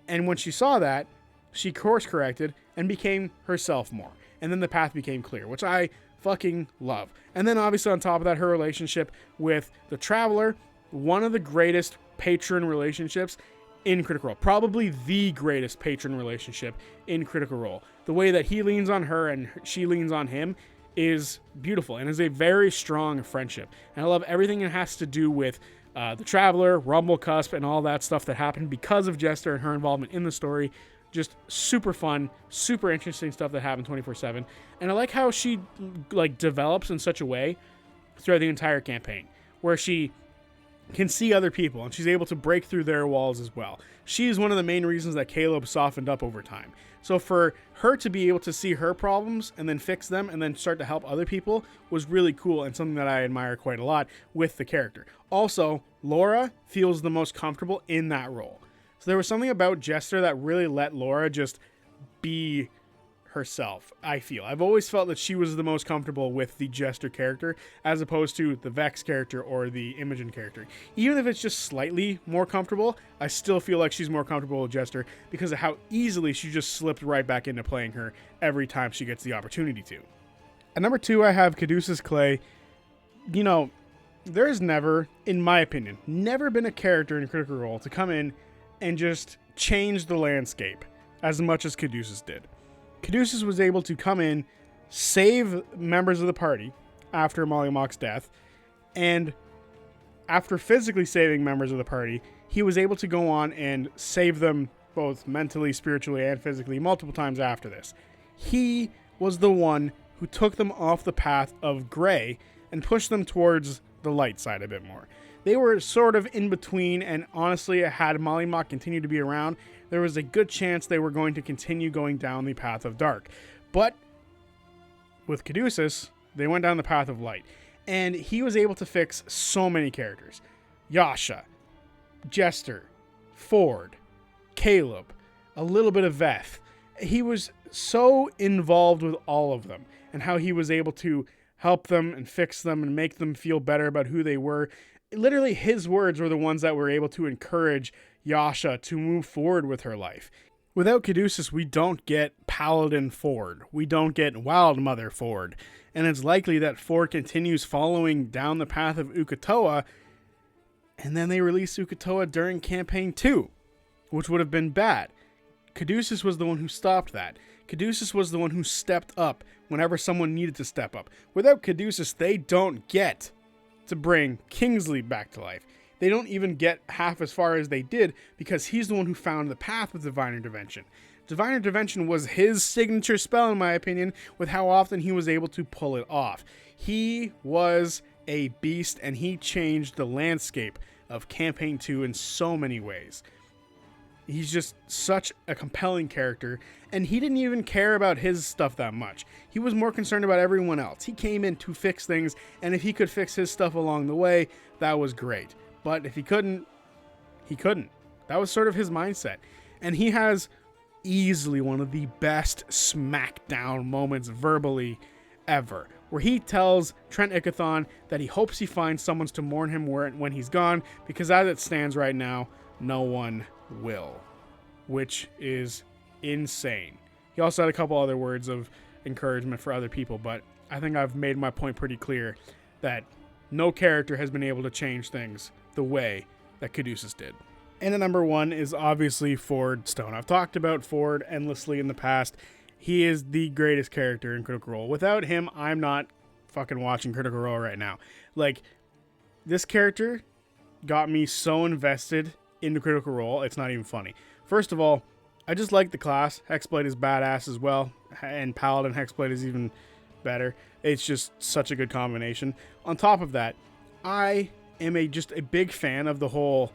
And when she saw that, she course corrected and became herself more. And then the path became clear, which I fucking love. And then obviously on top of that, her relationship with the Traveler, one of the greatest patron relationships in Critical Role. Probably the greatest patron relationship in Critical Role. The way that he leans on her and she leans on him is beautiful and is a very strong friendship. And I love everything that has to do with the Traveler, Rumblecusp, and all that stuff that happened because of Jester and her involvement in the story. Just super fun, super interesting stuff that happened 24/7. And I like how she like develops in such a way throughout the entire campaign, where she can see other people and she's able to break through their walls as well. She is one of the main reasons that Caleb softened up over time. So for her to be able to see her problems and then fix them and then start to help other people was really cool and something that I admire quite a lot with the character. Also, Laura feels the most comfortable in that role. So there was something about Jester that really let Laura just be herself, I feel. I've always felt that she was the most comfortable with the Jester character as opposed to the Vex character or the Imogen character. Even if it's just slightly more comfortable, I still feel like she's more comfortable with Jester because of how easily she just slipped right back into playing her every time she gets the opportunity to. At number 2, I have Caduceus Clay. You know, there's never, in my opinion, never been a character in Critical Role to come in and just change the landscape as much as Caduceus did. Caduceus was able to come in, save members of the party after Mollymauk's death, and after physically saving members of the party, he was able to go on and save them both mentally, spiritually, and physically multiple times after this. He was the one who took them off the path of gray and pushed them towards the light side a bit more. They were sort of in between, and honestly, had Mollymauk continued to be around, there was a good chance they were going to continue going down the path of dark. But with Caduceus, they went down the path of light. And he was able to fix so many characters. Yasha, Jester, Fjord, Caleb, a little bit of Veth. He was so involved with all of them and how he was able to help them and fix them and make them feel better about who they were. Literally, his words were the ones that were able to encourage Yasha to move forward with her life. Without Caduceus, we don't get Paladin Fjord. We don't get Wildmother Fjord. and it's likely that Fjord continues following down the path of Uk'otoa, and then they release Uk'otoa during Campaign 2, which would have been bad. Caduceus was the one who stopped that. Caduceus was the one who stepped up whenever someone needed to step up. Without Caduceus, they don't get to bring Kingsley back to life. They don't even get half as far as they did because he's the one who found the path with Divine Intervention. Divine Intervention was his signature spell, in my opinion, with how often he was able to pull it off. He was a beast, and he changed the landscape of Campaign 2 in so many ways. He's just such a compelling character, and he didn't even care about his stuff that much. He was more concerned about everyone else. He came in to fix things, and if he could fix his stuff along the way, that was great. But if he couldn't, he couldn't. That was sort of his mindset. And he has easily one of the best smackdown moments verbally ever, where he tells Trent Ickathon that he hopes he finds someone to mourn him when he's gone, because as it stands right now, no one will, which is insane. He also had a couple other words of encouragement for other people, but I think I've made my point pretty clear that no character has been able to change things the way that Caduceus did. And the number one is obviously Fjord Stone. I've talked about Fjord endlessly in the past. He is the greatest character in Critical Role. Without him, I'm not fucking watching Critical Role right now. Like, this character got me so invested into Critical Role, it's not even funny. First of all, I just like the class. Hexblade is badass as well, and Paladin Hexblade is even better. It's just such a good combination. On top of that, I am just a big fan of the whole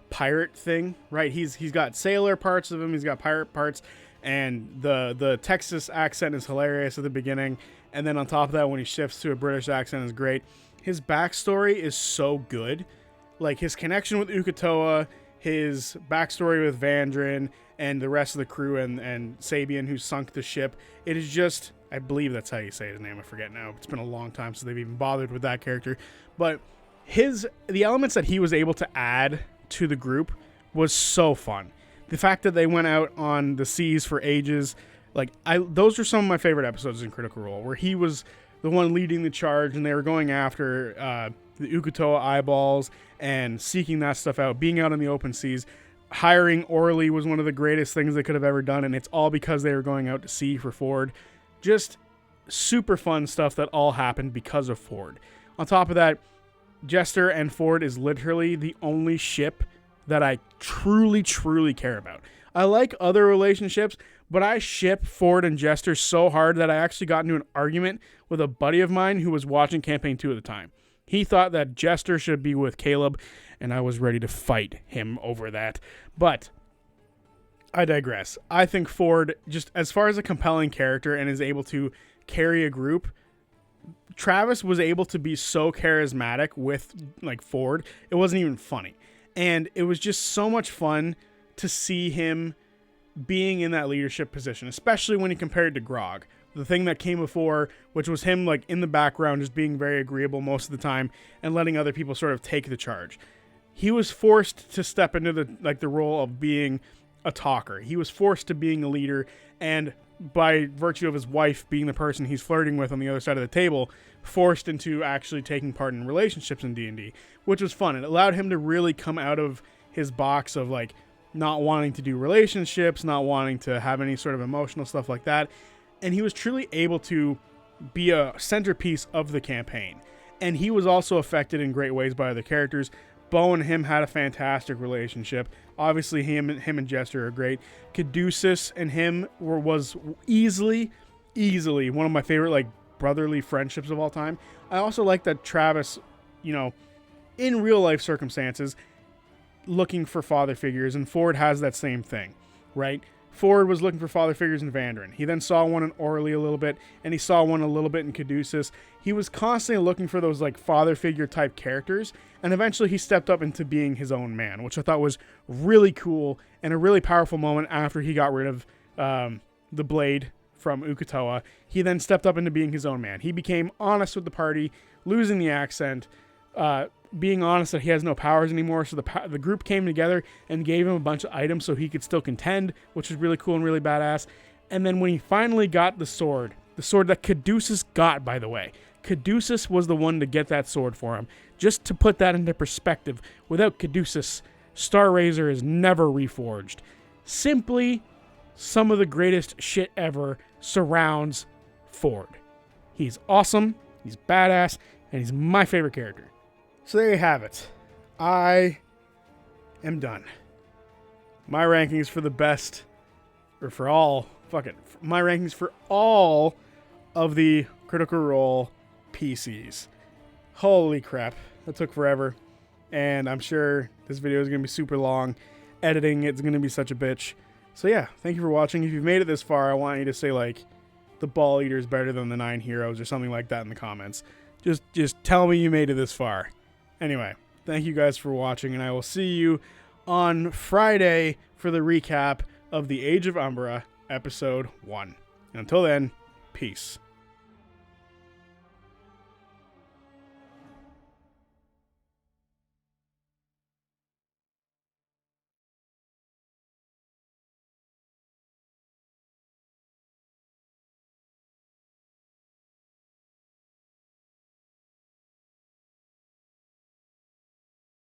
pirate thing, right? He's got sailor parts of him, he's got pirate parts, and the Texas accent is hilarious at the beginning, and then on top of that, when he shifts to a British accent is great. His backstory is so good. Like, his connection with Uk'otoa, his backstory with Vandrin and the rest of the crew and Sabian, who sunk the ship. It is just, I believe that's how you say his name. I forget now. It's been a long time since they've even bothered with that character. But the elements that he was able to add to the group was so fun. The fact that they went out on the seas for ages, those are some of my favorite episodes in Critical Role, where he was the one leading the charge and they were going after the Uk'otoa eyeballs and seeking that stuff out, being out in the open seas. Hiring Orly was one of the greatest things they could have ever done, and it's all because they were going out to sea for Fjord. Just super fun stuff that all happened because of Fjord. On top of that, Jester and Fjord is literally the only ship that I truly, truly care about. I like other relationships, but I ship Fjord and Jester so hard that I actually got into an argument with a buddy of mine who was watching Campaign 2 at the time. He thought that Jester should be with Caleb, and I was ready to fight him over that. But I digress. I think Fjord, just as far as a compelling character and is able to carry a group, Travis was able to be so charismatic with Fjord. It wasn't even funny. And it was just so much fun to see him being in that leadership position, especially when he compared to Grog. The thing that came before, which was him in the background, just being very agreeable most of the time and letting other people sort of take the charge. He was forced to step into the role of being a talker. He was forced to being a leader, and by virtue of his wife being the person he's flirting with on the other side of the table, forced into actually taking part in relationships in D&D, which was fun. It allowed him to really come out of his box of not wanting to do relationships, not wanting to have any sort of emotional stuff like that. And he was truly able to be a centerpiece of the campaign. And he was also affected in great ways by other characters. Bo and him had a fantastic relationship. Obviously, him and Jester are great. Caduceus and him was easily one of my favorite brotherly friendships of all time. I also like that Travis, in real life circumstances, looking for father figures, and Fjord has that same thing, right? Fjord was looking for father figures in Vandrin. He then saw one in Orly a little bit, and he saw one a little bit in Caduceus. He was constantly looking for those father figure type characters, and eventually he stepped up into being his own man, which I thought was really cool and a really powerful moment after he got rid of the blade from Uk'otoa. He then stepped up into being his own man. He became honest with the party, losing the accent, being honest that he has no powers anymore. So the group came together and gave him a bunch of items so he could still contend, which was really cool and really badass. And then when he finally got the sword The sword that Caduceus got, by the way. Caduceus was the one to get that sword for him. Just to put that into perspective, without Caduceus, Star Razor is never reforged. Simply, some of the greatest shit ever surrounds Fjord. He's awesome, he's badass, and he's my favorite character. So there you have it. I am done. My rankings for the best, or for all, my rankings for all of the Critical Role PCs. Holy crap, that took forever, and I'm sure this video is going to be super long. Editing it's going to be such a bitch. So yeah, thank you for watching. If you've made it this far, I want you to say, like, the Ball Eater is better than the 9 Heroes or something like that in the comments. Just tell me you made it this far. Anyway, thank you guys for watching, and I will see you on Friday for the recap of the Age of Umbra, Episode 1. Until then, peace.